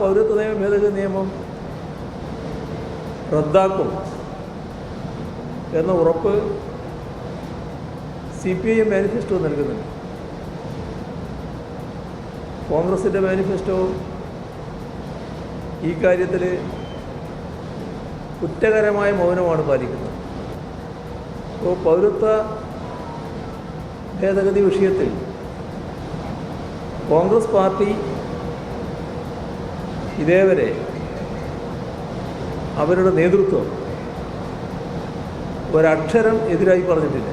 പൗരത്വ നിയമ ഭേദഗതി നിയമം റദ്ദാക്കും എന്ന ഉറപ്പ് CPIM മാനിഫെസ്റ്റോ നൽകുന്നുണ്ട്. കോൺഗ്രസിൻ്റെ മാനിഫെസ്റ്റോ ഈ കാര്യത്തിൽ കുറ്റകരമായ മൗനമാണ് പാലിക്കുന്നത്. അപ്പോൾ പൗരത്വ ഭേദഗതി വിഷയത്തിൽ കോൺഗ്രസ് പാർട്ടി ഇതേവരെ അവരുടെ നേതൃത്വം ഒരക്ഷരം എതിരായി പറഞ്ഞിട്ടില്ല.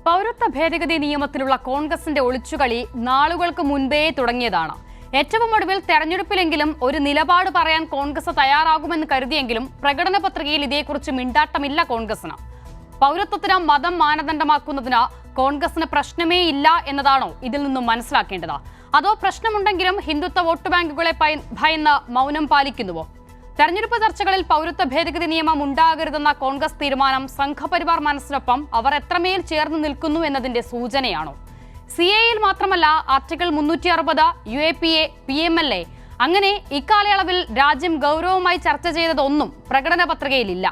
പൗരത്വ ഭേദഗതി നിയമത്തിലുള്ള കോൺഗ്രസിന്റെ ഒളിച്ചുകളി നാളുകൾക്ക് മുൻപേ തുടങ്ങിയതാണ്. ഏറ്റവും ഒടുവിൽ തെരഞ്ഞെടുപ്പിലെങ്കിലും ഒരു നിലപാട് പറയാൻ കോൺഗ്രസ് തയ്യാറാകുമെന്ന് കരുതിയെങ്കിലും പ്രകടന പത്രികയിൽ ഇതേക്കുറിച്ച് മിണ്ടാട്ടമില്ല കോൺഗ്രസിന്. പൗരത്വത്തിന് മതം മാനദണ്ഡമാക്കുന്നതിന് കോൺഗ്രസിന് പ്രശ്നമേ ഇല്ല എന്നതാണോ ഇതിൽ നിന്നും മനസ്സിലാക്കേണ്ടത്? അതോ പ്രശ്നമുണ്ടെങ്കിലും ഹിന്ദുത്വ വോട്ട് ബാങ്കുകളെ ഭയന്ന് മൗനം പാലിക്കുന്നുവോ? തെരഞ്ഞെടുപ്പ് ചർച്ചകളിൽ പൗരത്വ ഭേദഗതി നിയമം ഉണ്ടാകരുതെന്ന കോൺഗ്രസ് തീരുമാനം സംഘപരിവാർ മനസ്സിനൊപ്പം അവർ എത്രമേൽ ചേർന്ന് നിൽക്കുന്നു എന്നതിന്റെ സൂചനയാണോ? CAA മാത്രമല്ല, ആർട്ടിക്കിൾ 360, UAPA, PMLA അങ്ങനെ ഇക്കാലയളവിൽ രാജ്യം ഗൗരവമായി ചർച്ച ചെയ്തതൊന്നും പ്രകടന പത്രികയിലില്ല.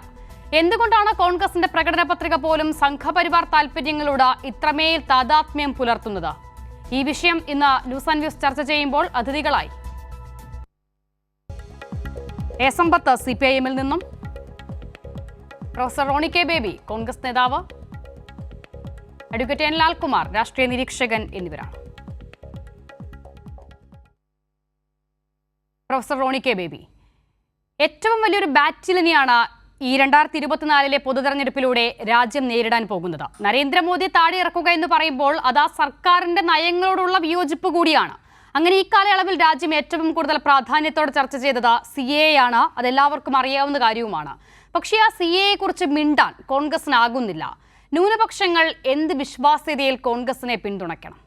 എന്തുകൊണ്ടാണ് കോൺഗ്രസിന്റെ പ്രകടന പത്രിക പോലും സംഘപരിവാർ താൽപര്യങ്ങളോട് ഇത്രമേൽ താദാത്മ്യം പുലർത്തുന്നത്? ഈ വിഷയം ഇന്ന് ന്യൂസ് ആൻഡ് വ്യൂസ് ചർച്ച ചെയ്യുമ്പോൾ അതിഥികളായി എ സമ്പത്ത് CPIM-ൽ നിന്നും, പ്രൊഫസർ റോണി കെ ബേബി കോൺഗ്രസ് നേതാവ്, അഡ്വക്കേറ്റ് N. ലാൽകുമാർ രാഷ്ട്രീയ നിരീക്ഷകൻ എന്നിവരാണ്. പ്രൊഫസർ റോണി കെ ബേബി, ഏറ്റവും വലിയൊരു ബാറ്റിലിനെയാണ് ഈ 2024 പൊതുതെരഞ്ഞെടുപ്പിലൂടെ രാജ്യം നേരിടാൻ പോകുന്നത്. നരേന്ദ്രമോദി താഴെ ഇറക്കുക എന്ന് പറയുമ്പോൾ അത് ആ സർക്കാരിന്റെ നയങ്ങളോടുള്ള വിയോജിപ്പ് കൂടിയാണ്. അങ്ങനെ ഈ കാലയളവിൽ രാജ്യം ഏറ്റവും കൂടുതൽ പ്രാധാന്യത്തോടെ ചർച്ച ചെയ്തത് CAA ആണ്. അതെല്ലാവർക്കും അറിയാവുന്ന കാര്യവുമാണ്. പക്ഷേ ആ CAA കുറിച്ച് മിണ്ടാൻ കോൺഗ്രസിനാകുന്നില്ല. ന്യൂനപക്ഷങ്ങൾ എന്ത് വിശ്വാസ്യതയിൽ കോൺഗ്രസിനെ പിന്തുണയ്ക്കണം?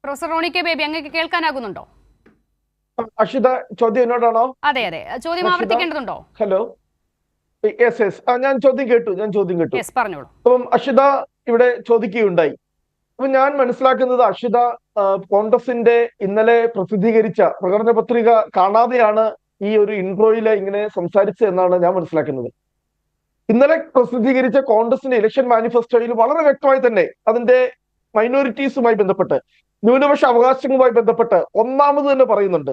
പ്രൊഫസർ റോണി കെ ബേബി, അങ്ങേക്ക് കേൾക്കാനാകുന്നുണ്ടോ? അക്ഷിത, ചോദ്യം എന്നോടാണോ? അതെ, ചോദ്യം ആവർത്തിക്കേണ്ടതുണ്ടോ? ഹലോ, യെസ്, ഞാൻ ചോദ്യം കേട്ടു. പറഞ്ഞോളൂ. അപ്പം അക്ഷിത ഇവിടെ ചോദിക്കുകയുണ്ടായി. അപ്പൊ ഞാൻ മനസ്സിലാക്കുന്നത് അക്ഷിത കോൺഗ്രസിന്റെ ഇന്നലെ പ്രസിദ്ധീകരിച്ച പ്രകടന പത്രിക കാണാതെയാണ് ഈ ഒരു ഇൻട്രോയില് ഇങ്ങനെ സംസാരിച്ചത് എന്നാണ് ഞാൻ മനസ്സിലാക്കുന്നത്. ഇന്നലെ പ്രസിദ്ധീകരിച്ച കോൺഗ്രസിന്റെ ഇലക്ഷൻ മാനിഫെസ്റ്റോയിൽ വളരെ വ്യക്തമായി തന്നെ അതിന്റെ മൈനോറിറ്റീസുമായി ബന്ധപ്പെട്ട്, ന്യൂനപക്ഷ അവകാശങ്ങളുമായി ബന്ധപ്പെട്ട് ഒന്നാമത് തന്നെ പറയുന്നുണ്ട്,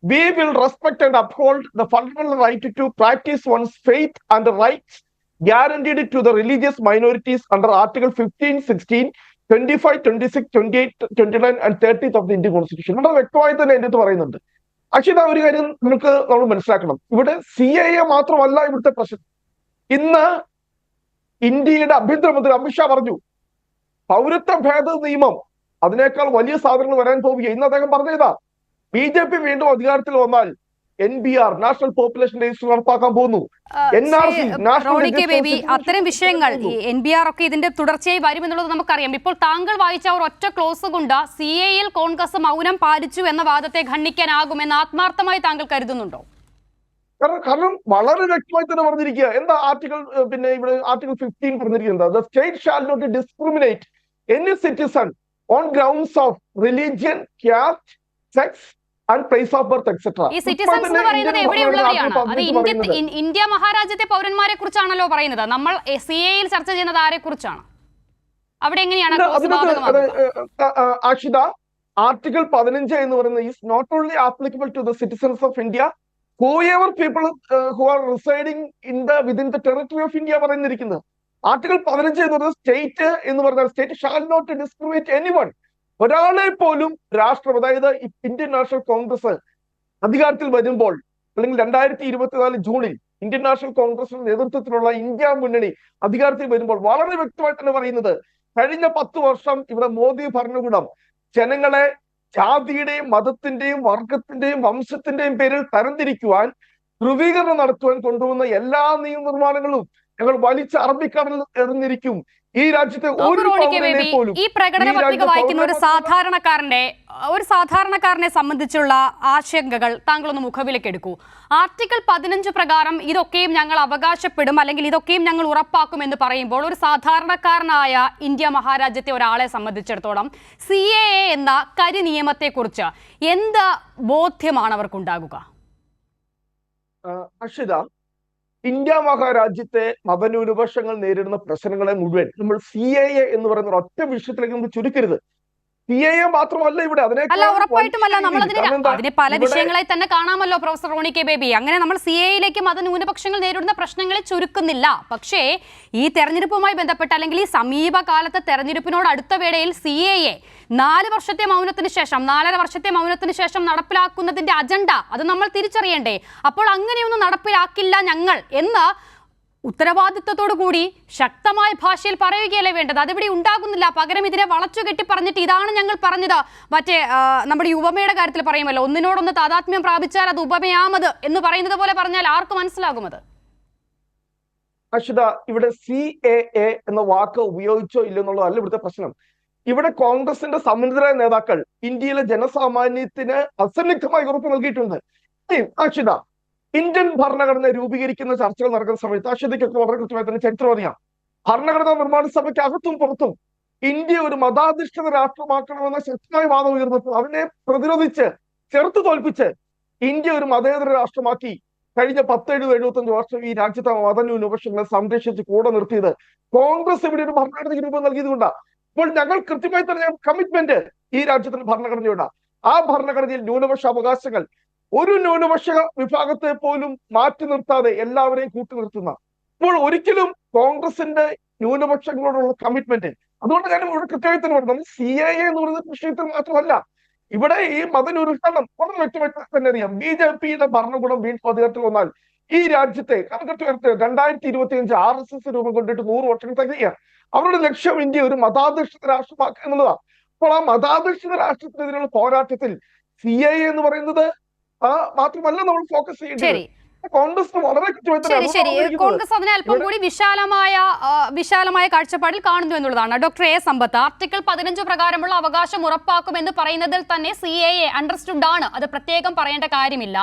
we will respect and uphold the fundamental right to practice one's faith and the rights guaranteed to the religious minorities under Article 15, 16, 25, 26, 28, 29 and 30th of the Indian Constitution. വളരെ വ്യക്തമായി തന്നെ എൻ്റെ അടുത്ത് പറയുന്നുണ്ട്. അക്ഷിത, ഒരു കാര്യം നമ്മൾ മനസ്സിലാക്കണം. ഇവിടെ CAA മാത്രമല്ല ഇവിടുത്തെ പ്രശ്നം. ഇന്ന് ഇന്ത്യയുടെ ആഭ്യന്തരമന്ത്രി അമിത്ഷാ പറഞ്ഞു, പൗരത്വ ഭേദഗതി നിയമം അതിനേക്കാൾ വലിയ സാധനങ്ങൾ വരാൻ പോവുക. ഇന്ന് അദ്ദേഹം പറഞ്ഞതാ, BJP വീണ്ടും അധികാരത്തിൽ വന്നാൽ NBR, നാഷണൽ പോപ്പുലേഷൻ രജിസ്റ്റർ നടപ്പാക്കാൻ പോകുന്നു. അത്തരം വിഷയങ്ങൾ NBR ഒക്കെ ഇതിന്റെ തുടർച്ചയായി വരുമെന്നുള്ളത് നമുക്കറിയാം. ഇപ്പോൾ താങ്കൾ വായിച്ച ഒരു ഒറ്റ ക്ലോസ് കൊണ്ട് CAA-യിൽ കോൺഗ്രസ് മൗനം പാലിച്ചു എന്ന വാദത്തെ ഖണ്ഡിക്കാനാകുമെന്ന് ആത്മാർത്ഥമായി താങ്കൾ കരുതുന്നുണ്ടോ? കാരണം വളരെ വ്യക്തമായി തന്നെ പറഞ്ഞിരിക്കുക. എന്താ ആർട്ടിക്കിൾ, പിന്നെ ഇവിടെ ആർട്ടിക്കിൾ 15 പറഞ്ഞിരിക്കുന്നത്, the state shall not discriminate any citizen on grounds of religion, caste, sex and place of birth, etc. ഈ സിറ്റിസൺസ് എന്ന് പറയുന്നത് എവിടെയുള്ളവരെയാണ്? അത് ഇന്ത്യ മഹാരാജ്യത്തെ പൗരന്മാരെ കുറിച്ചാണല്ലോ പറയുന്നത്. നമ്മൾ CAA-യിൽ ചർച്ച ചെയ്യുന്നത് ആരെ കുറിച്ചാണ്? അവിടെ എങ്ങനെയാണ് അക്ഷിത? ആർട്ടിക്കിൾ 15 എന്ന് പറയുന്നത് is not only applicable to the citizens of India, whoever people who are residing within the territory of India പറഞ്ഞിരിക്കുന്നത്. ആർട്ടിക്കിൾ 15 എന്ന് പറയുന്നത് സ്റ്റേറ്റ് എന്ന് പറഞ്ഞാൽ state shall not discriminate anyone. ഒരാളെ പോലും രാഷ്ട്രം, അതായത് ഇന്ത്യൻ നാഷണൽ കോൺഗ്രസ് അധികാരത്തിൽ വരുമ്പോൾ, അല്ലെങ്കിൽ 2024 ജൂണിൽ ഇന്ത്യൻ നാഷണൽ കോൺഗ്രസിന്റെ നേതൃത്വത്തിലുള്ള ഇന്ത്യ മുന്നണി അധികാരത്തിൽ വരുമ്പോൾ വളരെ വ്യക്തമായി തന്നെ പറയുന്നത്, കഴിഞ്ഞ 10 വർഷം ഇവിടെ മോദി ഭരണകൂടം ജനങ്ങളെ ജാതിയുടെയും മതത്തിന്റെയും വർഗത്തിന്റെയും വംശത്തിന്റെയും പേരിൽ തരംതിരിക്കുവാൻ, ധ്രുവീകരണം നടത്തുവാൻ കൊണ്ടുവന്ന എല്ലാ നിയമനിർമ്മാണങ്ങളും ഞങ്ങൾ വലിച്ച് അറബിക്കടലിൽ എറിഞ്ഞിരിക്കും. ഈ രാജ്യത്തെ ഈ പ്രകടന പത്രിക വായിക്കുന്ന ഒരു സാധാരണക്കാരനെ സംബന്ധിച്ചുള്ള ആശങ്കകൾ താങ്കളൊന്ന് മുഖവിലേക്കെടുക്കൂ. ആർട്ടിക്കിൾ 15 പ്രകാരം ഇതൊക്കെയും ഞങ്ങൾ അവകാശപ്പെടും, അല്ലെങ്കിൽ ഇതൊക്കെയും ഞങ്ങൾ ഉറപ്പാക്കും എന്ന് പറയുമ്പോൾ ഒരു സാധാരണക്കാരനായ ഇന്ത്യ മഹാരാജ്യത്തെ ഒരാളെ സംബന്ധിച്ചിടത്തോളം CAA എന്ന കരിനിയമത്തെക്കുറിച്ച് എന്ത് ബോധ്യമാണ് അവർക്കുണ്ടാകുക? അക്ഷിത, ഇന്ത്യ മഹാരാജ്യത്തെ മതന്യൂനപക്ഷങ്ങൾ നേരിടുന്ന പ്രശ്നങ്ങളെ മുഴുവൻ നമ്മൾ CAA എന്ന് പറയുന്ന ഒറ്റ വിഷയത്തിലേക്ക് നമ്മൾ ചുരുക്കരുത്. CAA മാത്രമല്ല ഇവിടെ ഉറപ്പായിട്ടുമല്ല, അതിനെ പല വിഷയങ്ങളായി തന്നെ കാണാമല്ലോ പ്രൊഫസർ റോണി കെ ബേബി. അങ്ങനെ നമ്മൾ CAA-യിലേക്ക് മതന്യൂനപക്ഷങ്ങൾ നേരിടുന്ന പ്രശ്നങ്ങളെ ചുരുക്കുന്നില്ല. പക്ഷേ ഈ തെരഞ്ഞെടുപ്പുമായി ബന്ധപ്പെട്ട്, അല്ലെങ്കിൽ ഈ സമീപകാലത്തെ തെരഞ്ഞെടുപ്പിനോട് അടുത്ത വേളയിൽ CAA 4 വർഷത്തെ മൗനത്തിന് ശേഷം 4.5 വർഷത്തെ മൗനത്തിന് ശേഷം നടപ്പിലാക്കുന്നതിന്റെ അജണ്ട അത് നമ്മൾ തിരിച്ചറിയണ്ടേ? അപ്പോൾ അങ്ങനെയൊന്നും നടപ്പിലാക്കില്ല ഞങ്ങൾ എന്ന് ഉത്തരവാദിത്വത്തോടു കൂടി ശക്തമായ ഭാഷയിൽ പറയുകയല്ലേ വേണ്ടത്? അതിവിടെ ഉണ്ടാകുന്നില്ല. പകരം ഇതിനെ വളച്ചുകെട്ടി പറഞ്ഞിട്ട് ഇതാണ് ഞങ്ങൾ പറഞ്ഞത്, മറ്റേ നമ്മുടെ ഈ ഉപമയുടെ കാര്യത്തിൽ പറയുമല്ലോ, ഒന്നിനോടൊന്ന് താതാത്മ്യം പ്രാപിച്ചാൽ അത് ഉപമയാമത് എന്ന് പറയുന്നത് പോലെ പറഞ്ഞാൽ ആർക്ക് മനസ്സിലാകും അത്? അക്ഷിത, ഇവിടെ CAA എന്ന വാക്ക് ഉപയോഗിച്ചോ ഇല്ലെന്നുള്ളതല്ല ഇവിടുത്തെ പ്രശ്നം. ഇവിടെ കോൺഗ്രസിന്റെ സമുന്നതരായ നേതാക്കൾ ഇന്ത്യയിലെ ജനസാമാന്യത്തിന് അസന്നിഗ്ധമായി ഉറപ്പ് നൽകിയിട്ടുണ്ട്. അക്ഷിത, ഇന്ത്യൻ ഭരണഘടന രൂപീകരിക്കുന്ന ചർച്ചകൾ നടക്കുന്ന സമയത്ത് അക്ഷിതയ്ക്കൊക്കെ വളരെ കൃത്യമായി തന്നെ ചരിത്രം അറിയാം. ഭരണഘടനാ നിർമ്മാണ സഭയ്ക്ക് അകത്തും പുറത്തും ഇന്ത്യ ഒരു മതാധിഷ്ഠിത രാഷ്ട്രമാക്കണമെന്ന ശക്തമായ വാദം ഉയർന്നപ്പോൾ അതിനെ പ്രതിരോധിച്ച് ചെറുത്തു തോൽപ്പിച്ച് ഇന്ത്യ ഒരു മതേതര രാഷ്ട്രമാക്കി കഴിഞ്ഞ 70-75 വർഷം ഈ രാജ്യത്തെ മതന്യൂനപക്ഷങ്ങളെ സംരക്ഷിച്ച് കൂടെ നിർത്തിയത് കോൺഗ്രസ് ഇവിടെ ഒരു ഭരണഘടനയ്ക്ക് രൂപം നൽകിയതുകൊണ്ടാണ്. അപ്പോൾ ഞങ്ങൾ കൃത്യമായി തന്നെ കമ്മിറ്റ്മെന്റ് ഈ രാജ്യത്തിന് ഭരണഘടനയുണ്ട്. ആ ഭരണഘടനയിൽ ന്യൂനപക്ഷ അവകാശങ്ങൾ ഒരു ന്യൂനപക്ഷ വിഭാഗത്തെ പോലും മാറ്റി നിർത്താതെ എല്ലാവരെയും കൂട്ടിനിർത്തുന്ന, ഇപ്പോൾ ഒരിക്കലും കോൺഗ്രസിന്റെ ന്യൂനപക്ഷങ്ങളോടുള്ള കമ്മിറ്റ്മെന്റ്, അതുകൊണ്ട് ഞാൻ ഇവിടെ കൃത്യമായി തന്നെ പറഞ്ഞു, CAA എന്ന് പറയുന്ന വിഷയത്തിൽ മാത്രമല്ല ഇവിടെ ഈ മതന്യൂനപക്ഷം വളരെ വ്യക്തമായിട്ട് തന്നെ അറിയാം. BJP-യുടെ ഭരണകൂടം വീണ്ടും അധികാരത്തിൽ വന്നാൽ ഈ രാജ്യത്തെ കണക്കെടുത്ത് 2025 RSS രൂപം കൊണ്ടിട്ട് 100 വർഷങ്ങൾ തികയാണ്. അവരുടെ ലക്ഷ്യം ഇന്ത്യ ഒരു മതാധിഷ്ഠിത രാഷ്ട്രമാക്കുക എന്നുള്ളതാണ്. അപ്പോൾ ആ മതാധിഷ്ഠിത രാഷ്ട്രത്തിനെതിരെയുള്ള പോരാട്ടത്തിൽ CAA എന്ന് പറയുന്നത് മാത്രമല്ല നമ്മൾ ഫോക്കസ് ചെയ്യേണ്ടത്. കോൺഗ്രസ് വളരെ കോൺഗ്രസ് അതിനെ അല്പം കൂടി വിശാലമായ കാഴ്ചപ്പാടിൽ കാണുന്നു എന്നുള്ളതാണ്. Doctor A. സമ്പത്ത്, ആർട്ടിക്കിൾ 15 പ്രകാരമുള്ള അവകാശം ഉറപ്പാക്കുമെന്ന് പറയുന്നതിൽ തന്നെ CAA അണ്ടർസ്റ്റുഡ് ആണ്, അത് പ്രത്യേകം പറയേണ്ട കാര്യമില്ല.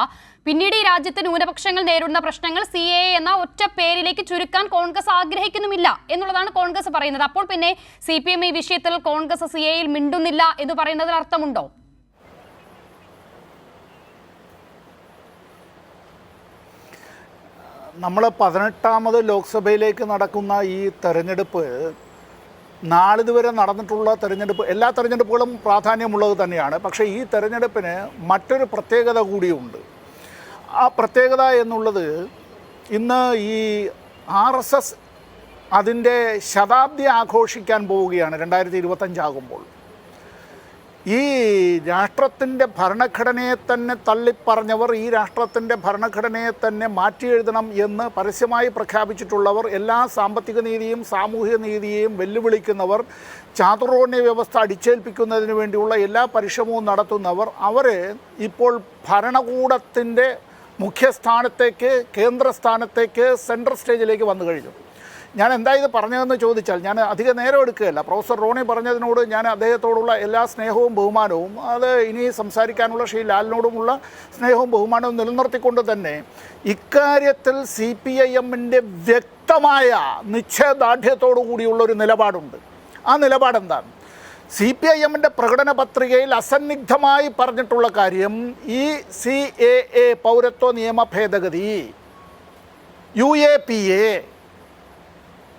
പിന്നീട് ഈ രാജ്യത്ത് ന്യൂനപക്ഷങ്ങൾ നേരിടുന്ന പ്രശ്നങ്ങൾ CAA എന്ന ഒറ്റ പേരിലേക്ക് ചുരുക്കാൻ കോൺഗ്രസ് ആഗ്രഹിക്കുന്നുമില്ല എന്നുള്ളതാണ് കോൺഗ്രസ് പറയുന്നത്. അപ്പോൾ പിന്നെ CPM ഈ വിഷയത്തിൽ കോൺഗ്രസ് CAA-യിൽ മിണ്ടുന്നില്ല എന്ന് പറയുന്നതിൽ അർത്ഥമുണ്ടോ? നമ്മൾ 18ാമത് ലോക്സഭയിലേക്ക് നടക്കുന്ന ഈ തെരഞ്ഞെടുപ്പ് നാളിതുവരെ നടന്നിട്ടുള്ള തെരഞ്ഞെടുപ്പ്, എല്ലാ തെരഞ്ഞെടുപ്പുകളും പ്രാധാന്യമുള്ളത് തന്നെയാണ്. പക്ഷേ ഈ തെരഞ്ഞെടുപ്പിന് മറ്റൊരു പ്രത്യേകത കൂടിയുണ്ട്. ആ പ്രത്യേകത എന്നുള്ളത് ഇന്ന് ഈ RSS അതിൻ്റെ ശതാബ്ദി ആഘോഷിക്കാൻ പോവുകയാണ് 2025 ആകുമ്പോൾ. ഈ രാഷ്ട്രത്തിൻ്റെ ഭരണഘടനയെ തന്നെ തള്ളിപ്പറഞ്ഞവർ, ഈ രാഷ്ട്രത്തിൻ്റെ ഭരണഘടനയെ തന്നെ മാറ്റിയെഴുതണം എന്ന് പരസ്യമായി പ്രഖ്യാപിച്ചിട്ടുള്ളവർ, എല്ലാ സാമ്പത്തിക നീതിയും സാമൂഹിക നീതിയെയും വെല്ലുവിളിക്കുന്നവർ, ചാതുർവർണ്ണ വ്യവസ്ഥ അടിച്ചേൽപ്പിക്കുന്നതിന് വേണ്ടിയുള്ള എല്ലാ പരിശ്രമവും നടത്തുന്നവർ, അവർ ഇപ്പോൾ ഭരണകൂടത്തിൻ്റെ മുഖ്യസ്ഥാനത്തേക്ക്, കേന്ദ്രസ്ഥാനത്തേക്ക്, സെൻട്രൽ സ്റ്റേജിലേക്ക് വന്നു കഴിഞ്ഞു. ഞാൻ എന്താ ഇത് പറഞ്ഞതെന്ന് ചോദിച്ചാൽ, ഞാൻ അധിക നേരം എടുക്കുകയല്ല. പ്രൊഫസർ റോണി പറഞ്ഞതിനോട് ഞാൻ അദ്ദേഹത്തോടുള്ള എല്ലാ സ്നേഹവും ബഹുമാനവും, അത് ഇനി സംസാരിക്കാനുള്ള ശ്രീ ലാലിനോടുമുള്ള സ്നേഹവും ബഹുമാനവും നിലനിർത്തിക്കൊണ്ട് തന്നെ ഇക്കാര്യത്തിൽ CPIM-ൻ്റെ വ്യക്തമായ നിശ്ചയദാർഢ്യത്തോടു കൂടിയുള്ള ഒരു നിലപാടുണ്ട്. ആ നിലപാടെന്താണ്? CPIM-ൻ്റെ പ്രകടന പത്രികയിൽ അസന്നിഗ്ധമായി പറഞ്ഞിട്ടുള്ള കാര്യം, ഈ CAA പൗരത്വ നിയമ ഭേദഗതി, UAPA,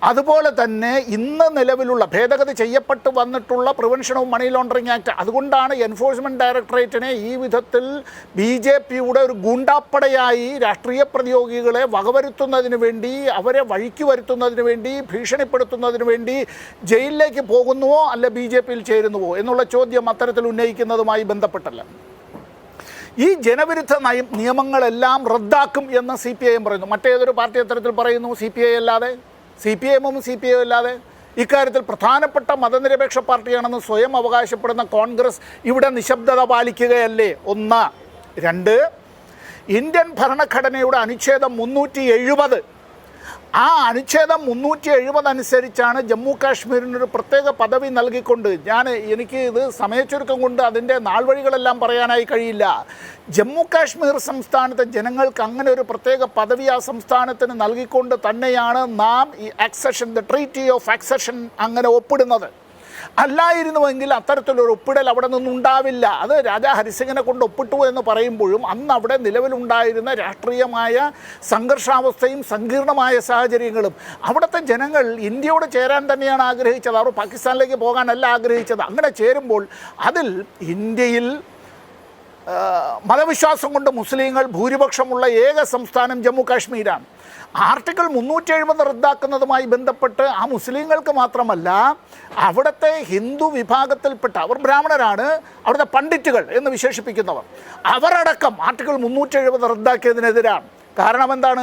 അതുപോലെ തന്നെ ഇന്ന് നിലവിലുള്ള ഭേദഗതി ചെയ്യപ്പെട്ട് വന്നിട്ടുള്ള prevention of money laundering act, അതുകൊണ്ടാണ് എൻഫോഴ്സ്മെൻറ്റ് ഡയറക്ടറേറ്റിനെ ഈ വിധത്തിൽ BJP-യുടെ ഒരു ഗൂണ്ടാപ്പടയായി രാഷ്ട്രീയ പ്രതിയോഗികളെ വകവരുത്തുന്നതിന് വേണ്ടി, അവരെ വഴിക്ക് വരുത്തുന്നതിന് വേണ്ടി, ഭീഷണിപ്പെടുത്തുന്നതിന് വേണ്ടി ജയിലിലേക്ക് പോകുന്നുവോ അല്ല BJP-യിൽ ചേരുന്നുവോ എന്നുള്ള ചോദ്യം അത്തരത്തിൽ ഉന്നയിക്കുന്നതുമായി ബന്ധപ്പെട്ടല്ല. ഈ ജനവിരുദ്ധ നിയമങ്ങളെല്ലാം റദ്ദാക്കും എന്ന് CPIM പറയുന്നു. മറ്റേതൊരു പാർട്ടി അത്തരത്തിൽ പറയുന്നു? CPI അല്ലാതെ, CPIM-ഉം CPI അല്ലാതെ. ഇക്കാര്യത്തിൽ പ്രധാനപ്പെട്ട മതനിരപേക്ഷ പാർട്ടിയാണെന്ന് സ്വയം അവകാശപ്പെടുന്ന കോൺഗ്രസ് ഇവിടെ നിശബ്ദത പാലിക്കുകയല്ലേ? 1. 2, ഇന്ത്യൻ ഭരണഘടനയുടെ അനുച്ഛേദം 370 ആ അനുച്ഛേദം 370 അനുസരിച്ചാണ് ജമ്മു കാശ്മീരിനൊരു പ്രത്യേക പദവി നൽകിക്കൊണ്ട് എനിക്ക് ഇത് സമയച്ചുരുക്കം കൊണ്ട് അതിൻ്റെ നാൾവഴികളെല്ലാം പറയാനായി കഴിയില്ല. ജമ്മു കാശ്മീർ സംസ്ഥാനത്തെ ജനങ്ങൾക്ക് അങ്ങനെ ഒരു പ്രത്യേക പദവി ആ സംസ്ഥാനത്തിന് നൽകിക്കൊണ്ട് തന്നെയാണ് നാം ഈ accession, the treaty of accession അങ്ങനെ ഒപ്പിടുന്നത്. അല്ലായിരുന്നുവെങ്കിൽ അത്തരത്തിലൊരു ഒപ്പിടൽ അവിടെ നിന്നുണ്ടാവില്ല. അത് രാജാ ഹരിസിംഗിനെ കൊണ്ട് ഒപ്പിട്ടു എന്ന് പറയുമ്പോഴും അന്ന് അവിടെ നിലവിലുണ്ടായിരുന്ന രാഷ്ട്രീയമായ സംഘർഷാവസ്ഥയും സങ്കീർണമായ സാഹചര്യങ്ങളും അവിടുത്തെ ജനങ്ങൾ ഇന്ത്യയോട് ചേരാൻ തന്നെയാണ് ആഗ്രഹിച്ചത്. അവർ പാകിസ്ഥാനിലേക്ക് പോകാനല്ല ആഗ്രഹിച്ചത്. അങ്ങനെ ചേരുമ്പോൾ അതിൽ ഇന്ത്യയിൽ മതവിശ്വാസം കൊണ്ട് മുസ്ലിങ്ങൾ ഭൂരിപക്ഷമുള്ള ഏക സംസ്ഥാനം ജമ്മു കാശ്മീരാണ്. ആർട്ടിക്കിൾ 370 റദ്ദാക്കുന്നതുമായി ബന്ധപ്പെട്ട് ആ മുസ്ലിങ്ങൾക്ക് മാത്രമല്ല, അവിടുത്തെ ഹിന്ദു വിഭാഗത്തിൽപ്പെട്ട, അവർ ബ്രാഹ്മണരാണ്, അവിടുത്തെ പണ്ഡിറ്റുകൾ എന്ന് വിശേഷിപ്പിക്കുന്നവർ, അവരടക്കം ആർട്ടിക്കിൾ 370 റദ്ദാക്കിയതിനെതിരാണ്. കാരണം എന്താണ്?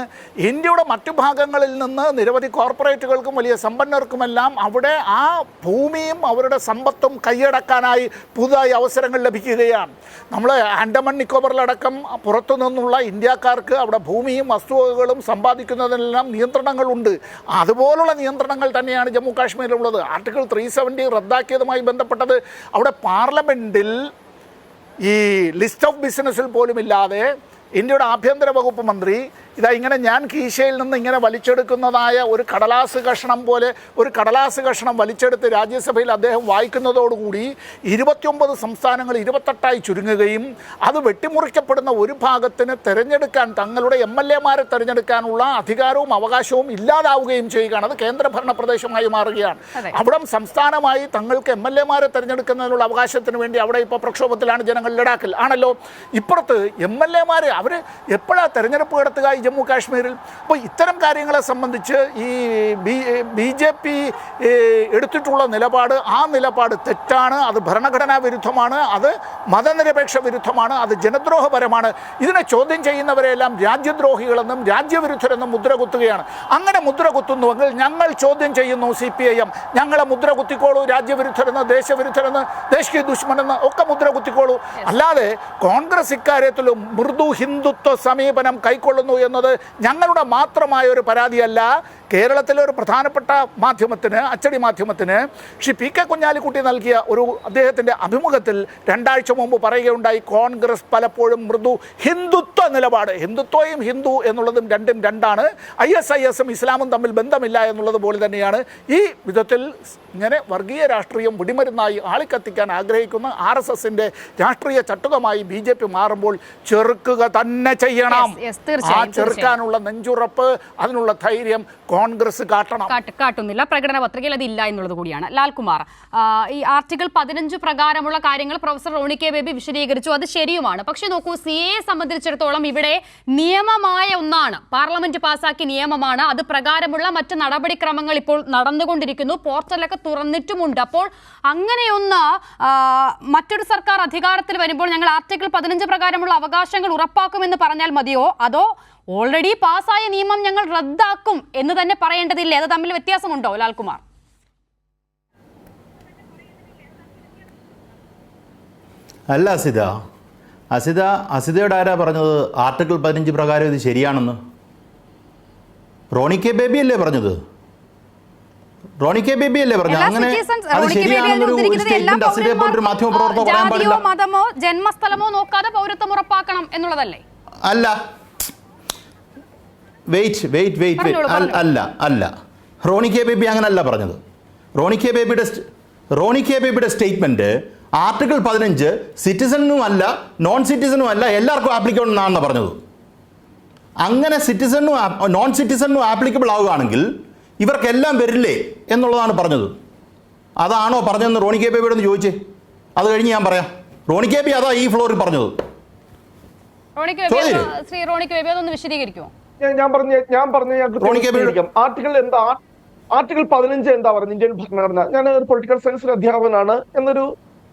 ഇന്ത്യയുടെ മറ്റു ഭാഗങ്ങളിൽ നിന്ന് നിരവധി കോർപ്പറേറ്റുകൾക്കും വലിയ സമ്പന്നർക്കുമെല്ലാം അവിടെ ആ ഭൂമിയും അവരുടെ സമ്പത്തും കൈയടക്കാനായി പുതുതായി അവസരങ്ങൾ ലഭിക്കുകയാണ്. നമ്മൾ ആൻഡമാൻ നിക്കോബറിലടക്കം പുറത്തു നിന്നുള്ള ഇന്ത്യക്കാർക്ക് അവിടെ ഭൂമിയും വസ്തുവകകളും സമ്പാദിക്കുന്നതിനെല്ലാം നിയന്ത്രണങ്ങളുണ്ട്. അതുപോലുള്ള നിയന്ത്രണങ്ങൾ തന്നെയാണ് ജമ്മു കാശ്മീരിലുള്ളത്. ആർട്ടിക്കിൾ 370 റദ്ദാക്കിയതുമായി ബന്ധപ്പെട്ടത് അവിടെ പാർലമെൻറ്റിൽ ഈ ലിസ്റ്റ് ഓഫ് ബിസിനസ്സിൽ പോലും ഇല്ലാതെ ഇന്ത്യയുടെ ആഭ്യന്തര വകുപ്പ് മന്ത്രി ഇങ്ങനെ ഞാൻ കീശയിൽ നിന്ന് ഇങ്ങനെ വലിച്ചെടുക്കുന്നതായ ഒരു കടലാസ് കഷ്ണം വലിച്ചെടുത്ത് രാജ്യസഭയിൽ അദ്ദേഹം വായിക്കുന്നതോടുകൂടി 29 സംസ്ഥാനങ്ങൾ 28ആയി ചുരുങ്ങുകയും അത് വെട്ടിമുറിക്കപ്പെടുന്ന ഒരു ഭാഗത്തിന് തിരഞ്ഞെടുക്കാൻ, തങ്ങളുടെ MLA-മാരെ തിരഞ്ഞെടുക്കാനുള്ള അധികാരവും അവകാശവും ഇല്ലാതാവുകയും ചെയ്യുകയാണ്. അത് കേന്ദ്രഭരണ പ്രദേശമായി മാറുകയാണ്. അവിടെ സംസ്ഥാനമായി തങ്ങൾക്ക് MLA-മാരെ തിരഞ്ഞെടുക്കുന്നതിനുള്ള അവകാശത്തിന് വേണ്ടി അവിടെ ഇപ്പോൾ പ്രക്ഷോഭത്തിലാണ് ജനങ്ങൾ. ലഡാക്കിൽ ആണല്ലോ. ഇപ്പുറത്ത് MLA-മാരെ അവർ എപ്പോഴാണ് തെരഞ്ഞെടുപ്പ് നടത്തുക ഈ ജമ്മു കാശ്മീരിൽ? അപ്പോൾ ഇത്തരം കാര്യങ്ങളെ സംബന്ധിച്ച് ഈ BJP എടുത്തിട്ടുള്ള നിലപാട്, ആ നിലപാട് തെറ്റാണ്. അത് ഭരണഘടനാ വിരുദ്ധമാണ്, അത് മതനിരപേക്ഷ വിരുദ്ധമാണ്, അത് ജനദ്രോഹപരമാണ്. ഇതിനെ ചോദ്യം ചെയ്യുന്നവരെല്ലാം രാജ്യദ്രോഹികളെന്നും രാജ്യവിരുദ്ധരെന്നും മുദ്ര കുത്തുകയാണ്. അങ്ങനെ മുദ്ര കുത്തുന്നുവെങ്കിൽ ഞങ്ങൾ ചോദ്യം ചെയ്യുന്നു. CPIM ഞങ്ങളെ മുദ്ര കുത്തിക്കോളൂ, രാജ്യവിരുദ്ധരെന്ന്, ദേശവിരുദ്ധരെന്ന്, ദേശീയ ദുഷ്മനെന്ന് ഒക്കെ മുദ്ര കുത്തിക്കോളൂ. അല്ലാതെ കോൺഗ്രസ് ഇക്കാര്യത്തിലും മൃദു ഹിന്ദുത്വ സമീപനം കൈക്കൊള്ളുന്നു എന്നത് ഞങ്ങളുടെ മാത്രമായ ഒരു പരാതിയല്ല. കേരളത്തിലെ ഒരു പ്രധാനപ്പെട്ട മാധ്യമത്തിന്, അച്ചടി മാധ്യമത്തിന് ശ്രീ PK കുഞ്ഞാലിക്കുട്ടി നൽകിയ അദ്ദേഹത്തിൻ്റെ അഭിമുഖത്തിൽ 2 ആഴ്ച മുമ്പ് പറയുകയുണ്ടായി, കോൺഗ്രസ് പലപ്പോഴും മൃദു ഹിന്ദുത്വ നിലപാട്, ഹിന്ദുത്വയും ഹിന്ദു എന്നുള്ളതും രണ്ടും രണ്ടാണ്, ISIS-ഉം ഇസ്ലാമും തമ്മിൽ ബന്ധമില്ല എന്നുള്ളത് പോലെ തന്നെയാണ്. ഈ വിധത്തിൽ ഇങ്ങനെ വർഗീയ രാഷ്ട്രീയം വെടിമരുന്നായി ആളിക്കത്തിക്കാൻ ആഗ്രഹിക്കുന്ന RSSന്റെ രാഷ്ട്രീയ ചട്ടുകമായി BJP മാറുമ്പോൾ ചെറുക്കുക തന്നെ ചെയ്യണം. ആ ചെറുക്കാനുള്ള നെഞ്ചുറപ്പ്, അതിനുള്ള ധൈര്യം കോൺഗ്രസ് കാട്ടുന്നില്ല. പ്രകടന പത്രികയിൽ അതില്ല എന്നുള്ളത് കൂടിയാണ്. ലാൽകുമാർ, ഈ ആർട്ടിക്കിൾ 15 പ്രകാരമുള്ള കാര്യങ്ങൾ പ്രൊഫസർ റോണി കെ ബേബി വിശദീകരിച്ചു, അത് ശരിയുമാണ്. പക്ഷെ നോക്കൂ, CAA സംബന്ധിച്ചിടത്തോളം ഇവിടെ നിയമമായ ഒന്നാണ്, പാർലമെന്റ് പാസാക്കിയ നിയമമാണ്. അത് പ്രകാരമുള്ള മറ്റ് നടപടിക്രമങ്ങൾ ഇപ്പോൾ നടന്നുകൊണ്ടിരിക്കുന്നു, പോർട്ടലൊക്കെ തുറന്നിട്ടുമുണ്ട്. അപ്പോൾ അങ്ങനെയൊന്ന് മറ്റൊരു സർക്കാർ അധികാരത്തിൽ വരുമ്പോൾ ഞങ്ങൾ ആർട്ടിക്കിൾ 15 പ്രകാരമുള്ള അവകാശങ്ങൾ ഉറപ്പാക്കുമെന്ന് പറഞ്ഞാൽ മതിയോ, അതോ ഓൾറെഡി പാസ്സായ നിയമം ഞങ്ങൾ റദ്ദാക്കും എന്ന് തന്നെ പറയേണ്ടതില്ലേ? അത് തമ്മിൽ വ്യത്യാസമുണ്ടോ ലാൽകുമാർ? അല്ല അസിതയോട് ആരാ പറഞ്ഞത് ആർട്ടിക്കിൾ 15 പ്രകാരം ഇത് ശരിയാണെന്ന്? റോണി കെ ബേബി അല്ലേ പറഞ്ഞത്? അങ്ങനെ അത് ശരിയാണെന്നൊരു സ്റ്റേറ്റ്മെന്റ് അസിതയെ പോലൊരു മാധ്യമ പ്രവർത്തകർ പറയാൻ പാടില്ല. മതമോ ജന്മസ്ഥലമോ നോക്കാതെ പൗരത്വം ഉറപ്പാക്കണം എന്നുള്ളതല്ലേ? അല്ല, വെയിറ്റ് അല്ല, റോണി കെ ബേബി അങ്ങനല്ല പറഞ്ഞത്. റോണി കെ ബേബിയുടെ സ്റ്റേറ്റ്മെന്റ് ആർട്ടിക്കിൾ 15 സിറ്റിസണും അല്ല നോൺ സിറ്റിസണും അല്ല എല്ലാവർക്കും ആപ്ലിക്കബിൾ എന്നാണെന്ന് പറഞ്ഞത്. അങ്ങനെ സിറ്റിസണും നോൺ സിറ്റിസണും ആപ്ലിക്കബിൾ ആവുകയാണെങ്കിൽ ഇവർക്കെല്ലാം വരില്ലേ എന്നുള്ളതാണ് പറഞ്ഞത്. അതാണോ പറഞ്ഞതെന്ന് റോണി കെ ബേബിയോട് ചോദിച്ചേ, അത് കഴിഞ്ഞ് ഞാൻ പറയാം. റോണി കെ ബി അതാ ഈ ഫ്ലോറിൽ പറഞ്ഞത്. ആർട്ടിക്കിൾ 15 എന്താ പറയുന്നത്? ഇന്ത്യൻ ഭരണഘടന, ഞാൻ ഒരു പൊളിറ്റിക്കൽ സയൻസിൽ അധ്യാപകനാണ് എന്നൊരു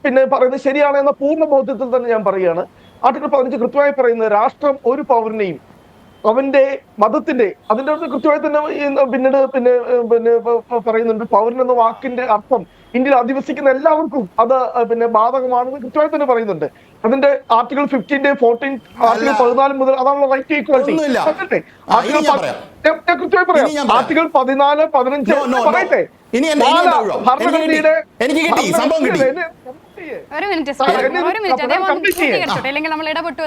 പിന്നെ പറയുന്നത് ശരിയാണ് എന്ന പൂർണ്ണ ബോധ്യത്തിൽ തന്നെ ഞാൻ പറയുകയാണ്. ആർട്ടിക്കിൾ 15 കൃത്യമായി പറയുന്നത് രാഷ്ട്രം ഒരു പൗരനെയും അവന്റെ മതത്തിന്റെ അതിന്റെ അടുത്ത് കൃത്യമായി തന്നെ പിന്നീട് പറയുന്നുണ്ട് പൗരൻ എന്ന വാക്കിന്റെ അർത്ഥം ഇന്ത്യയിൽ അധിവസിക്കുന്ന എല്ലാവർക്കും അത് ബാധകമാണെന്ന് കൃത്യമായി തന്നെ പറയുന്നുണ്ട്. അതിന്റെ ആർട്ടിക്കിൾ 15, 14, ആർട്ടിക്കിൾ 14 മുതൽ അതാണല്ലോ റൈറ്റ് ടു ഈക്വാലിറ്റി. കൃത്യമായി പറയാം. ആർട്ടിക്കിൾ 14, 15 പറയട്ടെ. ഭരണഘടനയുടെ ഒരു മിനിറ്റ് അല്ലെങ്കിൽ നമ്മൾ ഇടപെട്ടു.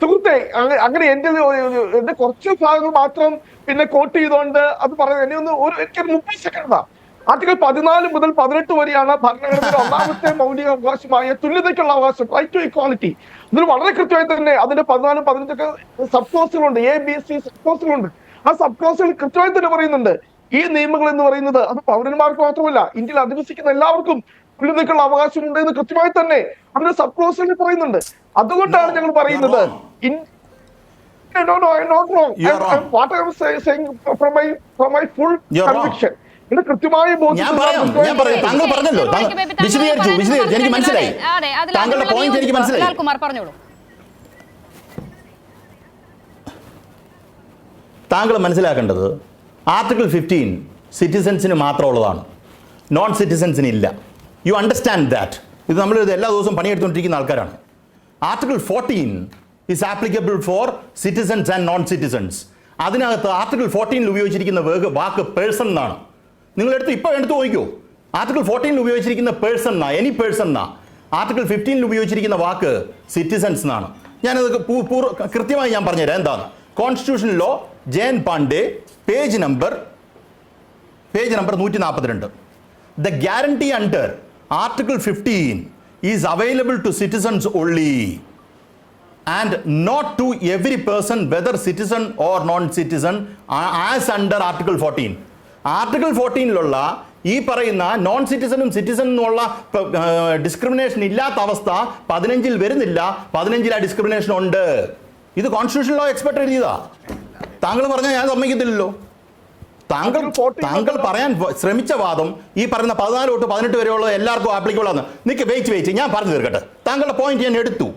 സുഹൃത്തെ അങ്ങനെ എന്റെ കുറച്ച് ഭാഗങ്ങൾ മാത്രം കോട്ട് ചെയ്തുകൊണ്ട് അത് പറയുന്നത് എന്നെ ഒന്ന് എനിക്കൊരു 30 സെക്കൻഡ്. ആർട്ടിക്കിൾ 14 മുതൽ 18 വരെയാണ് ഭരണഘടനയുടെ ഒന്നാമത്തെ മൗലിക അവകാശമായ തുല്യതയ്ക്കുള്ള അവകാശം, റൈറ്റ് ടു ഇക്വാലിറ്റി. ഇതിൽ വളരെ കൃത്യമായി തന്നെ അതിന്റെ 14, 15 സബ് ക്ലോസുകളുണ്ട്, ABC സബ് ക്ലോസുകളുണ്ട്. ആ സബ് ക്ലോസുകൾ കൃത്യമായി തന്നെ പറയുന്നുണ്ട് ഈ നിയമങ്ങൾ എന്ന് പറയുന്നത് അത് പൗരന്മാർക്ക് മാത്രമല്ല ഇന്ത്യയിൽ അധിവസിക്കുന്ന എല്ലാവർക്കും തുല്യതയ്ക്കുള്ള അവകാശമുണ്ട് എന്ന് കൃത്യമായി തന്നെ അതിന്റെ സബ് ക്ലോസുകളിൽ പറയുന്നുണ്ട്. അതുകൊണ്ടാണ് ഞങ്ങൾ പറയുന്നത് കൃത്യമായ താങ്കൾ മനസ്സിലാക്കേണ്ടത് ആർട്ടിക്കിൾ 15 സിറ്റിസൻസിന് മാത്രമുള്ളതാണ്, നോൺ സിറ്റിസൻസിന് ഇല്ല. You understand that. ഇത് നമ്മൾ എല്ലാ ദിവസവും പണിയെടുത്തുകൊണ്ടിരിക്കുന്ന ആൾക്കാരാണ്. Article 14 is applicable for citizens and non citizens. അതിനകത്ത് ആർട്ടിക്കിൾ 14 ഉപയോഗിച്ചിരിക്കുന്ന വാക്ക് പേഴ്സൺ എന്നാണ്. നിങ്ങൾ ഇപ്പോൾ എടുത്ത് നോക്കിക്കോ. ആർട്ടിക്കിൾ 14 ഉപയോഗിച്ചിരിക്കുന്ന പേഴ്സൺ എന്നാ, എനി പേഴ്സൺ എന്നാ. ആർട്ടിക്കിൾ 15 ഉപയോഗിച്ചിരിക്കുന്ന വാക്ക് സിറ്റിസൻസ് എന്നാണ്. ഞാനത് കൃത്യമായി ഞാൻ പറഞ്ഞുതരാം എന്താണ്. Constitution law J N Pandey page number 142. The guarantee under Article 15 is available to citizens only and not to every person whether citizen or non-citizen as under Article 14. Article 14 ഈ പറയുന്ന നോൺ സിറ്റിസനും സിറ്റിസണുമുള്ള ഡിസ്ക്രിമിനേഷൻ ഇല്ലാത്ത അവസ്ഥ 15 വരുന്നില്ല. 15 ആ ഡിസ്ക്രിമിനേഷൻ ഉണ്ട്. ഇത് കോൺസ്റ്റിറ്റ്യൂഷൻ ലോ എക്സ്പെർട്ട് എഴുതിയതാ. താങ്കൾ പറഞ്ഞാൽ ഞാൻ സമ്മതിക്കത്തില്ലല്ലോ. താങ്കൾ പറയാൻ ശ്രമിച്ച വാദം ഈ പറയുന്ന 14 തൊട്ട് 18 വരെയുള്ള എല്ലാവർക്കും ആപ്ലിക്കബിൾ ആണ്. നിക്ക് വെയിറ്റ് ഞാൻ പറഞ്ഞു തീർക്കട്ടെ. താങ്കളുടെ പോയിന്റ് ഞാൻ എടുത്തു,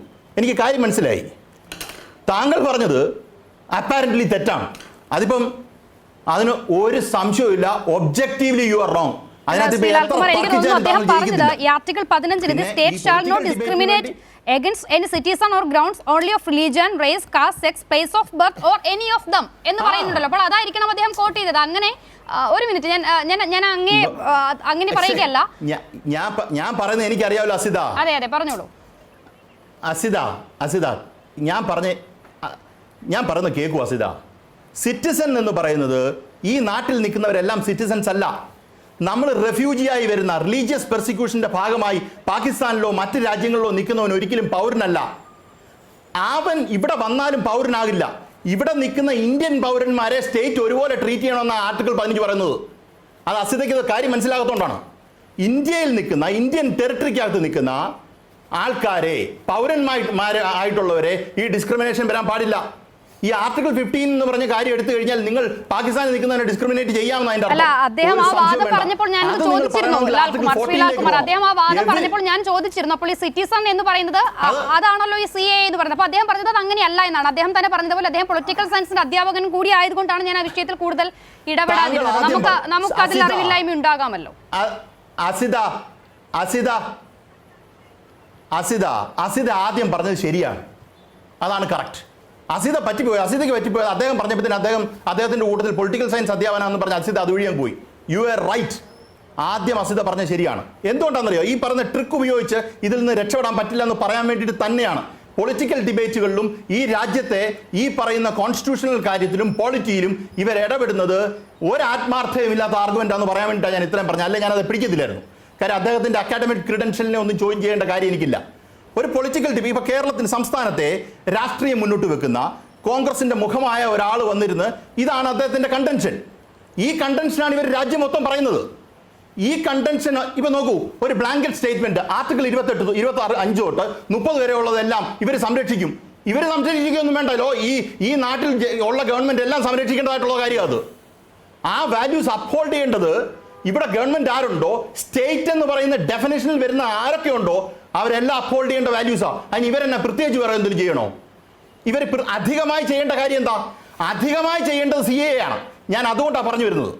എനിക്ക് കാര്യം മനസ്സിലായി. താങ്കൾ പറഞ്ഞത് അപ്പാരന്റ്ലി തെറ്റാണ്. അതിപ്പം അതിന് ഒരു സംശയവുമില്ല. Objectively you are wrong. Article 15 state shall not discriminate against any citizen or grounds only of religion, race, caste, sex, place of birth or any of them എന്ന് പറയുന്നുണ്ടല്ലോ. അപ്പോൾ അതായിരിക്കണം അദ്ദേഹം കോട്ട് ചെയ്തത്. അങ്ങനെ ഒരു മിനിറ്റ് ഞാൻ അങ്ങനെ പറയുകയല്ല. ഞാൻ പറയുന്നത് എനിക്കറിയാമല്ലോ അസിത. അതെ പറഞ്ഞോളൂ അസിത. ഞാൻ പറയുന്ന കേൾക്കൂ അസിത. സിറ്റിസൺ എന്ന് പറയുന്നത് ഈ നാട്ടിൽ നിൽക്കുന്നവരെല്ലാം സിറ്റിസൺസ് അല്ല. നമ്മൾ റെഫ്യൂജിയായി വരുന്ന റിലീജിയസ് പെർസിക്യൂഷന്റെ ഭാഗമായി പാകിസ്ഥാനിലോ മറ്റ് രാജ്യങ്ങളിലോ നിൽക്കുന്നവൻ ഒരിക്കലും പൗരനല്ല. അവൻ ഇവിടെ വന്നാലും പൗരനാകില്ല. ഇവിടെ നിൽക്കുന്ന ഇന്ത്യൻ പൗരന്മാരെ സ്റ്റേറ്റ് ഒരുപോലെ ട്രീറ്റ് ചെയ്യണമെന്നാണ് ആർട്ടിക്കിൾ 15 പറയുന്നത്. അത് അസിതയ്ക്ക് കാര്യം മനസ്സിലാകത്തോണ്ടാണ്. ഇന്ത്യയിൽ നിൽക്കുന്ന ഇന്ത്യൻ ടെറിട്ടറിക്കകത്ത് നിൽക്കുന്ന ആൾക്കാരെ പൗരന്മാരായിട്ടുള്ളവരെ ഈ ഡിസ്ക്രിമിനേഷൻ വരാൻ പാടില്ല. ഈ ആർട്ടിക്കിൾ 15 എന്ന് പറഞ്ഞ കാര്യം എടുത്തു കഴിഞ്ഞാൽ നിങ്ങൾ പാകിസ്ഥാനിൽ നിൽക്കുന്നവരെ ഡിസ്ക്രിമിനേറ്റ് ചെയ്യാമെന്ന് അദ്ദേഹം ആ വാദം പറഞ്ഞപ്പോൾ ഞാൻ ചോദിച്ചിരുന്നു. അദ്ദേഹം ആ വാദം പറഞ്ഞപ്പോൾ ഞാൻ ചോദിച്ചിരുന്നു, അപ്പോൾ ഈ സിറ്റിസൺ എന്ന് പറയുന്നത് അതാണല്ലോ ഈ CAA എന്ന് പറയുന്നത്. അപ്പോൾ അദ്ദേഹം പറഞ്ഞത് അത് അങ്ങനെയല്ല എന്നാണ്. അദ്ദേഹം തന്നെ പറഞ്ഞതുപോലെ അദ്ദേഹം പൊളിറ്റിക്കൽ സയൻസിന്റെ അധ്യാപകൻ കൂടി ആയതുകൊണ്ടാണ് ഞാൻ ആ വിഷയത്തിൽ കൂടുതൽ ഇടപെടാതിരുന്നത്. നമുക്ക് അതിൽ അറിവില്ലായ്മ ഉണ്ടാകാമല്ലോ. അസിത ആദ്യം പറഞ്ഞത് ശരിയാണ്, അതാണ് കറക്റ്റ്. അസിതയ്ക്ക് പറ്റിപ്പോയത് അദ്ദേഹം പറഞ്ഞപ്പോൾ അദ്ദേഹത്തിന്റെ കൂട്ടത്തിൽ പൊളിറ്റിക്കൽ സയൻസ് അധ്യാപനാന്ന് പറഞ്ഞ അസിത അതുവഴിയാൻ പോയി. You are right. ആദ്യം അസിത പറഞ്ഞ ശരിയാണ്. എന്തുകൊണ്ടാണെന്നറിയോ? ഈ പറഞ്ഞ ട്രിക്ക് ഉപയോഗിച്ച് ഇതിൽ നിന്ന് രക്ഷപ്പെടാൻ പറ്റില്ല എന്ന് പറയാൻ വേണ്ടിയിട്ട് തന്നെയാണ് പൊളിറ്റിക്കൽ ഡിബേറ്റുകളിലും ഈ രാജ്യത്തെ ഈ പറയുന്ന കോൺസ്റ്റിറ്റ്യൂഷണൽ കാര്യത്തിലും പോളിറ്റിയിലും ഇവർ ഇടപെടുന്നത് ഒരാത്മാർത്ഥവുമില്ലാത്ത ആർഗ്യുമെന്റാന്ന് പറയാൻ വേണ്ടിയിട്ടാണ് ഞാൻ ഇത്രയും പറഞ്ഞത്. അല്ലെങ്കിൽ ഞാനത് പിടിക്കത്തില്ലായിരുന്നു. കാര്യം അദ്ദേഹത്തിന്റെ അക്കാഡമിക് ക്രിഡൻഷ്യലിനെ ഒന്നും ചോദ്യം ചെയ്യേണ്ട കാര്യം എനിക്കില്ല. ഒരു പൊളിറ്റിക്കൽ ഡിബേറ്റ് ഇപ്പോൾ കേരളത്തിന് സംസ്ഥാനത്തെ രാഷ്ട്രീയം മുന്നോട്ട് വെക്കുന്ന കോൺഗ്രസിന്റെ മുഖമായ ഒരാൾ വന്നിരുന്ന് ഇതാണ് അദ്ദേഹത്തിന്റെ കണ്ടൻഷൻ. ഈ കണ്ടൻഷനാണ് ഇവർ രാജ്യം മൊത്തം പറയുന്നത്. ഈ കണ്ടൻഷൻ ഇപ്പൊ നോക്കൂ, ഒരു ബ്ലാങ്കറ്റ് സ്റ്റേറ്റ്മെന്റ് ആർട്ടിക്കിൾ 28, 26, 5 തൊട്ട് 30 വരെ ഉള്ളതെല്ലാം ഇവർ സംരക്ഷിക്കും. ഇവർ സംരക്ഷിക്കുകയൊന്നും വേണ്ടല്ലോ. ഈ നാട്ടിൽ ഉള്ള ഗവൺമെന്റ് എല്ലാം സംരക്ഷിക്കേണ്ടതായിട്ടുള്ള കാര്യം അത്. ആ വാല്യൂസ് അപ്ഹോൾഡ് ചെയ്യേണ്ടത് ഇവിടെ ഗവൺമെന്റ് ആരുണ്ടോ, സ്റ്റേറ്റ് എന്ന് പറയുന്ന ഡെഫിനേഷനിൽ വരുന്ന ആരൊക്കെ ഉണ്ടോ അവരെല്ലാം അപ്ഹോൾഡ് ചെയ്യേണ്ട വാല്യൂസാണ്. അതിന് ഇവരെന്നെ പ്രത്യേകിച്ച് വേറെ എന്തെങ്കിലും ചെയ്യണോ? ഇവർ അധികമായി ചെയ്യേണ്ട കാര്യം എന്താ? അധികമായി ചെയ്യേണ്ടത് CAA ആണ്. ഞാൻ അതുകൊണ്ടാണ് പറഞ്ഞു വരുന്നത്.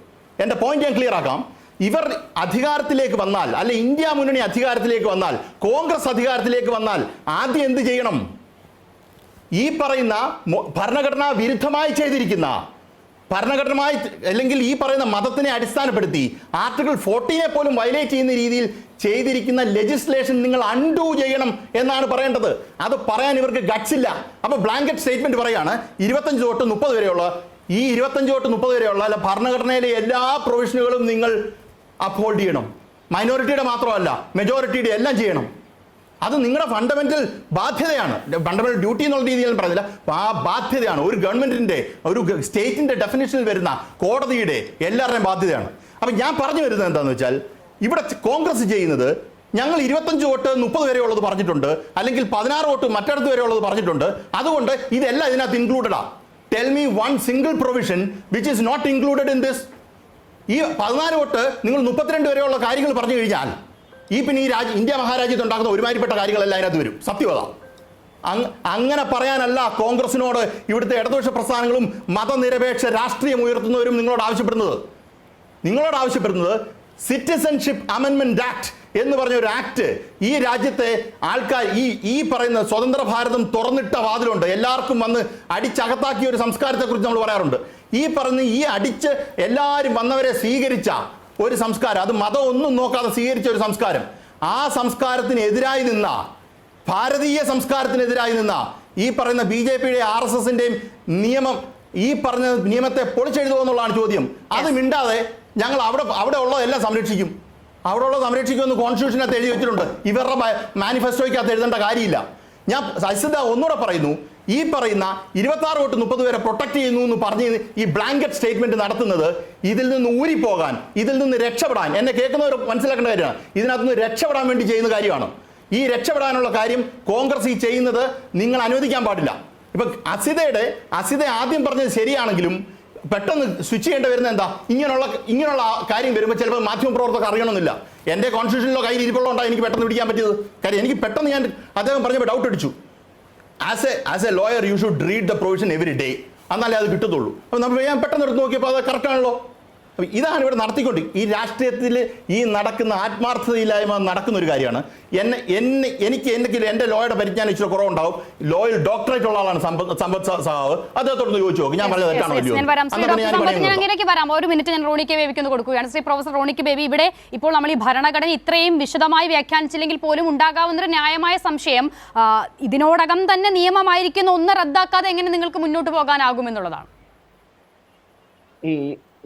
എൻ്റെ പോയിന്റ് ഞാൻ ക്ലിയർ ആക്കാം. ഇവർ അധികാരത്തിലേക്ക് വന്നാൽ, അല്ലെ ഇന്ത്യ മുന്നണി അധികാരത്തിലേക്ക് വന്നാൽ, കോൺഗ്രസ് അധികാരത്തിലേക്ക് വന്നാൽ ആദ്യം എന്ത് ചെയ്യണം? ഈ പറയുന്ന ഭരണഘടനാ വിരുദ്ധമായി ചെയ്തിരിക്കുന്ന, ഭരണഘടനമായി അല്ലെങ്കിൽ ഈ പറയുന്ന മതത്തിനെ അടിസ്ഥാനപ്പെടുത്തി ആർട്ടിക്കിൾ 14 പോലും വയലേറ്റ് ചെയ്യുന്ന രീതിയിൽ ചെയ്തിരിക്കുന്ന ലെജിസ്ലേഷൻ നിങ്ങൾ അൺഡു ചെയ്യണം എന്നാണ് പറയേണ്ടത്. അത് പറയാൻ ഇവർക്ക് ഗട്ട്സ് ഇല്ല. അപ്പൊ ബ്ലാങ്കറ്റ് സ്റ്റേറ്റ്മെന്റ് പറയാണ് 25 തൊട്ട് 30 വരെയുള്ള, ഈ 25 തൊട്ട് 30 വരെയുള്ള അല്ല ഭരണഘടനയിലെ എല്ലാ പ്രൊവിഷനുകളും നിങ്ങൾ അപ്ഹോൾഡ് ചെയ്യണം. മൈനോറിറ്റിയുടെ മാത്രമല്ല, മെജോറിറ്റിയുടെ എല്ലാം ചെയ്യണം. അത് നിങ്ങളുടെ ഫണ്ടമെന്റൽ ബാധ്യതയാണ്. ഫണ്ടമെന്റൽ ഡ്യൂട്ടി എന്നുള്ള രീതിയിൽ ഞാൻ പറഞ്ഞില്ല, ആ ബാധ്യതയാണ്. ഒരു ഗവൺമെന്റിന്റെ, ഒരു സ്റ്റേറ്റിന്റെ ഡെഫിനേഷനിൽ വരുന്ന കോടതിയുടെ എല്ലാവരുടെയും ബാധ്യതയാണ്. അപ്പം ഞാൻ പറഞ്ഞു വരുന്നത് എന്താണെന്ന് വെച്ചാൽ, ഇവിടെ കോൺഗ്രസ് ചെയ്യുന്നത്, ഞങ്ങൾ 25 തൊട്ട് 30 വരെയുള്ളത് പറഞ്ഞിട്ടുണ്ട്, അല്ലെങ്കിൽ 16 തൊട്ട് മറ്റടുത്ത് വരെയുള്ളത് പറഞ്ഞിട്ടുണ്ട്, അതുകൊണ്ട് ഇതെല്ലാം ഇതിനകത്ത് ഇൻക്ലൂഡഡാ. Tell me one single provision which is not included in this. ഈ 14 തൊട്ട് നിങ്ങൾ 32 വരെയുള്ള കാര്യങ്ങൾ പറഞ്ഞു കഴിഞ്ഞാൽ ഈ പിന്നെ ഈ ഇന്ത്യ മഹാരാജ്യത്ത് ഉണ്ടാക്കുന്ന ഒരുമാതിരിപ്പെട്ട കാര്യങ്ങളെല്ലാം അതിനകത്ത് വരും. സത്യവത. അങ്ങനെ പറയാനല്ല കോൺഗ്രസിനോട് ഇവിടുത്തെ ഇടതുപക്ഷ പ്രസ്ഥാനങ്ങളും മതനിരപേക്ഷ രാഷ്ട്രീയം ഉയർത്തുന്നവരും നിങ്ങളോട് ആവശ്യപ്പെടുന്നത് സിറ്റിസൺഷിപ്പ് അമെൻമെന്റ് ആക്ട് എന്ന് പറഞ്ഞ ഒരു ആക്ട് ഈ രാജ്യത്തെ ആൾക്കാർ ഈ പറയുന്ന സ്വതന്ത്ര ഭാരതം തുറന്നിട്ട വാതിലുണ്ട്, എല്ലാവർക്കും വന്ന് അടിച്ചകത്താക്കിയ ഒരു സംസ്കാരത്തെക്കുറിച്ച് നമ്മൾ പറയാറുണ്ട്. ഈ അടിച്ച് എല്ലാവരും വന്നവരെ സ്വീകരിച്ച ഒരു സംസ്കാരം, അത് മതം ഒന്നും നോക്കാതെ സ്വീകരിച്ച ഒരു സംസ്കാരം, ആ സംസ്കാരത്തിനെതിരായി നിന്ന, ഭാരതീയ സംസ്കാരത്തിനെതിരായി നിന്ന ഈ പറയുന്ന BJPയുടെ RSSന്റെയും നിയമം, ഈ പറഞ്ഞ നിയമത്തെ പൊളിച്ചെഴുതുമോ എന്നുള്ളതാണ് ചോദ്യം. അത് മിണ്ടാതെ ഞങ്ങൾ അവിടെ ഉള്ളതെല്ലാം സംരക്ഷിക്കും, അവിടെ ഉള്ളത് സംരക്ഷിക്കുമെന്ന് കോൺസ്റ്റിറ്റ്യൂഷനകത്ത് എഴുതി വെച്ചിട്ടുണ്ട്. ഇവരുടെ മാനിഫെസ്റ്റോയ്ക്കകത്ത് എഴുതേണ്ട കാര്യമില്ല. ഞാൻ സൈസിത ഒന്നുകൂടെ പറയുന്നു, ഈ പറയുന്ന 26 തൊട്ട് 30 വരെ പ്രൊട്ടക്ട് ചെയ്യുന്നു എന്ന് പറഞ്ഞ് ഈ ബ്ലാങ്കറ്റ് സ്റ്റേറ്റ്മെന്റ് നടത്തുന്നത് ഇതിൽ നിന്ന് ഊരിപ്പോകാൻ, ഇതിൽ നിന്ന് രക്ഷപ്പെടാൻ, എന്നെ കേൾക്കുന്നവർ മനസ്സിലാക്കേണ്ട കാര്യമാണ്, ഇതിനകത്തുനിന്ന് രക്ഷപ്പെടാൻ വേണ്ടി ചെയ്യുന്ന കാര്യമാണ്. ഈ രക്ഷപ്പെടാനുള്ള കാര്യം കോൺഗ്രസ് ഈ ചെയ്യുന്നത് നിങ്ങൾ അനുവദിക്കാൻ പാടില്ല. ഇപ്പൊ അസിത ആദ്യം പറഞ്ഞത് ശരിയാണെങ്കിലും പെട്ടെന്ന് സ്വിച്ച് ചെയ്യേണ്ടി വരുന്നത് എന്താ? ഇങ്ങനെയുള്ള കാര്യം വരുമ്പോൾ ചിലപ്പോൾ മാധ്യമപ്രവർത്തകർ അറിയണമെന്നില്ല. എൻ്റെ കോൺസ്റ്റിറ്റ്യൂഷനിലോ കയ്യിൽ ഇരിപ്പുള്ളതുകൊണ്ടാണ് എനിക്ക് പെട്ടെന്ന് പിടിക്കാൻ പറ്റിയത്. കാര്യം എനിക്ക് പെട്ടെന്ന് ഞാൻ അദ്ദേഹം പറഞ്ഞപ്പോൾ ഡൗട്ട് അടിച്ചു. As A lawyer you should read the provision every day, എന്നാലേ അത് കിട്ടത്തുള്ളൂ. അപ്പോൾ നമ്മൾ ഞാൻ പെട്ടെന്ന് എടുത്ത് നോക്കിയപ്പോൾ അത് കറക്റ്റാണല്ലോ. അപ്പോൾ ഇതാണ് ഇവിടെ നടത്തിക്കൊണ്ട് ഈ രാഷ്ട്രീയത്തിൽ ഈ നടക്കുന്ന ആത്മാർത്ഥതയില്ലായ്മ നടക്കുന്ന ഒരു കാര്യമാണ്. എനിക്ക് എൻ്റെ ലോയുടെ പരിജ്ഞാനം ഇച്ചിരി കുറവുണ്ടാവും. ലോയിൽ ഡോക്ടറേറ്റ് ഉള്ള ആളാണ് സമ്പത്ത് സഹാവ്. അദ്ദേഹത്തോടൊന്ന് ചോദിച്ചു നോക്കും, ഞാൻ പറഞ്ഞത് തെറ്റാണോ? അങ്ങനെയൊക്കെ വരാം. ഒരു മിനിറ്റ് ഞാൻ റോണിക്ക് ബേബിക്ക് ഒന്ന് കൊടുക്കുകയാണ്. ശ്രീ പ്രൊഫസർ റോണിക്ക് ബേബി, ഇവിടെ ഇപ്പോൾ നമ്മൾ ഈ ഭരണഘടന ഇത്രയും വിശദമായി വ്യാഖ്യാനിച്ചില്ലെങ്കിൽ പോലും ഉണ്ടാകാവുന്നൊരു ന്യായമായ സംശയം, ഇതിനോടകം തന്നെ നിയമമായിരിക്കുന്ന ഒന്ന് റദ്ദാക്കാതെ എങ്ങനെ നിങ്ങൾക്ക് മുന്നോട്ട് പോകാനാകുമെന്നുള്ളതാണ്.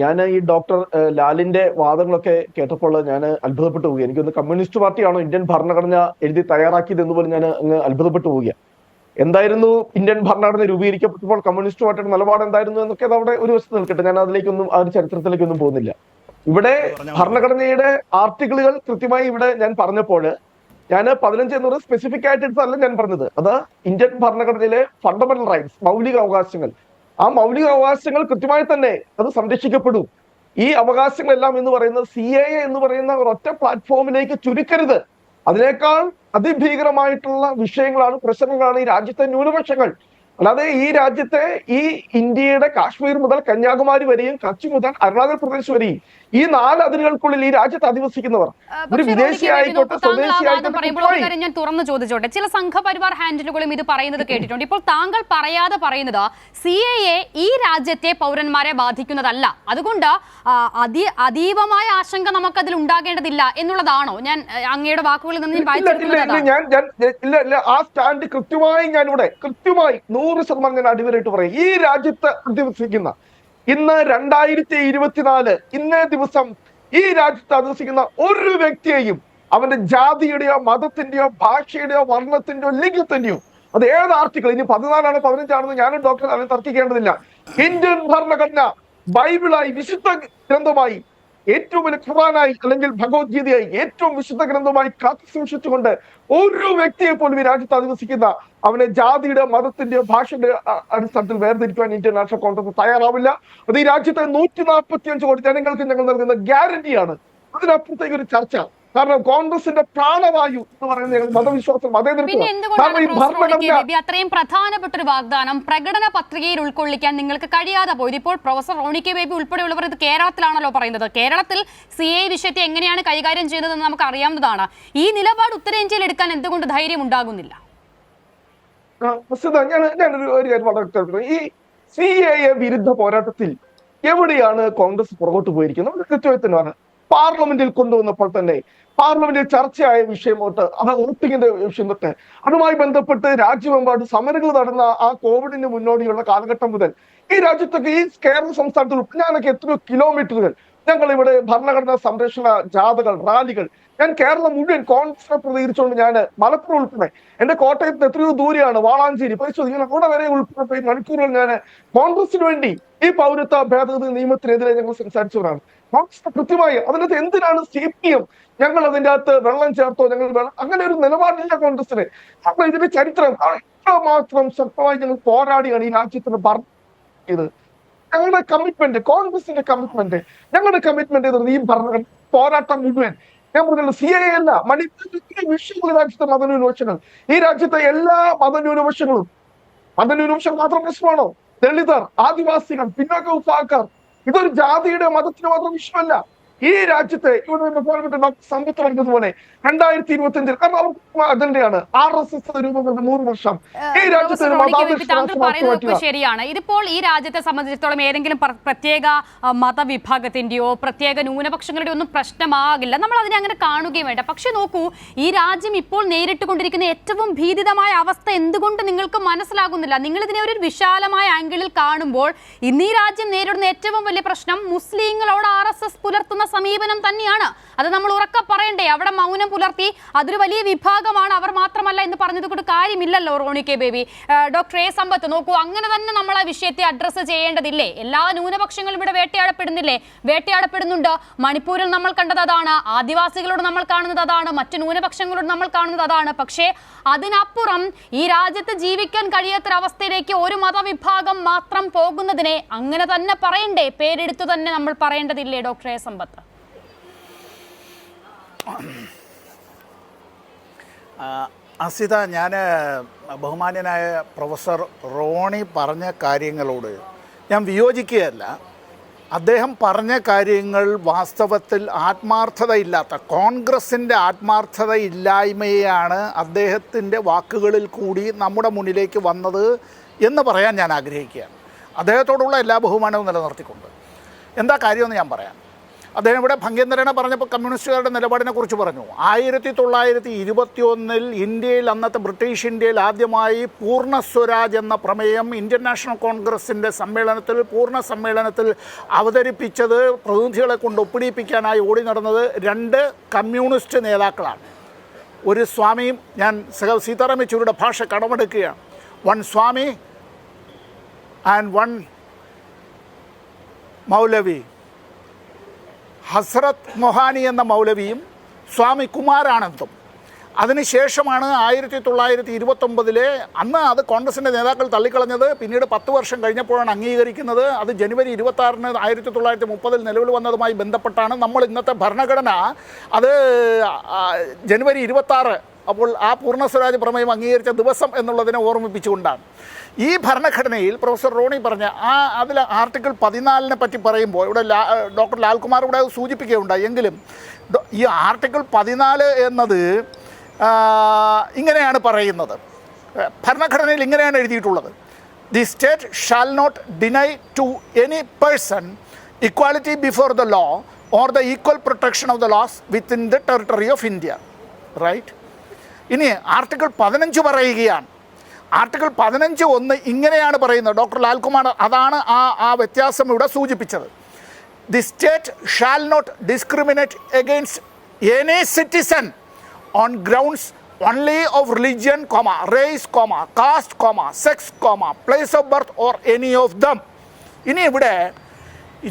ഞാൻ ഈ ഡോക്ടർ ലാലിന്റെ വാദങ്ങളൊക്കെ കേട്ടപ്പോൾ ഞാൻ അത്ഭുതപ്പെട്ടു പോവുക. എനിക്കൊന്ന് കമ്മ്യൂണിസ്റ്റ് പാർട്ടിയാണോ ഇന്ത്യൻ ഭരണഘടന എഴുതി തയ്യാറാക്കിയത് എന്ന് പോലും ഞാൻ അങ്ങ് അത്ഭുതപ്പെട്ടു പോവുക. എന്തായിരുന്നു ഇന്ത്യൻ ഭരണഘടന രൂപീകരിക്കപ്പെട്ടപ്പോൾ കമ്മ്യൂണിസ്റ്റ് പാർട്ടിയുടെ നിലപാട് എന്തായിരുന്നു എന്നൊക്കെ അത് അവിടെ ഒരു വശത്ത് നിൽക്കട്ടെ. ഞാൻ അതിലേക്കൊന്നും ആ ഒരു ചരിത്രത്തിലേക്കൊന്നും പോകുന്നില്ല. ഇവിടെ ഭരണഘടനയുടെ ആർട്ടിക്കിളുകൾ കൃത്യമായി ഇവിടെ ഞാൻ പറഞ്ഞപ്പോൾ ഞാൻ 15 എന്നൊരു സ്പെസിഫിക് ആയിട്ട് എടുത്തല്ല ഞാൻ പറഞ്ഞത്. അത് ഇന്ത്യൻ ഭരണഘടനയിലെ ഫണ്ടമെന്റൽ റൈറ്റ്സ്, മൗലിക അവകാശങ്ങൾ, ആ മൗലിക അവകാശങ്ങൾ കൃത്യമായി തന്നെ അത് സംരക്ഷിക്കപ്പെടൂ. ഈ അവകാശങ്ങളെല്ലാം എന്ന് പറയുന്നത് CAA എന്ന് പറയുന്ന ഒരൊറ്റ പ്ലാറ്റ്ഫോമിലേക്ക് ചുരുക്കരുത്. അതിനേക്കാൾ അതിഭീകരമായിട്ടുള്ള വിഷയങ്ങളാണ്, പ്രശ്നങ്ങളാണ് ഈ രാജ്യത്തെ ന്യൂനപക്ഷങ്ങൾ. അല്ലാതെ ഈ രാജ്യത്തെ ഈ ഇന്ത്യയുടെ കാശ്മീർ മുതൽ കന്യാകുമാരി വരെയും കച്ച് മുതൽ അരുണാചൽ പ്രദേശ് വരെയും ഈ 4 അതിരുകൾക്കുള്ളിൽ ഈ രാജ്യത്ത് അധിവസിക്കുന്നവർ, ഒരു വിദേശി ആയിക്കോട്ടെ സ്വദേശി ആയിക്കോട്ടെ. ഞാൻ തുറന്നു ചോദിച്ചോട്ടെ, ചില സംഘപരിവാർ ഹാൻഡിലുകളും ഇത് പറയുന്നത് കേട്ടിട്ടുണ്ട്. ഇപ്പോൾ താങ്കൾ പറയാതെ പറയുന്നത് CAA ഈ രാജ്യത്തെ പൗരന്മാരെ ബാധിക്കുന്നതല്ല, അതുകൊണ്ട് അതീവമായ ആശങ്ക നമുക്കതിൽ ഉണ്ടാകേണ്ടതില്ല എന്നുള്ളതാണോ? ഞാൻ അങ്ങയുടെ വാക്കുകളിൽ നിന്ന് ആ സ്റ്റാൻഡ് കൃത്യമായി ഞാനിവിടെ കൃത്യമായി 100% ഞാൻ അടിവരായിട്ട് പറയും. ഈ രാജ്യത്ത് അധിവസിക്കുന്ന ഇന്ന് 2024 ഇന്നേ ദിവസം ഈ രാജ്യത്ത് അധിവസിക്കുന്ന ഒരു വ്യക്തിയെയും അവന്റെ ജാതിയുടെയോ മതത്തിന്റെയോ ഭാഷയുടെയോ വർണ്ണത്തിന്റെയോ ലിംഗത്തിന്റെയോ, അത് ഏത് ആർട്ടിക്കിൾ, ഇനി 14 15 ഞാനും ഡോക്ടർ അതിനെ തർക്കിക്കേണ്ടതില്ല. ഇന്ത്യൻ ഭരണഘടന ബൈബിളായി, വിശുദ്ധ ഗ്രന്ഥമായി, ഏറ്റവും വലിയ ഖുർആനായി അല്ലെങ്കിൽ ഭഗവത്ഗീതയായി ഏറ്റവും വിശുദ്ധ ഗ്രന്ഥമായി കാത്തു സൂക്ഷിച്ചുകൊണ്ട് ഒരു വ്യക്തിയെ പോലും ഈ രാജ്യത്ത് അധിവസിക്കുന്ന അവനെ ജാതിയുടെ മതത്തിന്റെയോ ഭാഷയുടെ അടിസ്ഥാനത്തിൽ വേർതിരിക്കുവാൻ ഇന്ത്യൻ നാഷണൽ കോൺഗ്രസ് തയ്യാറാവില്ല. അത് ഈ രാജ്യത്തെ 145 കോടി ജനങ്ങൾക്ക് ഞങ്ങൾ നൽകുന്ന ഗ്യാരണ്ടിയാണ്. അതിനപ്പുറത്തേക്ക് ഒരു ചർച്ച കാരണം കോൺഗ്രസിന്റെ പ്രാണവായു എന്ന് പറയുന്നത് മതവിശ്വാസം, പിന്നെ എന്തുകൊണ്ടാണ് ഭരണഘടന അത്രയും പ്രധാനപ്പെട്ട ഒരു വാഗ്ദാനം പ്രകടന പത്രികയിൽ ഉൾക്കൊള്ളിക്കാൻ നിങ്ങൾക്ക് കഴിയാതെ പോയത്? ഇപ്പോൾ പ്രൊഫസർ റോണി കെ ബേബി ഉൾപ്പെടെയുള്ളവർ ഇത് കേരളത്തിലാണല്ലോ പറയുന്നത്. കേരളത്തിൽ CA വിഷയത്തെ എങ്ങനെയാണ് കൈകാര്യം ചെയ്യുന്നതെന്ന് നമുക്ക് അറിയാവുന്നതാണ്. ഈ നിലപാട് ഉത്തരേന്ത്യയിൽ എടുക്കാൻ എന്തുകൊണ്ട് ധൈര്യം ഉണ്ടാകുന്നില്ല? ഞാനൊരു കാര്യം വളരെ ഈ CAA വിരുദ്ധ പോരാട്ടത്തിൽ എവിടെയാണ് കോൺഗ്രസ് പുറകോട്ട് പോയിരിക്കുന്നത്? കൃത്യമായി തന്നെ പറഞ്ഞു. പാർലമെന്റിൽ കൊണ്ടുവന്നപ്പോൾ തന്നെ പാർലമെന്റിൽ ചർച്ചയായ വിഷയം തൊട്ട് അത് വോട്ടിങ്ങിന്റെ വിഷയം തൊട്ട് അതുമായി ബന്ധപ്പെട്ട് രാജ്യമെമ്പാടും സമരങ്ങൾ നടന്ന ആ കോവിഡിന് മുന്നോടിയുള്ള കാലഘട്ടം മുതൽ ഈ രാജ്യത്തൊക്കെ ഈ കേരള സംസ്ഥാനത്തിൽ ഞാനൊക്കെ എത്രയോ കിലോമീറ്ററുകൾ ഞങ്ങൾ ഇവിടെ ഭരണഘടനാ സംരക്ഷണ ജാഥകൾ, റാലികൾ, ഞാൻ കേരളം മുഴുവൻ കോൺഗ്രസിനെ പ്രതികരിച്ചുകൊണ്ട് ഞാൻ മലപ്പുറം ഉൾപ്പെടെ എന്റെ കോട്ടയത്ത് എത്രയോ ദൂരെയാണ് വാളാഞ്ചേരി പരിശോധിക്കണം, അവിടെ വരെ ഉൾപ്പെടെ മണിക്കൂറുകൾ ഞാൻ കോൺഗ്രസിന് വേണ്ടി ഈ പൗരത്വ ഭേദഗതി നിയമത്തിനെതിരെ ഞങ്ങൾ സംസാരിച്ചവരാണ്. കോൺഗ്രസ് കൃത്യമായി അതിനകത്ത് എന്തിനാണ് CPM ഞങ്ങൾ അതിൻ്റെ അകത്ത് വെള്ളം ചേർത്തോ, ഞങ്ങൾ അങ്ങനെ ഒരു നിലപാടില്ല കോൺഗ്രസിന്. അപ്പൊ ഇതിന്റെ ചരിത്രം എത്രമാത്രം ശക്തമായി ഞങ്ങൾ പോരാടിയാണ് ഈ രാജ്യത്തിന് ഭരണം ചെയ്ത്. ഞങ്ങളുടെ കമ്മിറ്റ്മെന്റ്, കോൺഗ്രസിന്റെ കമ്മിറ്റ്മെന്റ്, ഞങ്ങളുടെ കമ്മിറ്റ്മെന്റ് ഈ ഭരണ പോരാട്ടം മുഴുവൻ ഞാൻ പറഞ്ഞല്ലോ CAA അല്ല, മണിപ്പൂരിലെ വിഷയങ്ങൾ രാജ്യത്തെ മതന്യൂനപക്ഷങ്ങൾ, ഈ രാജ്യത്തെ എല്ലാ മതന്യൂനപക്ഷങ്ങളും മാത്രം പ്രശ്നമാണോ? ദളിതർ, ആദിവാസികൾ, പിന്നോക്ക വിഭാഗക്കാർ, ഇതൊരു ജാതിയുടെ മതത്തിന് മാത്രം വിഷയമല്ല. ഈ രാജ്യത്തെ ഇവിടെ പ്രധാനപ്പെട്ട ഡോക്ടർ സമ്പത്ത് പറഞ്ഞതുപോലെ 2025 കാരണം അവർക്ക് അജണ്ടയാണ് RSS രൂപം കൊണ്ട് 100 വർഷം ഈ രാജ്യത്തെ. ശരിയാണ്. ഇതിപ്പോൾ ഈ രാജ്യത്തെ സംബന്ധിച്ചിടത്തോളം ഏതെങ്കിലും പ്രത്യേക മതവിഭാഗത്തിന്റെയോ പ്രത്യേക ന്യൂനപക്ഷങ്ങളുടെയോ ഒന്നും പ്രശ്നമാകില്ല. നമ്മൾ അതിനെ അങ്ങനെ കാണുകയും വേണ്ട. പക്ഷെ നോക്കൂ, ഈ രാജ്യം ഇപ്പോൾ നേരിട്ടുകൊണ്ടിരിക്കുന്ന ഏറ്റവും ഭീതിതമായ അവസ്ഥ എന്തുകൊണ്ട് നിങ്ങൾക്ക് മനസ്സിലാകുന്നില്ല? നിങ്ങൾ ഇതിനെ ഒരു വിശാലമായ ആംഗിളിൽ കാണുമ്പോൾ ഇന്ന് ഈ രാജ്യം നേരിടുന്ന ഏറ്റവും വലിയ പ്രശ്നം മുസ്ലിങ്ങളോട് RSS പുലർത്തുന്ന സമീപനം തന്നെയാണ്. അത് നമ്മൾ ഉറക്കെ പറയണ്ടേ? അവിടെ മൗനം പുലർത്തി അതൊരു വലിയ വിഭാഗമാണ്, അവർ മാത്രമല്ല എന്ന് പറഞ്ഞത് കൊണ്ട് കാര്യമില്ലല്ലോ. Roni K Baby, doctor A Sampath, നോക്കൂ, അങ്ങനെ തന്നെ നമ്മൾ ആ വിഷയത്തെ അഡ്രസ്സ് ചെയ്യേണ്ടതില്ലേ? എല്ലാ ന്യൂനപക്ഷങ്ങളും ഇവിടെ വേട്ടയാടപ്പെടുന്നുണ്ട്. മണിപ്പൂരിൽ നമ്മൾ കണ്ടത് അതാണ്, ആദിവാസികളോട് നമ്മൾ കാണുന്നത് അതാണ്, മറ്റു ന്യൂനപക്ഷങ്ങളോട് നമ്മൾ കാണുന്നത് അതാണ്. പക്ഷേ അതിനപ്പുറം ഈ രാജ്യത്ത് ജീവിക്കാൻ കഴിയാത്തൊരവസ്ഥയിലേക്ക് ഒരു മതവിഭാഗം മാത്രം പോകുന്നതിനെ അങ്ങനെ തന്നെ പറയണ്ടേ? പേരെടുത്തു തന്നെ നമ്മൾ പറയേണ്ടതില്ലേ ഡോക്ടർ A സമ്പത്ത്? അസിത, ഞാൻ ബഹുമാന്യനായ പ്രൊഫസർ റോണി പറഞ്ഞ കാര്യങ്ങളോട് ഞാൻ വിയോജിക്കുകയല്ല. അദ്ദേഹം പറഞ്ഞ കാര്യങ്ങൾ വാസ്തവത്തിൽ ആത്മാർത്ഥതയില്ലാത്ത കോൺഗ്രസിൻ്റെ ആത്മാർത്ഥതയില്ലായ്മയാണ് അദ്ദേഹത്തിൻ്റെ വാക്കുകളിൽ കൂടി നമ്മുടെ മുന്നിലേക്ക് വന്നത് എന്ന് പറയാൻ ഞാൻ ആഗ്രഹിക്കുകയാണ്. അദ്ദേഹത്തോടുള്ള എല്ലാ ബഹുമാനവും നിലനിർത്തിക്കൊണ്ട് എന്താ കാര്യമെന്ന് ഞാൻ പറയാം. അദ്ദേഹം ഇവിടെ ഭംഗ്യന്തരേണ പറഞ്ഞപ്പോൾ കമ്മ്യൂണിസ്റ്റുകാരുടെ നിലപാടിനെ കുറിച്ച് പറഞ്ഞു. 1921 ഇന്ത്യയിൽ, അന്നത്തെ ബ്രിട്ടീഷ് ഇന്ത്യയിൽ ആദ്യമായി പൂർണ്ണ സ്വരാജ് എന്ന പ്രമേയം ഇന്ത്യൻ നാഷണൽ കോൺഗ്രസിൻ്റെ പൂർണ്ണ സമ്മേളനത്തിൽ അവതരിപ്പിച്ചത്, പ്രതിനിധികളെ കൊണ്ട് ഒപ്പിടിപ്പിക്കാനായി ഓടി നടന്നത് 2 കമ്മ്യൂണിസ്റ്റ് നേതാക്കളാണ്. ഒരു സ്വാമിയും, ഞാൻ സീതാറാം യെച്ചൂരിയുടെ ഭാഷ കടമെടുക്കുകയാണ്, 1 സ്വാമി ആൻഡ് 1 മൗലവി, ഹസ്രത്ത് മൊഹാനി എന്ന മൗലവിയും സ്വാമി കുമാരാനന്ദും. അതിനുശേഷമാണ് 1929 അന്ന് അത് കോൺഗ്രസിൻ്റെ നേതാക്കൾ തള്ളിക്കളഞ്ഞത്. പിന്നീട് 10 വർഷം കഴിഞ്ഞപ്പോഴാണ് അംഗീകരിക്കുന്നത്. അത് ജനുവരി 26 1930 നിലവിൽ വന്നതുമായി ബന്ധപ്പെട്ടാണ്. നമ്മൾ ഇന്നത്തെ ഭരണഘടന അത് ജനുവരി 26, അപ്പോൾ ആ പൂർണ്ണ സ്വരാജ് പ്രമേയം അംഗീകരിച്ച ദിവസം എന്നുള്ളതിനെ ഓർമ്മിപ്പിച്ചുകൊണ്ടാണ്. ഈ ഭരണഘടനയിൽ പ്രൊഫസർ റോണി പറഞ്ഞ അതിൽ ആർട്ടിക്കിൾ 14 പറ്റി പറയുമ്പോൾ ഇവിടെ ഡോക്ടർ ലാൽകുമാർ ഇവിടെ സൂചിപ്പിക്കുകയുണ്ടായി. എങ്കിലും ഈ ആർട്ടിക്കിൾ 14 എന്നത് ഇങ്ങനെയാണ് പറയുന്നത്, ഭരണഘടനയിൽ ഇങ്ങനെയാണ് എഴുതിയിട്ടുള്ളത്: the state shall not deny to any person equality before the law or the equal protection of the laws within the territory of India. Right. ഇനി ആർട്ടിക്കിൾ 15 പറയുകയാണ്. ആർട്ടിക്കിൾ 15(1) ഇങ്ങനെയാണ് പറയുന്നത്. ഡോക്ടർ ലാൽകുമാർ അതാണ് ആ വ്യത്യാസം ഇവിടെ സൂചിപ്പിച്ചത്. The state shall not discriminate against any citizen on grounds only of religion, race, caste, sex, place of birth or any of them. ഇനി ഇവിടെ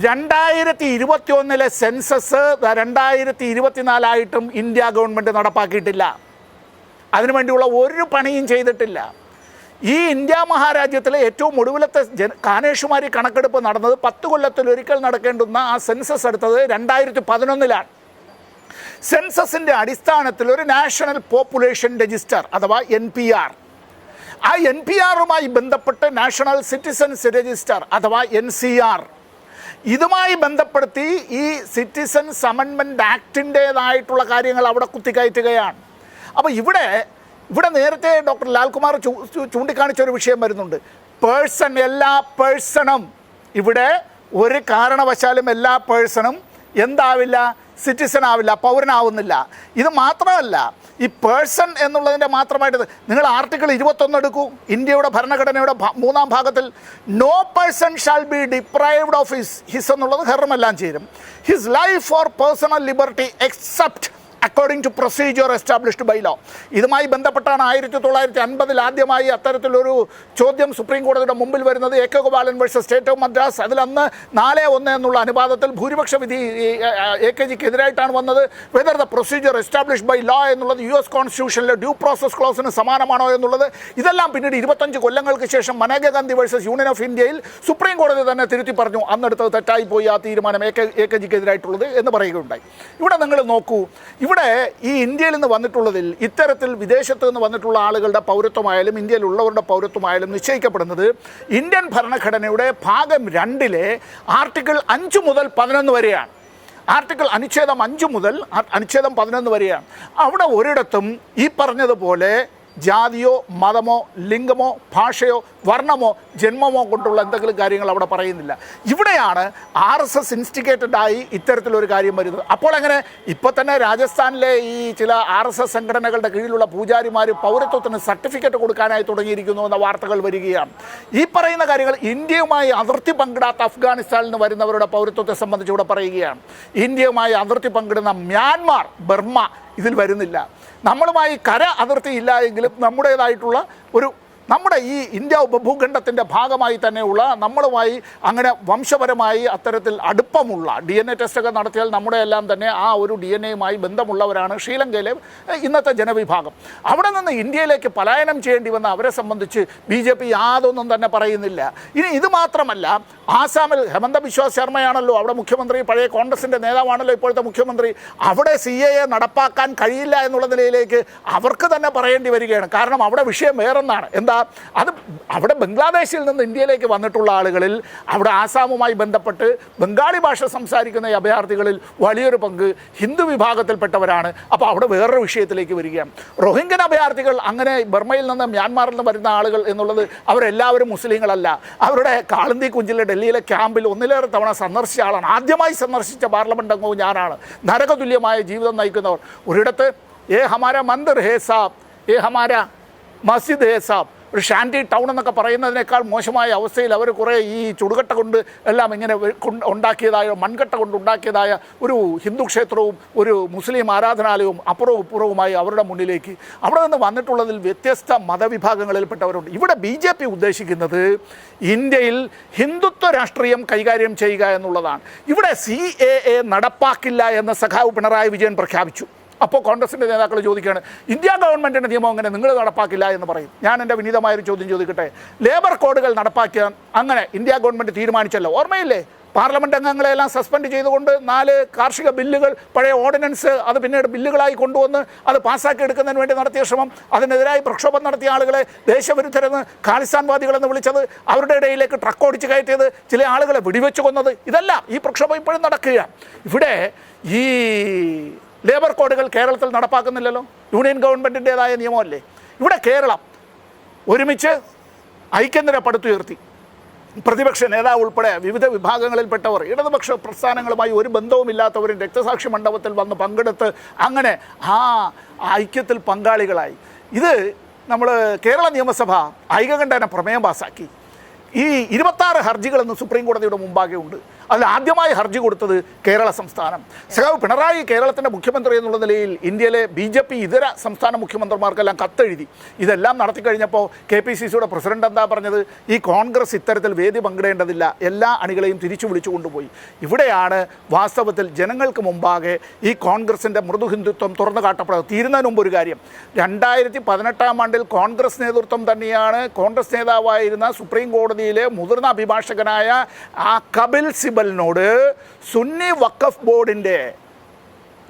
2021 സെൻസസ് 2024 ഇന്ത്യ ഗവൺമെൻറ് നടപ്പാക്കിയിട്ടില്ല. അതിനുവേണ്ടിയുള്ള ഒരു പണിയും ചെയ്തിട്ടില്ല. ഈ ഇന്ത്യ മഹാരാജ്യത്തിലെ ഏറ്റവും ഒടുവിലത്തെ കാനേഷുമാരി കണക്കെടുപ്പ് നടന്നത് 10 കൊല്ലത്തിലൊരിക്കൽ നടക്കേണ്ടുന്ന ആ സെൻസസ് എടുത്തത് 2011. സെൻസസിൻ്റെ അടിസ്ഥാനത്തിൽ ഒരു നാഷണൽ പോപ്പുലേഷൻ രജിസ്റ്റർ അഥവാ NPR, ആ NPRുമായി ബന്ധപ്പെട്ട് നാഷണൽ സിറ്റിസൺസ് രജിസ്റ്റർ അഥവാ NCR, ഇതുമായി ബന്ധപ്പെടുത്തി ഈ സിറ്റിസൺസ് അമെൻമെൻറ്റ് ആക്ടിൻ്റേതായിട്ടുള്ള കാര്യങ്ങൾ അവിടെ കുത്തിക്കയറ്റുകയാണ്. അപ്പോൾ ഇവിടെ നേരത്തെ ഡോക്ടർ ലാൽകുമാർ ചൂണ്ടിക്കാണിച്ച ഒരു വിഷയം വരുന്നുണ്ട്. എല്ലാ പേഴ്സണും ഇവിടെ ഒരു കാരണവശാലും എല്ലാ പേഴ്സണും എന്താവില്ല, സിറ്റിസൺ ആവില്ല, പൗരനാവുന്നില്ല. ഇത് മാത്രമല്ല, ഈ പേഴ്സൺ എന്നുള്ളതിൻ്റെ മാത്രമായിട്ട് നിങ്ങൾ ആർട്ടിക്കിൾ 21 എടുക്കൂ. ഇന്ത്യയുടെ ഭരണഘടനയുടെ 3-ാം ഭാഗത്തിൽ no person shall be deprived of his എന്നുള്ളത് ഹെറുമെല്ലാം ചേരും. His life or personal liberty except according to procedure established by law. ഇതുമായി ബന്ധപ്പെട്ടാണ് 1950 ആദ്യമായി അത്തരത്തിലൊരു ചോദ്യം സുപ്രീം കോടതിയുടെ മുമ്പിൽ വരുന്നത്. AK Gopalan versus state of Madras. അതിലന്ന് 4-1 എന്നുള്ള അനുപാതത്തിൽ ഭൂരിപക്ഷ വിധി AKGക്ക് എതിരായിട്ടാണ് വന്നത്. Whether the procedure established by law എന്നുള്ളത് US കോൺസ്റ്റിറ്റ്യൂഷനിലെ ഡ്യൂ പ്രോസസ് ക്ലോസിന് സമാനമാണോ എന്നുള്ളത്. ഇതെല്ലാം പിന്നീട് 25 കൊല്ലങ്ങൾക്ക് ശേഷം Maneka Gandhi versus union of ഇന്ത്യയിൽ സുപ്രീം കോടതി തന്നെ തിരുത്തി പറഞ്ഞു, അന്നെടുത്തത് തെറ്റായി പോയി ആ തീരുമാനം AKGക്ക് എതിരായിട്ടുള്ളത് എന്ന് പറയുകയുണ്ടായി. ഇവിടെ നിങ്ങൾ നോക്കൂ, ഇവിടെ ഈ ഇന്ത്യയിൽ നിന്ന് വന്നിട്ടുള്ളതിൽ ഇത്തരത്തിൽ വിദേശത്ത് നിന്ന് വന്നിട്ടുള്ള ആളുകളുടെ പൗരത്വമായാലും ഇന്ത്യയിലുള്ളവരുടെ പൗരത്വമായാലും നിശ്ചയിക്കപ്പെടുന്നത് ഇന്ത്യൻ ഭരണഘടനയുടെ ഭാഗം 2-ലെ ആർട്ടിക്കിൾ 5 മുതൽ 11 വരെയാണ്. അനുച്ഛേദം 5 മുതൽ അനുച്ഛേദം 11 വരെയാണ്. അവിടെ ഒരിടത്തും ഈ പറഞ്ഞതുപോലെ ജാതിയോ മതമോ ലിംഗമോ ഭാഷയോ വർണ്ണമോ ജന്മമോ കൊണ്ടുള്ള എന്തെങ്കിലും കാര്യങ്ങൾ അവിടെ പറയുന്നില്ല. ഇവിടെയാണ് RSS ഇൻസ്റ്റിഗേറ്റഡ് ആയി ഇത്തരത്തിലൊരു കാര്യം വരുന്നത്. അപ്പോൾ എങ്ങനെ ഇപ്പോൾ തന്നെ രാജസ്ഥാനിലെ ഈ ചില RSS സംഘടനകളുടെ കീഴിലുള്ള പൂജാരിമാർ പൗരത്വത്തിന് സർട്ടിഫിക്കറ്റ് കൊടുക്കാനായി തുടങ്ങിയിരിക്കുന്നു എന്ന വാർത്തകൾ വരികയാണ്. ഈ പറയുന്ന കാര്യങ്ങൾ ഇന്ത്യയുമായി അതിർത്തി പങ്കിടാത്ത അഫ്ഗാനിസ്ഥാനിൽ നിന്ന് വരുന്നവരുടെ പൗരത്വത്തെ സംബന്ധിച്ച് ഇവിടെ പറയുകയാണ്. ഇന്ത്യയുമായി അതിർത്തി പങ്കിടുന്ന മ്യാൻമാർ, ബർമ്മ ഇതിൽ വരുന്നില്ല. നമ്മളുമായി കര അതിർത്തി ഇല്ല എങ്കിലും നമ്മുടേതായിട്ടുള്ള നമ്മുടെ ഈ ഇന്ത്യ ഉപഭൂഖണ്ഡത്തിൻ്റെ ഭാഗമായി തന്നെയുള്ള നമ്മളുമായി അങ്ങനെ വംശപരമായി അത്തരത്തിൽ അടുപ്പമുള്ള DNA ടെസ്റ്റൊക്കെ നടത്തിയാൽ നമ്മുടെ എല്ലാം തന്നെ ആ ഒരു DNAയുമായി ബന്ധമുള്ളവരാണ് ശ്രീലങ്കയിലെ ഇന്നത്തെ ജനവിഭാഗം. അവിടെ നിന്ന് ഇന്ത്യയിലേക്ക് പലായനം ചെയ്യേണ്ടി വന്ന അവരെ സംബന്ധിച്ച് BJP യാതൊന്നും തന്നെ പറയുന്നില്ല. ഇനി ഇത് മാത്രമല്ല, ആസാമിൽ ഹെമന്ത ബിശ്വ ശർമ്മയാണല്ലോ അവിടെ മുഖ്യമന്ത്രി, പഴയ കോൺഗ്രസിൻ്റെ നേതാവാണല്ലോ ഇപ്പോഴത്തെ മുഖ്യമന്ത്രി. അവിടെ CAA നടപ്പാക്കാൻ കഴിയില്ല എന്നുള്ള നിലയിലേക്ക് അവർക്ക് തന്നെ പറയേണ്ടി വരികയാണ്. കാരണം അവിടെ വിഷയം വേറൊന്നാണ്. എന്താ, അത് അവിടെ ബംഗ്ലാദേശിൽ നിന്ന് ഇന്ത്യയിലേക്ക് വന്നിട്ടുള്ള ആളുകളിൽ അവിടെ ആസാമുമായി ബന്ധപ്പെട്ട് ബംഗാളി ഭാഷ സംസാരിക്കുന്ന ഈ അഭയാർത്ഥികളിൽ വലിയൊരു പങ്ക് ഹിന്ദു വിഭാഗത്തിൽപ്പെട്ടവരാണ്. അപ്പോൾ അവിടെ വേറൊരു വിഷയത്തിലേക്ക് വരികയാണ്. റോഹിംഗ്യൻ അഭയാർത്ഥികൾ അങ്ങനെ ബർമ്മയിൽ നിന്ന് മ്യാൻമാറിൽ നിന്ന് വരുന്ന ആളുകൾ എന്നുള്ളത് അവരെല്ലാവരും മുസ്ലിങ്ങളല്ല. അവരുടെ കാളന്തി കുഞ്ചിലെ ഡൽഹിയിലെ ക്യാമ്പിൽ 1-ലേറെ തവണ സന്ദർശിച്ച ആളാണ്. ആദ്യമായി സന്ദർശിച്ച പാർലമെൻറ്റ് അംഗവും ഞാനാണ്. നരകതുല്യമായ ജീവിതം നയിക്കുന്നവർ. ഒരിടത്ത് ഹമാര മന്ദിർ ഹേ സാബ്, ഹമാര മസ്ജിദ് ഹേ സാബ്, ഒരു ഷാൻറ്റി ടൗൺ എന്നൊക്കെ പറയുന്നതിനേക്കാൾ മോശമായ അവസ്ഥയിൽ അവർ കുറേ ഈ ചുടുകട്ട കൊണ്ട് എല്ലാം ഇങ്ങനെ ഉണ്ടാക്കിയതായ, മൺകട്ട കൊണ്ട് ഉണ്ടാക്കിയതായ ഒരു ഹിന്ദു ക്ഷേത്രവും ഒരു മുസ്ലിം ആരാധനാലയവും അപ്പുറവും ഇപ്പുറവുമായി അവരുടെ മുന്നിലേക്ക് അവിടെ നിന്ന് വന്നിട്ടുള്ളതിൽ വ്യത്യസ്ത മതവിഭാഗങ്ങളിൽപ്പെട്ടവരുണ്ട്. ഇവിടെ BJP ഉദ്ദേശിക്കുന്നത് ഇന്ത്യയിൽ ഹിന്ദുത്വ രാഷ്ട്രീയം കൈകാര്യം ചെയ്യുക എന്നുള്ളതാണ്. ഇവിടെ CAA നടപ്പാക്കില്ല എന്ന് സഖാവ് പിണറായി വിജയൻ പ്രഖ്യാപിച്ചു. അപ്പോൾ കോൺഗ്രസിൻ്റെ നേതാക്കൾ ചോദിക്കുകയാണ്, ഇന്ത്യ ഗവൺമെൻറ്റിൻ്റെ നിയമം അങ്ങനെ നിങ്ങൾ നടപ്പാക്കില്ല എന്ന് പറയും. ഞാൻ എൻ്റെ വിനീതമായൊരു ചോദ്യം ചോദിക്കട്ടെ, ലേബർ കോഡുകൾ നടപ്പാക്കിയാൽ അങ്ങനെ ഇന്ത്യ ഗവൺമെൻറ് തീരുമാനിച്ചല്ലോ, ഓർമ്മയില്ലേ? പാർലമെൻറ്റ് അംഗങ്ങളെല്ലാം സസ്പെൻഡ് ചെയ്തുകൊണ്ട് 4 കാർഷിക ബില്ലുകൾ, പഴയ ഓർഡിനൻസ് അത് പിന്നീട് ബില്ലുകളായി കൊണ്ടുവന്ന് അത് പാസ്സാക്കി എടുക്കുന്നതിന് വേണ്ടി നടത്തിയ ശ്രമം, അതിനെതിരായി പ്രക്ഷോഭം നടത്തിയ ആളുകളെ ദേശവിരുദ്ധരെന്ന് ഖാലിസ്ഥാൻവാദികളെന്ന് വിളിച്ചത്, അവരുടെ ഇടയിലേക്ക് ട്രക്ക് ഓടിച്ച് കയറ്റിയത്, ചില ആളുകളെ വെടിവെച്ച് കൊന്നത്, ഇതെല്ലാം ഈ പ്രക്ഷോഭം ഇപ്പോഴും നടക്കുകയാണ്. ഇവിടെ ഈ ലേബർ കോഡുകൾ കേരളത്തിൽ നടപ്പാക്കുന്നില്ലല്ലോ. യൂണിയൻ ഗവൺമെൻറ്റിൻ്റേതായ നിയമമല്ലേ. ഇവിടെ കേരളം ഒരുമിച്ച് ഐക്യനിര പടുത്തുയർത്തി പ്രതിപക്ഷ നേതാവ് ഉൾപ്പെടെ വിവിധ വിഭാഗങ്ങളിൽപ്പെട്ടവർ, ഇടതുപക്ഷ പ്രസ്ഥാനങ്ങളുമായി ഒരു ബന്ധവുമില്ലാത്തവരും രക്തസാക്ഷി മണ്ഡപത്തിൽ വന്ന് പങ്കെടുത്ത് അങ്ങനെ ആ ഐക്യത്തിൽ പങ്കാളികളായി. ഇത് നമ്മൾ കേരള നിയമസഭ ഐകകണ്ഠേന പ്രമേയം പാസാക്കി. ഈ 26 ഹർജികളെന്ന് സുപ്രീം കോടതിയുടെ മുമ്പാകെ ഉണ്ട്. അതിൽ ആദ്യമായി ഹർജി കൊടുത്തത് കേരള സംസ്ഥാനം. സഖാവ് പിണറായി കേരളത്തിൻ്റെ മുഖ്യമന്ത്രി എന്നുള്ള നിലയിൽ ഇന്ത്യയിലെ BJP ഇതര സംസ്ഥാന മുഖ്യമന്ത്രിമാർക്കെല്ലാം കത്തെഴുതി. ഇതെല്ലാം നടത്തിക്കഴിഞ്ഞപ്പോൾ KPCCയുടെ പ്രസിഡന്റ് എന്താ പറഞ്ഞത്? ഈ കോൺഗ്രസ് ഇത്തരത്തിൽ വേദി പങ്കിടേണ്ടതില്ല, എല്ലാ അണികളെയും തിരിച്ചു വിളിച്ചു കൊണ്ടുപോയി. ഇവിടെയാണ് വാസ്തവത്തിൽ ജനങ്ങൾക്ക് മുമ്പാകെ ഈ കോൺഗ്രസിൻ്റെ മൃദു ഹിന്ദുത്വം തുറന്നു കാട്ടപ്പെടുന്നത്. തീരുന്നതിന് മുമ്പ് ഒരു കാര്യം, 2018 ആണ്ടിൽ കോൺഗ്രസ് നേതൃത്വം തന്നെയാണ് കോൺഗ്രസ് നേതാവായിരുന്ന സുപ്രീം കോടതിയിലെ മുതിർന്ന അഭിഭാഷകനായ ആ കപിൽ സിബലിനോട് സുന്നി വഖഫ് ബോർഡിൻ്റെ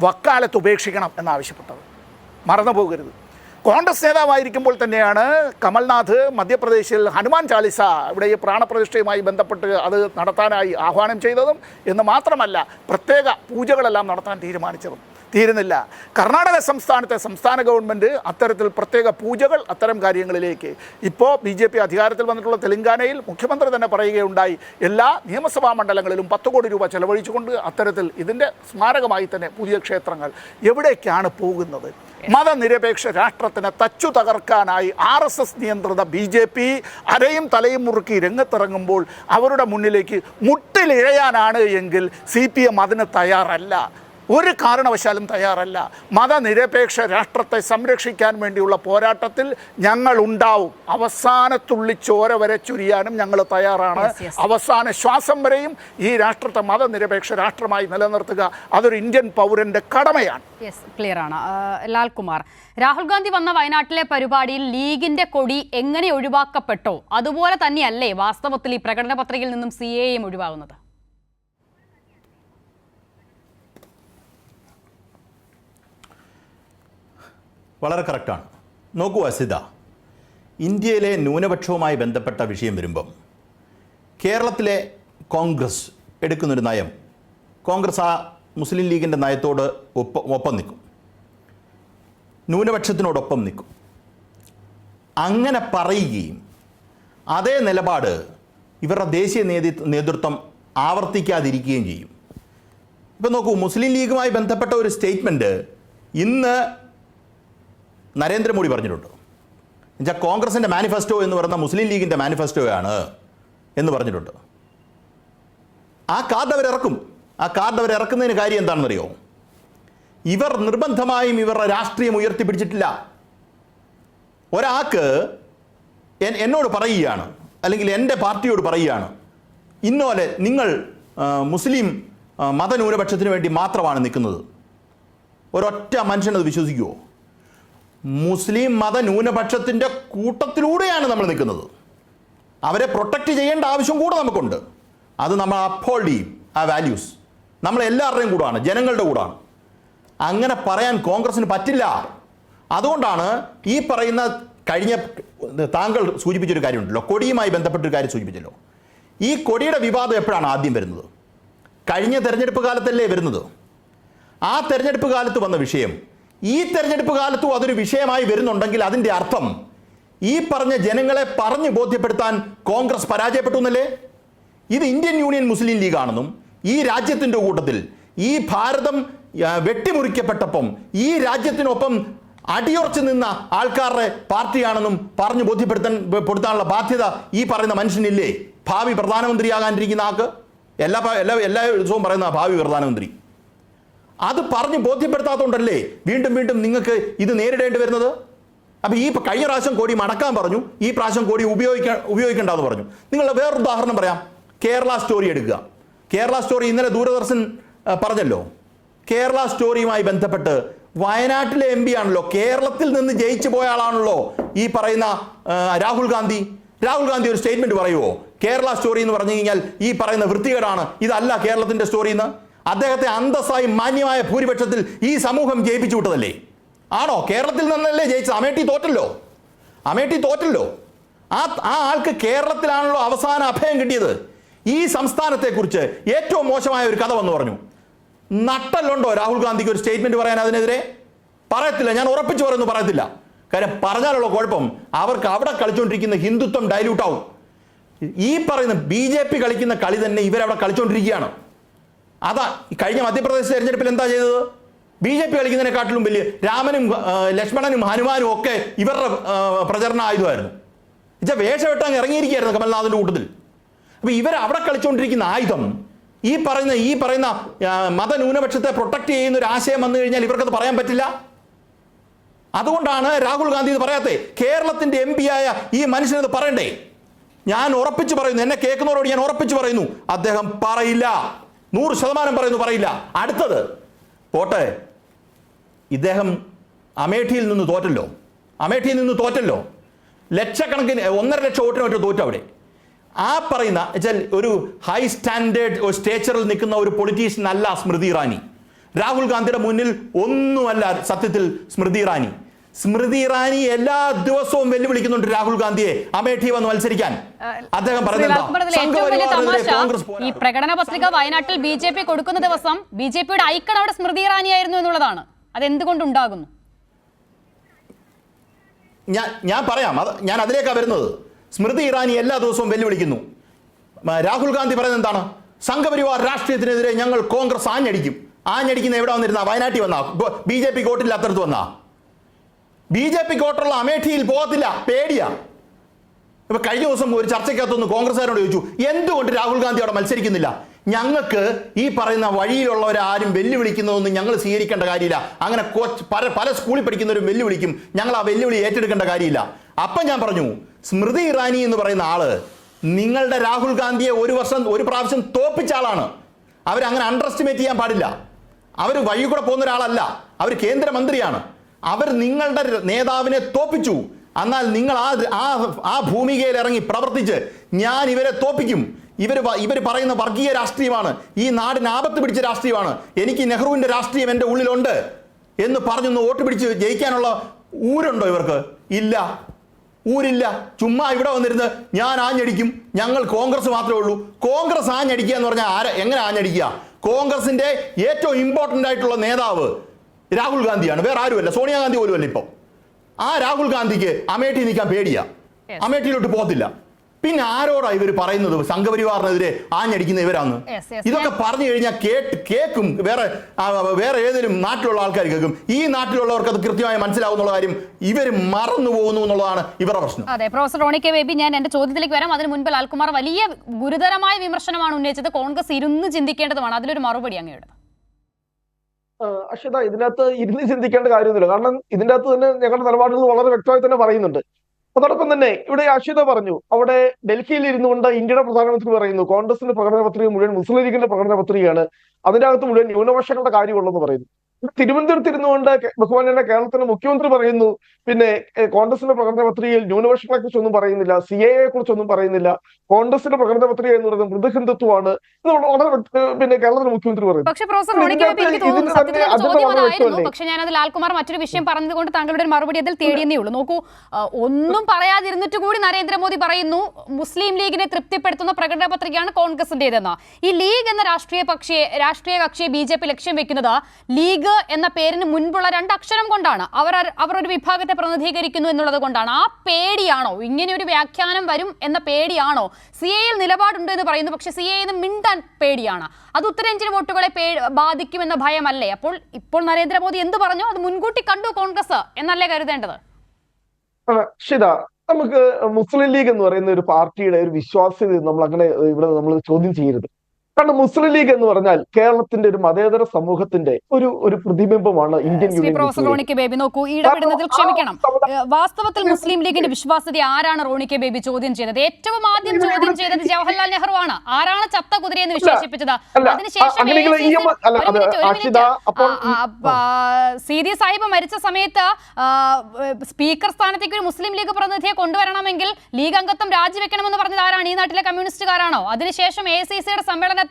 വക്കാലത്ത് ഉപേക്ഷിക്കണം എന്നാവശ്യപ്പെട്ടത്. മറന്നു പോകരുത്. കോൺഗ്രസ് നേതാവായിരിക്കുമ്പോൾ തന്നെയാണ് കമൽനാഥ് മധ്യപ്രദേശിൽ ഹനുമാൻ ചാലിസ ഇവിടെ ഈ പ്രാണപ്രതിഷ്ഠയുമായി ബന്ധപ്പെട്ട് അത് നടത്താനായി ആഹ്വാനം ചെയ്തതും എന്ന് മാത്രമല്ല പ്രത്യേക പൂജകളെല്ലാം നടത്താൻ തീരുമാനിച്ചതും. തീരുന്നില്ല. കർണാടക സംസ്ഥാന ഗവൺമെൻറ് അത്തരത്തിൽ പ്രത്യേക പൂജകൾ അത്തരം കാര്യങ്ങളിലേക്ക് ഇപ്പോൾ BJP അധികാരത്തിൽ വന്നിട്ടുള്ള തെലങ്കാനയിൽ മുഖ്യമന്ത്രി തന്നെ പറയുകയുണ്ടായി, എല്ലാ നിയമസഭാ മണ്ഡലങ്ങളിലും 10 കോടി രൂപ ചെലവഴിച്ചുകൊണ്ട് അത്തരത്തിൽ ഇതിൻ്റെ സ്മാരകമായി തന്നെ പുതിയ ക്ഷേത്രങ്ങൾ. എവിടേക്കാണ് പോകുന്നത്? മതനിരപേക്ഷ രാഷ്ട്രത്തിനെ തച്ചു തകർക്കാനായി RSS നിയന്ത്രിത BJP അരയും തലയും മുറുക്കി രംഗത്തിറങ്ങുമ്പോൾ അവരുടെ മുന്നിലേക്ക് മുട്ടിലിഴയാനാണ് എങ്കിൽ CPM അതിന് തയ്യാറല്ല, ഒരു കാരണവശാലും തയ്യാറല്ല. മതനിരപേക്ഷ രാഷ്ട്രത്തെ സംരക്ഷിക്കാൻ വേണ്ടിയുള്ള പോരാട്ടത്തിൽ ഞങ്ങൾ ഉണ്ടാവും. അവസാനത്തുള്ളി ചോര വരെ ചുരിയാനും ഞങ്ങൾ തയ്യാറാണ്. അവസാന ശ്വാസം വരെയും ഈ രാഷ്ട്രത്തെ മതനിരപേക്ഷ രാഷ്ട്രമായി നിലനിർത്തുക അതൊരു ഇന്ത്യൻ പൗരന്റെ കടമയാണ്. ക്ലിയർ ആണ്. ലാൽകുമാർ, രാഹുൽ ഗാന്ധി വന്ന വയനാട്ടിലെ പരിപാടിയിൽ ലീഗിന്റെ കൊടി എങ്ങനെ ഒഴിവാക്കപ്പെട്ടോ അതുപോലെ തന്നെയല്ലേ വാസ്തവത്തിൽ ഈ പ്രകടന പത്രികയിൽ നിന്നും CAA ഒഴിവാകുന്നത്? വളരെ കറക്റ്റാണ്. നോക്കൂ അസിത, ഇന്ത്യയിലെ ന്യൂനപക്ഷവുമായി ബന്ധപ്പെട്ട വിഷയം വരുമ്പം കേരളത്തിലെ കോൺഗ്രസ് എടുക്കുന്നൊരു നയം, കോൺഗ്രസ് ആ മുസ്ലിം ലീഗിൻ്റെ നയത്തോട് ഒപ്പം നിൽക്കും, ന്യൂനപക്ഷത്തിനോടൊപ്പം നിൽക്കും. അങ്ങനെ പറയുകയും അതേ നിലപാട് ഇവരുടെ ദേശീയ നേതൃത്വം ആവർത്തിക്കാതിരിക്കുകയും ചെയ്യും. ഇപ്പം നോക്കൂ, മുസ്ലിം ലീഗുമായി ബന്ധപ്പെട്ട ഒരു സ്റ്റേറ്റ്മെൻറ്റ് ഇന്ന് നരേന്ദ്രമോദി പറഞ്ഞിട്ടുണ്ട്. എന്നുവെച്ചാൽ കോൺഗ്രസിൻ്റെ മാനിഫെസ്റ്റോ എന്ന് പറയുന്ന മുസ്ലിം ലീഗിൻ്റെ മാനിഫെസ്റ്റോയാണ് എന്ന് പറഞ്ഞിട്ടുണ്ട്. ആ കാർഡ് അവരിറക്കും. ആ കാർഡ് അവരിറക്കുന്നതിന് കാര്യം എന്താണെന്നറിയോ? ഇവർ നിർബന്ധമായും ഇവരുടെ രാഷ്ട്രീയം ഉയർത്തിപ്പിടിച്ചിട്ടില്ല. ഒരാൾക്ക് എന്നോട് പറയുകയാണ്, അല്ലെങ്കിൽ എൻ്റെ പാർട്ടിയോട് പറയുകയാണ്, ഇന്നോലെ നിങ്ങൾ മുസ്ലിം മതന്യൂനപക്ഷത്തിന് വേണ്ടി മാത്രമാണ് നിൽക്കുന്നത്. ഒരൊറ്റ മനുഷ്യനത് വിശ്വസിക്കുമോ? മുസ്ലിം മതന്യൂനപക്ഷത്തിൻ്റെ കൂട്ടത്തിലൂടെയാണ് നമ്മൾ നിൽക്കുന്നത്. അവരെ പ്രൊട്ടക്റ്റ് ചെയ്യേണ്ട ആവശ്യം കൂടെ നമുക്കുണ്ട്. അത് നമ്മൾ അപ്ഹോൾഡ് ചെയ്യും. ആ വാല്യൂസ് നമ്മളെല്ലാവരുടെയും കൂടാണ്, ജനങ്ങളുടെ കൂടാണ്. അങ്ങനെ പറയാൻ കോൺഗ്രസിന് പറ്റില്ല. അതുകൊണ്ടാണ് ഈ പറയുന്ന കഴിഞ്ഞ താങ്കൾ സൂചിപ്പിച്ചൊരു കാര്യമുണ്ടല്ലോ, കൊടിയുമായി ബന്ധപ്പെട്ടൊരു കാര്യം സൂചിപ്പിച്ചല്ലോ. ഈ കൊടിയുടെ വിവാദം എപ്പോഴാണ് ആദ്യം വരുന്നത്? കഴിഞ്ഞ തെരഞ്ഞെടുപ്പ് കാലത്തല്ലേ വരുന്നത്. ആ തെരഞ്ഞെടുപ്പ് കാലത്ത് വന്ന വിഷയം ഈ തെരഞ്ഞെടുപ്പ് കാലത്തും അതൊരു വിഷയമായി വരുന്നുണ്ടെങ്കിൽ അതിൻ്റെ അർത്ഥം ഈ പറഞ്ഞ ജനങ്ങളെ പറഞ്ഞു ബോധ്യപ്പെടുത്താൻ കോൺഗ്രസ് പരാജയപ്പെട്ടു എന്നല്ലേ? ഇത് ഇന്ത്യൻ യൂണിയൻ മുസ്ലിം ലീഗാണെന്നും ഈ രാജ്യത്തിൻ്റെ കൂട്ടത്തിൽ ഈ ഭാരതം വെട്ടിമുറിക്കപ്പെട്ടപ്പം ഈ രാജ്യത്തിനൊപ്പം അടിയുറച്ച് നിന്ന ആൾക്കാരുടെ പാർട്ടിയാണെന്നും പറഞ്ഞു ബോധ്യപ്പെടുത്താനുള്ള ബാധ്യത ഈ പറയുന്ന മനുഷ്യനില്ലേ? ഭാവി പ്രധാനമന്ത്രിയാകാനിരിക്കുന്ന ആൾക്ക് എല്ലാ ദിവസവും പറയുന്ന ഭാവി പ്രധാനമന്ത്രി. അത് പറഞ്ഞ് ബോധ്യപ്പെടുത്താത്തതുകൊണ്ടല്ലേ വീണ്ടും വീണ്ടും നിങ്ങൾക്ക് ഇത് നേരിടേണ്ടി വരുന്നത്. അപ്പോൾ ഈ കഴിഞ്ഞ പ്രാവശ്യം കോടി മടക്കാൻ പറഞ്ഞു, ഈ പ്രാവശ്യം കോടി ഉപയോഗിക്കേണ്ടെന്ന് പറഞ്ഞു. നിങ്ങൾ വേറൊരു ഉദാഹരണം പറയാം. കേരള സ്റ്റോറി എടുക്കുക. കേരള സ്റ്റോറി ഇന്നലെ ദൂരദർശൻ പറഞ്ഞല്ലോ. കേരള സ്റ്റോറിയുമായി ബന്ധപ്പെട്ട് വയനാട്ടിലെ MP ആണല്ലോ, കേരളത്തിൽ നിന്ന് ജയിച്ചു പോയ ആളാണല്ലോ ഈ പറയുന്ന രാഹുൽ ഗാന്ധി. രാഹുൽ ഗാന്ധി ഒരു സ്റ്റേറ്റ്മെന്റ് പറയുമോ? കേരള സ്റ്റോറി എന്ന് പറഞ്ഞു കഴിഞ്ഞാൽ ഈ പറയുന്ന വൃത്തികേടാണ്, ഇതല്ല കേരളത്തിൻ്റെ സ്റ്റോറി എന്ന്. അദ്ദേഹത്തെ അന്തസ്സായി മാന്യമായ ഭൂരിപക്ഷത്തിൽ ഈ സമൂഹം ജയിപ്പിച്ചു വിട്ടതല്ലേ? ആണോ? കേരളത്തിൽ നിന്നല്ലേ ജയിച്ചത്? അമേഠി തോറ്റല്ലോ. ആ ആൾക്ക് കേരളത്തിലാണല്ലോ അവസാന അഭയം കിട്ടിയത്. ഈ സംസ്ഥാനത്തെക്കുറിച്ച് ഏറ്റവും മോശമായ ഒരു കഥ വന്നു പറഞ്ഞു. നട്ടല്ലുണ്ടോ രാഹുൽ ഗാന്ധിക്ക് ഒരു സ്റ്റേറ്റ്മെന്റ് പറയാൻ? അതിനെതിരെ പറയത്തില്ല. ഞാൻ ഉറപ്പിച്ചു പറയുന്നു, പറയത്തില്ല. കാര്യം പറഞ്ഞാലുള്ള കുഴപ്പം അവർക്ക് അവിടെ കളിച്ചുകൊണ്ടിരിക്കുന്ന ഹിന്ദുത്വം ഡൈല്യൂട്ടാവും. ഈ പറയുന്ന BJP കളിക്കുന്ന കളി തന്നെ ഇവരവിടെ കളിച്ചുകൊണ്ടിരിക്കുകയാണ്. അതാ കഴിഞ്ഞ മധ്യപ്രദേശ് തെരഞ്ഞെടുപ്പിൽ എന്താ ചെയ്തത്? BJP കളിക്കുന്നതിനെക്കാട്ടിലും വലിയ രാമനും ലക്ഷ്മണനും ഹനുമാനും ഒക്കെ ഇവരുടെ പ്രചരണ ആയുധമായിരുന്നു. വേഷവെട്ടാൻ ഇറങ്ങിയിരിക്കുകയായിരുന്നു കമൽനാഥിൻ്റെ കൂട്ടത്തിൽ. അപ്പോൾ ഇവരവിടെ കളിച്ചുകൊണ്ടിരിക്കുന്ന ആയുധം ഈ പറയുന്ന മതന്യൂനപക്ഷത്തെ പ്രൊട്ടക്ട് ചെയ്യുന്ന ഒരു ആശയം വന്നു കഴിഞ്ഞാൽ ഇവർക്കത് പറയാൻ പറ്റില്ല. അതുകൊണ്ടാണ് രാഹുൽ ഗാന്ധി ഇത് പറയാത്തേ. കേരളത്തിൻ്റെ MP ആയ ഈ മനുഷ്യനത് പറയണ്ടേ? ഞാൻ ഉറപ്പിച്ച് പറയുന്നു, എന്നെ കേൾക്കുന്നവരോട് ഞാൻ ഉറപ്പിച്ച് പറയുന്നു, അദ്ദേഹം പറയില്ല. 100% പറയുന്നു, പറയില്ല. അടുത്തത് പോട്ടെ, ഇദ്ദേഹം അമേഠിയിൽ നിന്ന് തോറ്റല്ലോ. ലക്ഷക്കണക്കിന് 1.5 ലക്ഷം വോട്ടിന് തോറ്റ അവിടെ. ആ പറയുന്ന ഒരു ഹൈ സ്റ്റാൻഡേർഡ് ഒരു സ്റ്റേച്ചറിൽ നിൽക്കുന്ന ഒരു പൊളിറ്റീഷ്യൻ അല്ല സ്മൃതി ഇറാനി. രാഹുൽ ഗാന്ധിയുടെ മുന്നിൽ ഒന്നുമല്ല സത്യത്തിൽ സ്മൃതി ഇറാനി. സ്മൃതി ഇറാനി എല്ലാ ദിവസവും വെല്ലുവിളിക്കുന്നുണ്ട് രാഹുൽ ഗാന്ധിയെ അമേഠി വന്ന് മത്സരിക്കാൻ. അദ്ദേഹം ഈ പ്രകടന പത്രിക വയനാട്ടിൽ BJP കൊടുക്കുന്ന ദിവസം BJPയുടെ ഐക്കൺ അവിടെ സ്മൃതി ഇറാനി ആയിരുന്നു എന്നുള്ളതാണ്. അതെന്തുകൊണ്ടുണ്ടാകുന്നു? ഞാൻ പറയാം, ഞാൻ അതിലേക്കാണ് വരുന്നത്. സ്മൃതി ഇറാനി എല്ലാ ദിവസവും വെല്ലുവിളിക്കുന്നു. രാഹുൽ ഗാന്ധി പറയുന്നത് എന്താണ്? സംഘപരിവാർ രാഷ്ട്രീയത്തിനെതിരെ ഞങ്ങൾ കോൺഗ്രസ് ആഞ്ഞടിക്കുന്ന എവിടെ വന്നിരുന്ന? വയനാട്ടിൽ വന്നാ? BJP കോട്ടില്ലാത്തടത്ത് വന്നാ? BJP കോട്ടുള്ള അമേഠിയിൽ പോകത്തില്ല, പേടിയാ. ഇപ്പൊ കഴിഞ്ഞ ദിവസം ഒരു ചർച്ചയ്ക്കകത്തൊന്ന് കോൺഗ്രസ്സുകാരോട് ചോദിച്ചു, എന്തുകൊണ്ട് രാഹുൽ ഗാന്ധി അവിടെ മത്സരിക്കുന്നില്ല? ഞങ്ങൾക്ക് ഈ പറയുന്ന വഴിയിലുള്ളവരാരും വെല്ലുവിളിക്കുന്നതൊന്നും ഞങ്ങൾ സ്വീകരിക്കേണ്ട കാര്യമില്ല. അങ്ങനെ പല സ്കൂളിൽ പഠിക്കുന്നവരും വെല്ലുവിളിക്കും, ഞങ്ങൾ ആ വെല്ലുവിളി ഏറ്റെടുക്കേണ്ട കാര്യമില്ല. അപ്പം ഞാൻ പറഞ്ഞു, സ്മൃതി ഇറാനി എന്ന് പറയുന്ന ആള് നിങ്ങളുടെ രാഹുൽ ഗാന്ധിയെ ഒരു പ്രാവശ്യം തോപ്പിച്ച ആളാണ്. അവരങ്ങനെ അണ്ടർ എസ്റ്റിമേറ്റ് ചെയ്യാൻ പാടില്ല. അവർ വഴി കൂടെ പോകുന്ന ഒരാളല്ല, അവർ കേന്ദ്രമന്ത്രിയാണ്. അവർ നിങ്ങളുടെ നേതാവിനെ തോപ്പിച്ചു. എന്നാൽ നിങ്ങൾ ആ ഭൂമികയിൽ ഇറങ്ങി പ്രവർത്തിച്ച് ഞാൻ ഇവരെ തോപ്പിക്കും, ഇവർ പറയുന്ന വർഗീയ രാഷ്ട്രീയമാണ്, ഈ നാടിന് ആപത്ത് പിടിച്ച രാഷ്ട്രീയമാണ്, എനിക്ക് നെഹ്റുവിന്റെ രാഷ്ട്രീയം എൻ്റെ ഉള്ളിലുണ്ട് എന്ന് പറഞ്ഞൊന്ന് വോട്ട് പിടിച്ച് ജയിക്കാനുള്ള ഊരുണ്ടോ ഇവർക്ക്? ഇല്ല, ഊരില്ല. ചുമ്മാ ഇവിടെ വന്നിരുന്ന് ഞാൻ ആഞ്ഞടിക്കും, ഞങ്ങൾ കോൺഗ്രസ് മാത്രമേ ഉള്ളൂ. കോൺഗ്രസ് ആഞ്ഞടിക്കുക എന്ന് പറഞ്ഞാൽ എങ്ങനെ ആഞ്ഞടിക്കുക? കോൺഗ്രസിന്റെ ഏറ്റവും ഇമ്പോർട്ടൻ്റ് ആയിട്ടുള്ള നേതാവ് രാഹുൽ ഗാന്ധിയാണ്, വേറെ ആരുമല്ല, സോണിയാഗാന്ധി പോലും അല്ല. ഇപ്പം ആ രാഹുൽ ഗാന്ധിക്ക് അമേഠി നിൽക്കാൻ പേടിയാ, അമേഠിയിലോട്ട് പോകത്തില്ല. പിന്നെ ആരോടാ ഇവർ പറയുന്നത് സംഘപരിവാറിനെതിരെ ആഞ്ഞടിക്കുന്ന ഇവരാന്ന്? ഇതൊക്കെ പറഞ്ഞു കഴിഞ്ഞാൽ കേൾക്കും, വേറെ ഏതെങ്കിലും നാട്ടിലുള്ള ആൾക്കാർ കേൾക്കും. ഈ നാട്ടിലുള്ളവർക്ക് അത് കൃത്യമായി മനസ്സിലാവുന്നുള്ള കാര്യം ഇവർ മറന്നു പോകുന്നു എന്നുള്ളതാണ് ഇവരുടെ പ്രശ്നം. അതെ, പ്രൊഫസർ റോണി കെ ബേബി, ഞാൻ എന്റെ ചോദ്യത്തിലേക്ക് വരാം. അതിന് മുൻപ് ലാൽകുമാർ വലിയ ഗുരുതരമായ വിമർശനമാണ് ഉന്നയിച്ചത്. കോൺഗ്രസ് ഇരുന്ന് ചിന്തിക്കേണ്ടതുമാണ്. അതിലൊരു മറുപടി അങ്ങയുടെ. അശ്വത, ഇതിനകത്ത് ഇരുന്ന് ചിന്തിക്കേണ്ട കാര്യമൊന്നുമില്ല. കാരണം ഇതിന്റെ അകത്ത് തന്നെ ഞങ്ങളുടെ നിലപാടുകൾ വളരെ വ്യക്തമായി തന്നെ പറയുന്നുണ്ട്. അതോടൊപ്പം തന്നെ ഇവിടെ അശ്വത പറഞ്ഞു, അവിടെ ഡൽഹിയിൽ ഇരുന്നുകൊണ്ട് ഇന്ത്യയുടെ പ്രധാനമന്ത്രി പറയുന്നു കോൺഗ്രസിന്റെ പ്രകടന പത്രിക മുഴുവൻ മുസ്ലിം ലീഗിന്റെ പ്രകടന പത്രികയാണ്, അതിന്റെ അകത്ത് മുഴുവൻ ന്യൂനപക്ഷങ്ങളുടെ കാര്യമുള്ളെന്ന് പറയുന്നു. തിരുവനന്തപുരത്ത് ഇരുന്നുകൊണ്ട് ബഹുമാന്യന്റെ കേരളത്തിന്റെ മുഖ്യമന്ത്രി പറയുന്നു പിന്നെ കോൺഗ്രസിന്റെ പ്രകടന പത്രികയിൽ ന്യൂനപക്ഷങ്ങളെ കുറിച്ചൊന്നും പറയുന്നില്ല, CAA കുറിച്ചൊന്നും പറയുന്നില്ല, കോൺഗ്രസിന്റെ പ്രകടന പത്രിക എന്ന് പറയുന്നത് മൃദുഹിന്ദുത്വമാണ് പിന്നെ കേരളത്തിന്റെ മുഖ്യമന്ത്രി പറയുന്നു. പക്ഷേ പ്രൊഫസർ റോണി കെ ബേബി, എനിക്ക് തോന്നുന്നു സത്യത്തിൽ ചോദ്യം അതായിരുന്നു. പക്ഷെ ഞാനത് ലാൽകുമാർ മറ്റൊരു വിഷയം പറഞ്ഞതുകൊണ്ട് താങ്കളുടെ ഒരു മറുപടി അതിൽ തേടിയെന്നേ ഉള്ളൂ. നോക്കൂ, ഒന്നും പറയാതിരുന്നിട്ട് കൂടി നരേന്ദ്രമോദി പറയുന്നു മുസ്ലിം ലീഗിനെ തൃപ്തിപ്പെടുത്തുന്ന പ്രകടന പത്രികയാണ് കോൺഗ്രസിന്റേതെന്ന്. ഈ ലീഗ് എന്ന രാഷ്ട്രീയ കക്ഷിയെ BJP ലക്ഷ്യം വെക്കുന്നത് ലീഗ് എന്ന പേരിന് മുൻപുള്ള 2 അക്ഷരം കൊണ്ടാണ്. അവർ ഒരു വിഭാഗത്തെ പ്രതിനിധീകരിക്കുന്നു എന്നുള്ളത് കൊണ്ടാണ്. ആ പേടിയാണോ, ഇങ്ങനെ ഒരു വ്യാഖ്യാനം വരും എന്ന പേടിയാണോ? CAA നിലപാടുണ്ട് എന്ന് പറയുന്നു, പക്ഷെ CAA മിണ്ടാൻ പേടിയാണ്. അത് ഉത്തരേന്ത്യൻ വോട്ടുകളെ ബാധിക്കുമെന്ന ഭയമല്ലേ? ഇപ്പോൾ നരേന്ദ്രമോദി എന്ത് പറഞ്ഞു? അത് മുൻകൂട്ടി കണ്ടു കോൺഗ്രസ് എന്നല്ലേ കരുതേണ്ടത്? നമുക്ക് മുസ്ലിം ലീഗ് എന്ന് പറയുന്ന ഒരു പാർട്ടിയുടെ ഒരു വിശ്വാസ്യത നമ്മൾ ചോദ്യം ചെയ്യരുത്. കാരണം മുസ്ലിം ലീഗ് എന്ന് പറഞ്ഞാൽ കേരളത്തിന്റെ ഒരു മതേതര സമൂഹത്തിന്റെ ഒരു പ്രതിബിംബമാണ് Indian union. Professor Roni K Baby, നോക്കൂ, ഇടപെടുന്നതിൽ ക്ഷമിക്കണം. വാസ്തവത്തിൽ മുസ്ലിം ലീഗിന്റെ വിശ്വാസ്യത ആരാണ് റോണി കെ ബേബി ചോദ്യം ചെയ്തത്? ഏറ്റവും ആദ്യം ചോദ്യം ചെയ്തത് ജവഹർലാൽ നെഹ്റു ആണ്. ആരാണ് ചത്ത കുതിരയെന്ന് വിശേഷിപ്പിച്ചത്? അതിനുശേഷം CD സാഹിബ് മരിച്ച സമയത്ത് സ്പീക്കർ സ്ഥാനത്തേക്ക് ഒരു മുസ്ലിം ലീഗ് പ്രതിനിധിയെ കൊണ്ടുവരണമെങ്കിൽ ലീഗ് അംഗത്വം രാജിവെക്കണമെന്ന് പറഞ്ഞത് ആരാണ്? ഈ നാട്ടിലെ കമ്മ്യൂണിസ്റ്റുകാരാണോ? അതിനുശേഷം AICCയുടെ സമ്മേളനത്തിൽ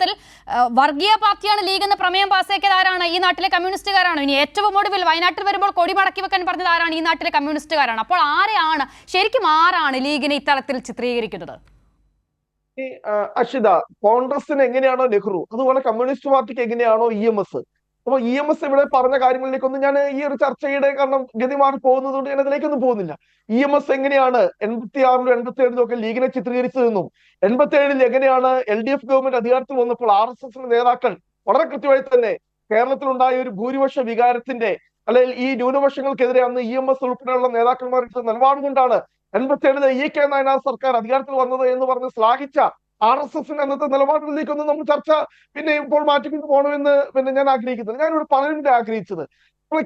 വർഗീയ പാർട്ടിയാണ് ലീഗ് എന്ന പ്രമേയം പാസ്സാക്കിയത് ആരാണ്? ഈ നാട്ടിലെ കമ്മ്യൂണിസ്റ്റുകാരാണ്. ഇനി ഏറ്റവും ഒടുവിൽ വയനാട്ടിൽ വരുമ്പോൾ കൊടി മടക്കി വെക്കാൻ പറഞ്ഞത് ആരാണ്? ഈ നാട്ടിലെ കമ്മ്യൂണിസ്റ്റുകാരാണ്. അപ്പോൾ ശരിക്കും ആരാണ് ലീഗിനെ ഇത്തരത്തിൽ ചിത്രീകരിക്കുന്നത്? അശ്വിത, കോൺഗ്രസിന് എങ്ങനെയാണോ നെഹ്റു, അതുപോലെ കമ്മ്യൂണിസ്റ്റ് പാർട്ടിക്ക് എങ്ങനെയാണോ EMS. അപ്പൊ EMS ഇവിടെ പറഞ്ഞ കാര്യങ്ങളിലേക്കൊന്നും ഞാൻ ഈ ഒരു ചർച്ചയുടെ കാരണം ഗതി മാറി പോകുന്നത് കൊണ്ട് ഞാൻ അതിലേക്കൊന്നും പോകുന്നില്ല. EMS എങ്ങനെയാണ് 86ലും 87ലും ഒക്കെ ലീഗിനെ ചിത്രീകരിച്ചതെന്നും 87ൽ എങ്ങനെയാണ് LDF ഗവൺമെന്റ് അധികാരത്തിൽ വന്നപ്പോൾ RSS നേതാക്കൾ വളരെ കൃത്യമായി തന്നെ കേരളത്തിലുണ്ടായ ഒരു ഭൂരിപക്ഷ വികാരത്തിന്റെ അല്ലെങ്കിൽ ഈ ന്യൂനപക്ഷങ്ങൾക്കെതിരെ അന്ന് EMS ഉൾപ്പെടെയുള്ള നേതാക്കന്മാരുടെ നിലപാട് കൊണ്ടാണ് 87ലെ EK നായനാർ സർക്കാർ അധികാരത്തിൽ വന്നത് എന്ന് പറഞ്ഞ് ശ്ലാഘിച്ച RSSന്റെ അന്നത്തെ നിലപാടുകളിലേക്കൊന്നും നമ്മൾ ചർച്ച ഇപ്പോൾ മാറ്റിക്കൊണ്ട് പോകണമെന്ന് ഞാൻ ആഗ്രഹിക്കുന്നത്. ഞാനിവിടെ പലരും ആഗ്രഹിച്ചത്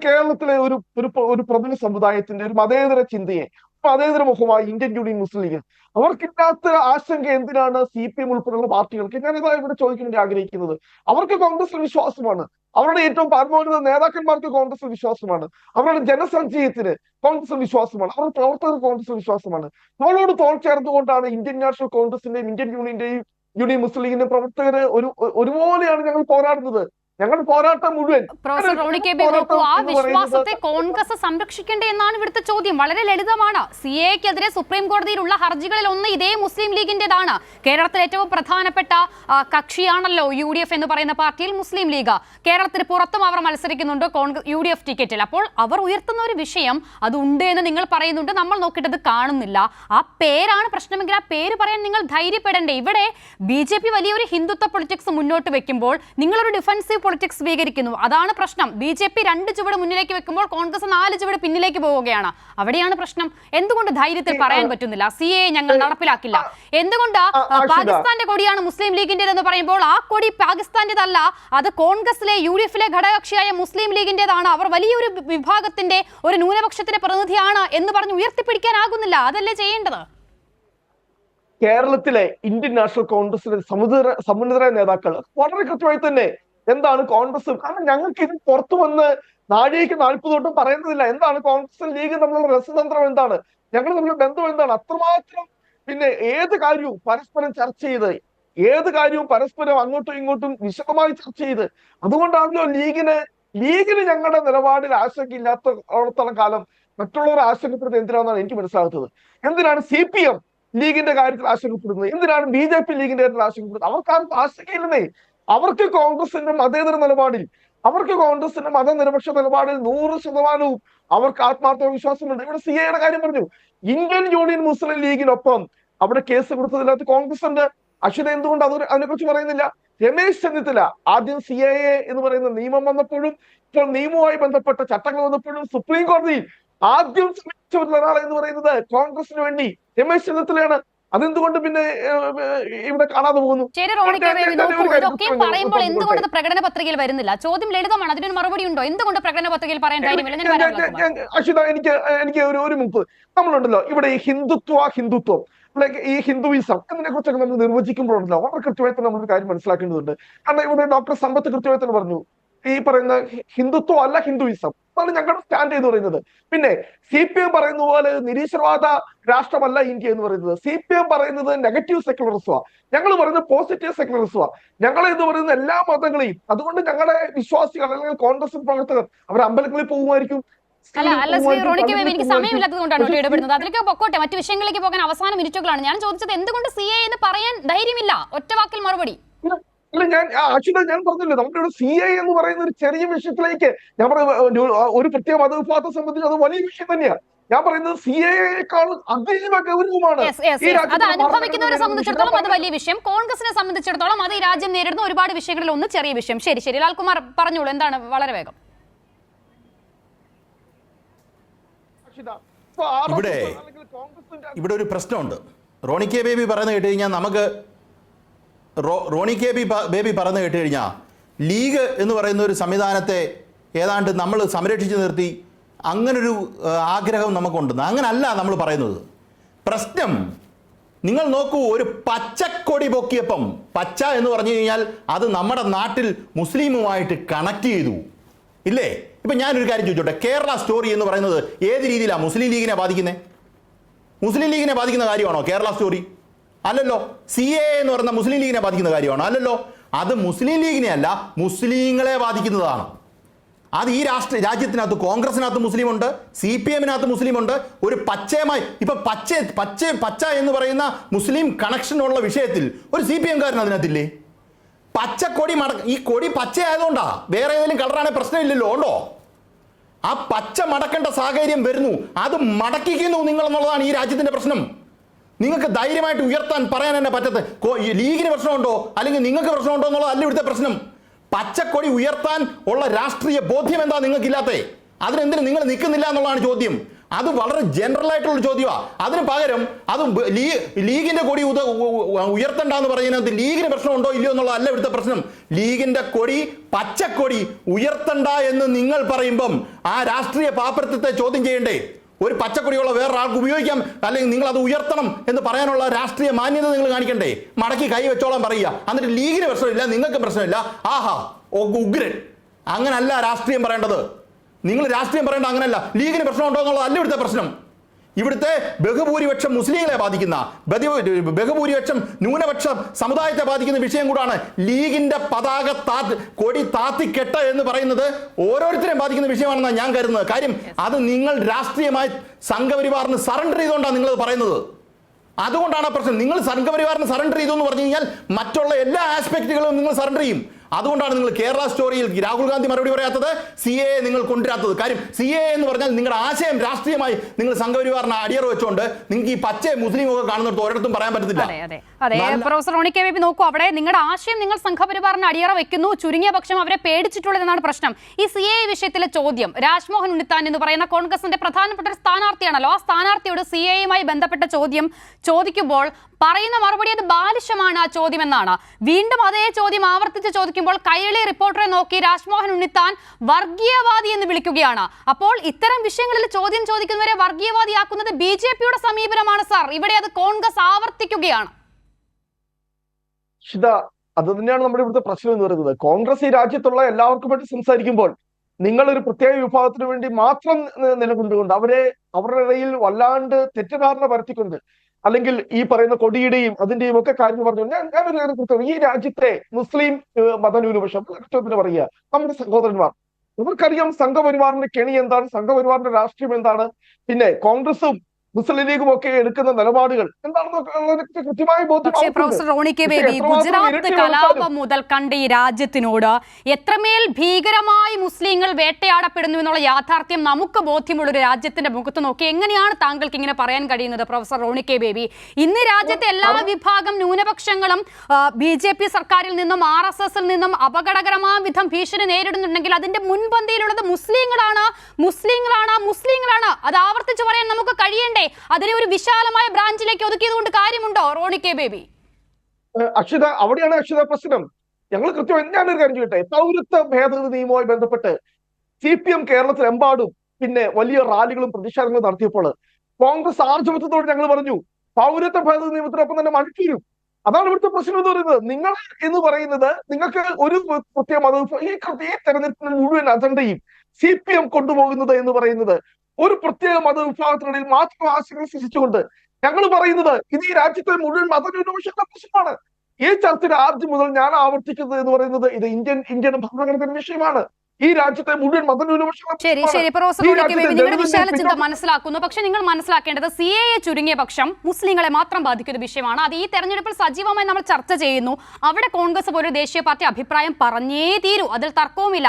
കേരളത്തിലെ ഒരു പ്രബല സമുദായത്തിന്റെ ഒരു മതേതര ചിന്തയെ, മതേതര മുഖമായി ഇന്ത്യൻ യൂണിയൻ മുസ്ലിം ലീഗ്, അവർക്കില്ലാത്ത ആശങ്ക എന്തിനാണ് CPM ഉൾപ്പെടെയുള്ള പാർട്ടികൾക്ക്? ഞാനിതാ ഇവിടെ ചോദിക്കാൻ ആഗ്രഹിക്കുന്നത്. അവർക്ക് കോൺഗ്രസിൽ വിശ്വാസമാണ്, അവരുടെ ഏറ്റവും പരമോന്നത നേതാക്കന്മാർക്ക് കോൺഗ്രസിൽ വിശ്വാസമാണ്, അവരുടെ ജനസഞ്ചയത്തിന് കോൺഗ്രസിൽ വിശ്വാസമാണ്, അവരുടെ പ്രവർത്തകർക്ക് കോൺഗ്രസിൽ വിശ്വാസമാണ്. നമ്മളോട് തോൾ ചേർന്നുകൊണ്ടാണ് ഇന്ത്യൻ നാഷണൽ കോൺഗ്രസിന്റെയും ഇന്ത്യൻ യൂണിയൻ മുസ്ലിം ലീഗിന്റെ പ്രവർത്തകര് ഒരുപോലെയാണ് ഞങ്ങൾ പോരാടുന്നത്. ഞങ്ങളുടെ പോരാട്ടം മുഴുവൻ. പ്രൊഫസർ റോണി കെ ബി നോക്കൂ, ആ വിശ്വാസത്തെ കോൺഗ്രസ് സംരക്ഷിക്കേണ്ടേ എന്നാണ് ഇവിടുത്തെ ചോദ്യം. വളരെ ലളിതമാണ്. CAA-ക്കെതിരെ സുപ്രീം കോടതിയിലുള്ള ഹർജികളിൽ ഒന്ന് ഇതേ മുസ്ലിം ലീഗിന്റേതാണ്. കേരളത്തിൽ ഏറ്റവും പ്രധാനപ്പെട്ട കക്ഷിയാണല്ലോ UDF എന്ന് പറയുന്ന പാർട്ടിയിൽ മുസ്ലിം ലീഗ്. കേരളത്തിന് പുറത്തും അവർ മത്സരിക്കുന്നുണ്ട് UDF ടിക്കറ്റിൽ. അപ്പോൾ അവർ ഉയർത്തുന്ന ഒരു വിഷയം അത് ഉണ്ട് എന്ന് നിങ്ങൾ പറയുന്നുണ്ട്, നമ്മൾ നോക്കിയിട്ടത് കാണുന്നില്ല. ആ പേരാണ് പ്രശ്നമെങ്കിൽ ആ പേര് പറയാൻ നിങ്ങൾ ധൈര്യപ്പെടണ്ടേ? ഇവിടെ BJP വലിയൊരു ഹിന്ദുത്വ പൊളിറ്റിക്സ് മുന്നോട്ട് വെക്കുമ്പോൾ നിങ്ങളൊരു ഡിഫൻസീവ് പൊളിറ്റിക്സ് സ്വീകരിക്കുന്നു. അതാണ് പ്രശ്നം. BJP 2 ചുവട് മുന്നിലേക്ക് വെക്കുമ്പോൾ കോൺഗ്രസ് 4 ചുവട് പിന്നിലേക്ക് പോവുകയാണ്. അവിടെയാണ് പ്രശ്നം. എന്തുകൊണ്ട് ധൈര്യത്തിൽ പറയാൻ പറ്റുന്നില്ല CAA ഞങ്ങൾ നടപ്പിലാക്കില്ല? എന്തുകൊണ്ട് പാകിസ്ഥാന്റെ കൊടിയാണ് മുസ്ലിം ലീഗിന്റേതെന്ന് പറയുമ്പോൾ ആ കൊടി പാകിസ്ഥാന്റേതല്ല, അത് കോൺഗ്രസിലെ UDF-ലെ ഘടകകക്ഷിയായ മുസ്ലിം ലീഗിന്റേതാണ്, അവർ വലിയൊരു വിഭാഗത്തിന്റെ ഒരു ന്യൂനപക്ഷത്തിന്റെ പ്രതിനിധിയാണ് എന്ന് പറഞ്ഞ് ഉയർത്തിപ്പിടിക്കാനാകുന്നില്ല? അതല്ലേ ചെയ്യേണ്ടത്? കേരളത്തിലെ ഇന്ത്യൻ നാഷണൽ കോൺഗ്രസിലെ സമുന്നതരായ നേതാക്കൾ വളരെ കൃത്യമായി തന്നെ എന്താണ് കോൺഗ്രസ്, കാരണം ഞങ്ങൾക്ക് ഇത് പുറത്തു വന്ന് നാഴികയ്ക്ക് 40 തൊട്ടും പറയുന്നതില്ല. എന്താണ് കോൺഗ്രസും ലീഗും തമ്മിലുള്ള രസതന്ത്രം, എന്താണ് ഞങ്ങൾ തമ്മിലുള്ള ബന്ധം, എന്താണ് അത്രമാത്രം. പിന്നെ ഏത് കാര്യവും പരസ്പരം ചർച്ച ചെയ്ത്, ഏത് കാര്യവും പരസ്പരം അങ്ങോട്ടും ഇങ്ങോട്ടും വിശദമായി ചർച്ച ചെയ്ത്, അതുകൊണ്ടാണല്ലോ ലീഗിന് ഞങ്ങളുടെ നിലപാടിൽ ആശങ്കയില്ലാത്തോളം കാലം മറ്റുള്ളവർ ആശങ്കപ്പെടുന്നത് എന്തിനാണെന്നാണ് എനിക്ക് മനസ്സിലാകുന്നത്. എന്തിനാണ് CPM ലീഗിന്റെ കാര്യത്തിൽ ആശങ്കപ്പെടുന്നത്? എന്തിനാണ് BJP ലീഗിന്റെ കാര്യത്തിൽ ആശങ്കപ്പെടുന്നത്? അവർക്കാർക്കും ആശങ്കയില്ലെന്നേ. അവർക്ക് കോൺഗ്രസിന്റെ മതേതര നിലപാടിൽ, അവർക്ക് കോൺഗ്രസിന്റെ മതനിരപക്ഷ നിലപാടിൽ 100% അവർക്ക് ആത്മാർത്ഥ വിശ്വാസമുണ്ട്. ഇവിടെ CAA-യുടെ കാര്യം പറഞ്ഞു. ഇന്ത്യൻ യൂണിയൻ മുസ്ലിം ലീഗിനൊപ്പം അവിടെ കേസ് കൊടുത്തതിനകത്ത് കോൺഗ്രസ് ഉണ്ട്. അശ്വത എന്തുകൊണ്ട് അതിനെക്കുറിച്ച് പറയുന്നില്ല? രമേശ് ചെന്നിത്തല ആദ്യം CAA എന്ന് പറയുന്ന നിയമം വന്നപ്പോഴും ഇപ്പോൾ നിയമവുമായി ബന്ധപ്പെട്ട ചട്ടങ്ങൾ വന്നപ്പോഴും സുപ്രീം കോടതിയിൽ ആദ്യം സമീപിച്ച ഒരാൾ എന്ന് പറയുന്നത് കോൺഗ്രസിന് വേണ്ടി രമേശ് ചെന്നിത്തലയാണ്. അതെന്തുകൊണ്ട് പിന്നെ ഇവിടെ കാണാതെ പോകുന്നു? പറയുമ്പോൾ എന്തുകൊണ്ട് പ്രകടന പത്രികയിൽ വരുന്നില്ല? ചോദ്യം ലളിതമാണ്, അതിനൊരു മറുപടി ഉണ്ടോ? എന്തുകൊണ്ട് പ്രകടന പത്രികയിൽ പറയാൻ ധൈര്യമില്ല? അശ്വിത, എനിക്ക് ഒരു മുമ്പ് നമ്മളുണ്ടല്ലോ ഇവിടെ ഈ ഹിന്ദുത്വം ലൈക്ക് ഈ ഹിന്ദുയിസം എന്നതിനെ കുറിച്ചൊക്കെ നമ്മൾ നിർവചിക്കുമ്പോഴുണ്ടല്ലോ വളരെ കൃത്യമായിട്ട് നമ്മളൊരു കാര്യം മനസ്സിലാക്കേണ്ടതുണ്ട്. കാരണം ഇവിടെ ഡോക്ടർ സമ്പത്ത് കൃത്യമായി തന്നെ പറഞ്ഞു, ഈ പറയുന്ന ഹിന്ദുത്വം അല്ല ഹിന്ദുയിസം, അതാണ് ഞങ്ങളുടെ സ്റ്റാൻഡ് എന്ന് പറയുന്നത്. പിന്നെ CPM പറയുന്ന പോലെ നിരീശ്വരവാദ രാഷ്ട്രമല്ല ഇന്ത്യ എന്ന് പറയുന്നത്. CPM പറയുന്നത് നെഗറ്റീവ് സെക്യുലറിസമാണ്, ഞങ്ങൾ പറയുന്നത് പോസിറ്റീവ് സെക്യുലറിസമാണ്. ഞങ്ങൾ എന്ന് പറയുന്ന എല്ലാ മതങ്ങളെയും, അതുകൊണ്ട് ഞങ്ങളുടെ വിശ്വാസികൾ അല്ലെങ്കിൽ കോൺഗ്രസ് പ്രവർത്തകർ അവർ അമ്പലങ്ങളിൽ പോകുമായിരിക്കും. എനിക്ക് സമയമില്ലാത്തതുകൊണ്ടാണ് ഇടപെടുന്നത്. അതിലേക്ക് പൊക്കോട്ടെ, മറ്റു വിഷയങ്ങളിലേക്ക് പോകാൻ അവസാന മിനിറ്റുകളാണ്. ഞാൻ ചോദിച്ചത് എന്തുകൊണ്ട് CAA എന്ന് പറയാൻ ധൈര്യമില്ല? ഒറ്റ വാക്കിൽ മറുപടി. അല്ല, ഞാൻ പറഞ്ഞില്ലേ, നമ്മുടെ ഇവിടെ CAA എന്ന് പറയുന്ന ഒരു ചെറിയ വിഷയത്തിലേക്ക് ഞാൻ ഒരു പ്രത്യേക മതവിഭാഗത്തെ സംബന്ധിച്ച് അത് വലിയ വിഷയം തന്നെയാണ്. ഞാൻ പറയുന്നത് CAA-യേക്കാൾ അതീവ ഗൗരവമാണ്. അത് അനുഭവിക്കുന്നവരെ സംബന്ധിച്ചിടത്തോളം അത് വലിയ വിഷയം, കോൺഗ്രസിനെ സംബന്ധിച്ചിടത്തോളം അത് ഈ രാജ്യം നേരിടുന്ന ഒരുപാട് വിഷയങ്ങളിൽ ഒന്ന് ചെറിയ വിഷയം. ശരി, ലാൽകുമാർ പറഞ്ഞോളൂ, എന്താണ് വളരെ വേഗം. ഇവിടെ ഒരു പ്രശ്നമുണ്ട്. റോണി കെ ബേബി പറയുന്നത് കേട്ട് കഴിഞ്ഞാൽ നമുക്ക് റോണി കെ ബേബി പറഞ്ഞു കേട്ട് കഴിഞ്ഞാൽ ലീഗ് എന്ന് പറയുന്ന ഒരു സംവിധാനത്തെ ഏതാണ്ട് നമ്മൾ സംരക്ഷിച്ച് നിർത്തി അങ്ങനൊരു ആഗ്രഹം നമുക്കുണ്ടെന്ന്. അങ്ങനല്ല നമ്മൾ പറയുന്നത്. പ്രശ്നം നിങ്ങൾ നോക്കൂ, ഒരു പച്ചക്കൊടി പൊക്കിയപ്പം, പച്ച എന്ന് പറഞ്ഞു കഴിഞ്ഞാൽ അത് നമ്മുടെ നാട്ടിൽ മുസ്ലിമുമായിട്ട് കണക്ട് ചെയ്തു ഇല്ലേ? ഇപ്പം ഞാനൊരു കാര്യം ചോദിച്ചോട്ടെ, കേരള സ്റ്റോറി എന്ന് പറയുന്നത് ഏത് രീതിയിലാണ് മുസ്ലിം ലീഗിനെ ബാധിക്കുന്നത്? മുസ്ലിം ലീഗിനെ ബാധിക്കുന്ന കാര്യമാണോ കേരള സ്റ്റോറി? അല്ലല്ലോ. CAA എന്ന് പറയുന്ന മുസ്ലിം ലീഗിനെ ബാധിക്കുന്ന കാര്യമാണോ? അല്ലല്ലോ. അത് മുസ്ലിം ലീഗിനെ അല്ല, മുസ്ലിങ്ങളെ ബാധിക്കുന്നതാണ്. അത് ഈ രാജ്യത്തിനകത്ത് കോൺഗ്രസിനകത്ത് മുസ്ലിമുണ്ട്, CPM-നകത്ത് മുസ്ലിമുണ്ട്. ഒരു പച്ചയമായി ഇപ്പം പച്ച എന്ന് പറയുന്ന മുസ്ലിം കണക്ഷനുള്ള വിഷയത്തിൽ ഒരു CPM-കാരൻ അതിനകത്തില്ലേ? പച്ചക്കൊടി ഈ കൊടി പച്ചയായതുകൊണ്ടാ, വേറെ ഏതെങ്കിലും കളറാണെങ്കിൽ പ്രശ്നമില്ലല്ലോ. ഉണ്ടോ? ആ പച്ച മടക്കേണ്ട സാഹചര്യം വരുന്നു, അത് മടക്കിക്കുന്നു നിങ്ങൾ എന്നുള്ളതാണ് ഈ രാജ്യത്തിന്റെ പ്രശ്നം. നിങ്ങൾക്ക് ധൈര്യമായിട്ട് ഉയർത്താൻ പറയാൻ തന്നെ പറ്റത്ത്. ലീഗിന് പ്രശ്നമുണ്ടോ അല്ലെങ്കിൽ നിങ്ങൾക്ക് പ്രശ്നമുണ്ടോ എന്നുള്ളത് അല്ല ഇവിടുത്തെ പ്രശ്നം. പച്ചക്കൊടി ഉയർത്താൻ ഉള്ള രാഷ്ട്രീയ ബോധ്യം എന്താ നിങ്ങൾക്കില്ലാത്തേ? അതിനെന്തിന് നിങ്ങൾ നിൽക്കുന്നില്ല എന്നുള്ളതാണ് ചോദ്യം. അത് വളരെ ജനറൽ ആയിട്ടുള്ള ചോദ്യമാണ്. അതിന് പകരം അത് ലീഗിന്റെ കൊടി ഉയർത്തണ്ട എന്ന് പറയുന്നത് ലീഗിന് പ്രശ്നമുണ്ടോ ഇല്ലയോ എന്നുള്ളതല്ല ഇവിടുത്തെ പ്രശ്നം. ലീഗിന്റെ കൊടി പച്ചക്കൊടി ഉയർത്തണ്ട എന്ന് നിങ്ങൾ പറയുമ്പം ആ രാഷ്ട്രീയ പാപ്പരത്വത്തെ ചോദ്യം ചെയ്യണ്ടേ? ഒരു പച്ചക്കൊടിയുള്ള വേറൊരാൾക്ക് ഉപയോഗിക്കാം, അല്ലെങ്കിൽ നിങ്ങൾ അത് ഉയർത്തണം എന്ന് പറയാനുള്ള രാഷ്ട്രീയ മാന്യത നിങ്ങൾ കാണിക്കണ്ടേ? മടക്കി കൈ വെച്ചോളാൻ പറയുക, എന്നിട്ട് ലീഗിന് പ്രശ്നമില്ല നിങ്ങൾക്ക് പ്രശ്നമില്ല, ആഹാ ഉഗ്രൻ. അങ്ങനല്ല രാഷ്ട്രീയം പറയേണ്ടത്. നിങ്ങൾ രാഷ്ട്രീയം പറയേണ്ടത് അങ്ങനല്ല. ലീഗിന് പ്രശ്നമുണ്ടോ എന്നുള്ളതല്ല ഇവിടുത്തെ പ്രശ്നം. ഇവിടുത്തെ ബഹുഭൂരിപക്ഷം മുസ്ലിങ്ങളെ ബാധിക്കുന്ന ബഹുഭൂരിപക്ഷം ന്യൂനപക്ഷ സമുദായത്തെ ബാധിക്കുന്ന വിഷയം കൂടാണ്. ലീഗിന്റെ പതാക കൊടി താത്തിക്കെട്ട എന്ന് പറയുന്നത് ഓരോരുത്തരെയും ബാധിക്കുന്ന വിഷയമാണെന്നാണ് ഞാൻ കരുതുന്നത്. കാര്യം അത് നിങ്ങൾ രാഷ്ട്രീയമായി സംഘപരിവാറിന് സറണ്ടർ ചെയ്തുകൊണ്ടാണ് നിങ്ങളത് പറയുന്നത്. അതുകൊണ്ടാണ് പ്രശ്നം. നിങ്ങൾ സംഘപരിവാറിന് സറണ്ടർ ചെയ്തു എന്ന് പറഞ്ഞു കഴിഞ്ഞാൽ മറ്റുള്ള എല്ലാ ആസ്പെക്റ്റുകളും നിങ്ങൾ സറണ്ടർ ചെയ്യും. അതുകൊണ്ടാണ് നിങ്ങൾ കേരള സ്റ്റോറിയിൽ രാഹുൽ ഗാന്ധി മറുപടി പറയാത്തത്, CAA നിങ്ങൾ കൊണ്ടുവരാത്തത്. കാര്യം CAA എന്ന് പറഞ്ഞാൽ നിങ്ങളുടെ ആശയം രാഷ്ട്രീയമായി നിങ്ങൾ സംഘപരിവാറിന് അടിയറ വെച്ചുകൊണ്ട് നിങ്ങൾക്ക് ഈ പച്ച മുസ്ലിം ഒക്കെ കാണുന്നിടത്ത് ഒരിടത്തും പറയാൻ പറ്റത്തില്ല. അതെ പ്രൊഫസർ റോണി കെ ബേബി നോക്കൂ, അവിടെ നിങ്ങളുടെ ആശയം നിങ്ങൾ സംഘപരിവാറിന് അടിയറ വെക്കുന്നു, ചുരുങ്ങിയ പക്ഷം അവരെ പേടിച്ചിട്ടുള്ളതെന്നാണ് പ്രശ്നം. ഈ CAA വിഷയത്തിലെ ചോദ്യം, രാജ്മോഹൻ ഉണ്ണിത്താൻ എന്ന് പറയുന്ന കോൺഗ്രസിന്റെ പ്രധാനപ്പെട്ട ഒരു സ്ഥാനാർത്ഥിയാണല്ലോ, ആ സ്ഥാനാർത്ഥിയോട് CAA-യുമായി ബന്ധപ്പെട്ട ചോദ്യം ചോദിക്കുമ്പോൾ പറയുന്ന മറുപടി അത് ബാലിശമാണ് ആ ചോദ്യം എന്നാണ്. വീണ്ടും അതേ ചോദ്യം ആവർത്തിച്ച് ചോദിക്കുമ്പോൾ കൈരളി റിപ്പോർട്ടറെ നോക്കി രാജ്മോഹൻ ഉണ്ണിത്താൻ വർഗീയവാദി എന്ന് വിളിക്കുകയാണ്. അപ്പോൾ ഇത്തരം വിഷയങ്ങളിൽ ചോദ്യം ചോദിക്കുന്നവരെ വർഗീയവാദിയാക്കുന്നത് BJP-യുടെ സമീപനമാണ് സാർ. ഇവിടെ അത് കോൺഗ്രസ് ആവർത്തിക്കുകയാണ്. അത് തന്നെയാണ് നമ്മുടെ ഇവിടുത്തെ പ്രശ്നം എന്ന് പറയുന്നത്. കോൺഗ്രസ് ഈ രാജ്യത്തുള്ള എല്ലാവർക്കും വേണ്ടി സംസാരിക്കുമ്പോൾ നിങ്ങളൊരു പ്രത്യേക വിഭാഗത്തിന് വേണ്ടി മാത്രം നിലകൊണ്ടുകൊണ്ട് അവരുടെ ഇടയിൽ വല്ലാണ്ട് തെറ്റിദ്ധാരണ പരത്തിക്കൊണ്ട് അല്ലെങ്കിൽ ഈ പറയുന്ന കൊടിയുടെയും അതിന്റെയും ഒക്കെ കാര്യം പറഞ്ഞു. ഞാനൊരു കാര്യം കൃത്യം, ഈ രാജ്യത്തെ മുസ്ലിം മതന്യൂനപക്ഷം പറയുക നമ്മുടെ സഹോദരന്മാർ, അവർക്കറിയാം സംഘപരിവാറിന്റെ കെണി എന്താണ്, സംഘപരിവാറിന്റെ രാഷ്ട്രീയം എന്താണ്, പിന്നെ കോൺഗ്രസും മുസ്ലിം ലീഗും ഒക്കെ എടുക്കുന്ന നിലപാടുകൾ എന്താണെന്ന് കൃത്യമായി പക്ഷേ പ്രൊഫസർ റോണി കെ ബേബി, ഗുജറാത്ത് കലാപം മുതൽ കണ്ട ഈ രാജ്യത്തിനോട് എത്രമേൽ ഭീകരമായി മുസ്ലിങ്ങൾ വേട്ടയാടപ്പെടുന്നു എന്നുള്ള യാഥാർത്ഥ്യം നമുക്ക് ബോധ്യമുള്ള ഒരു രാജ്യത്തിന്റെ മുഖത്ത് നോക്കി എങ്ങനെയാണ് താങ്കൾക്ക് ഇങ്ങനെ പറയാൻ കഴിയുന്നത് പ്രൊഫസർ റോണി കെ ബേബി? ഇന്ന് രാജ്യത്തെ എല്ലാ വിഭാഗം ന്യൂനപക്ഷങ്ങളും BJP സർക്കാരിൽ നിന്നും RSS-ൽ നിന്നും അപകടകരമായ വിധം ഭീഷണി നേരിടുന്നുണ്ടെങ്കിൽ അതിന്റെ മുൻപന്തിയിലുള്ളത് മുസ്ലിങ്ങളാണ്. അത് ആവർത്തിച്ച് പറയാൻ നമുക്ക് കഴിയേണ്ടേ? അതിനെ ഒരു വിശാലമായ ബ്രാഞ്ചിലേക്ക് ഒതുക്കിയതുകൊണ്ട് കാര്യമുണ്ടോ റോണി കെ ബേബി? അക്ഷിത, അവിടെയാണ് അക്ഷിത പ്രശ്നം. ഞങ്ങൾ കൃത്യമായി ഞാനൊരു കാര്യം ചെയ്യട്ടെ, പൗരത്വ ഭേദഗതി നിയമവുമായി ബന്ധപ്പെട്ട് CPM കേരളത്തിലെമ്പാടും പിന്നെ വലിയ റാലികളും പ്രതിഷേധങ്ങളും നടത്തിയപ്പോൾ കോൺഗ്രസ് ആർജവത്തോട് ഞങ്ങൾ പറഞ്ഞു പൗരത്വ ഭേദഗതി നിയമത്തിനൊപ്പം തന്നെ മണിക്കൂരും. അതാണ് ഇവിടുത്തെ പ്രശ്നം എന്ന് പറയുന്നത്. നിങ്ങൾ എന്ന് പറയുന്നത് നിങ്ങൾക്ക് ഒരു പ്രത്യേക മതവിഭാഗം ഈ തെരഞ്ഞെടുപ്പിന് മുഴുവൻ അജണ്ടയും CPM കൊണ്ടുപോകുന്നത് എന്ന് പറയുന്നത് ഒരു പ്രത്യേക മതവിഭാഗത്തിനിടയിൽ മാത്രം ആശയങ്ങൾ സൃഷ്ടിച്ചുകൊണ്ട് ഞങ്ങൾ പറയുന്നത് ഇത് ഈ രാജ്യത്തെ മുഴുവൻ മതന്യൂനപക്ഷങ്ങളുടെ പ്രശ്നമാണ്. ഈ ചർച്ചയുടെ ആദ്യം മുതൽ ഞാൻ ആവർത്തിക്കുന്നത് എന്ന് പറയുന്നത് ഇത് ഇന്ത്യൻ ഭരണഘടന വിഷയമാണ്. ഈ രാജ്യത്തെ മുഴുവൻ നിങ്ങളുടെ വിശാല ചിന്ത മനസ്സിലാക്കുന്നു. പക്ഷെ നിങ്ങൾ മനസ്സിലാക്കേണ്ടത് CAA ചുരുങ്ങിയ പക്ഷം മുസ്ലിങ്ങളെ മാത്രം ബാധിക്കുന്ന വിഷയമാണ്. അത് ഈ തെരഞ്ഞെടുപ്പിൽ സജീവമായി നമ്മൾ ചർച്ച ചെയ്യുന്നു. അവിടെ കോൺഗ്രസ് പോലെ ദേശീയ പാർട്ടി അഭിപ്രായം പറഞ്ഞേ തീരൂ, അതിൽ തർക്കവുമില്ല.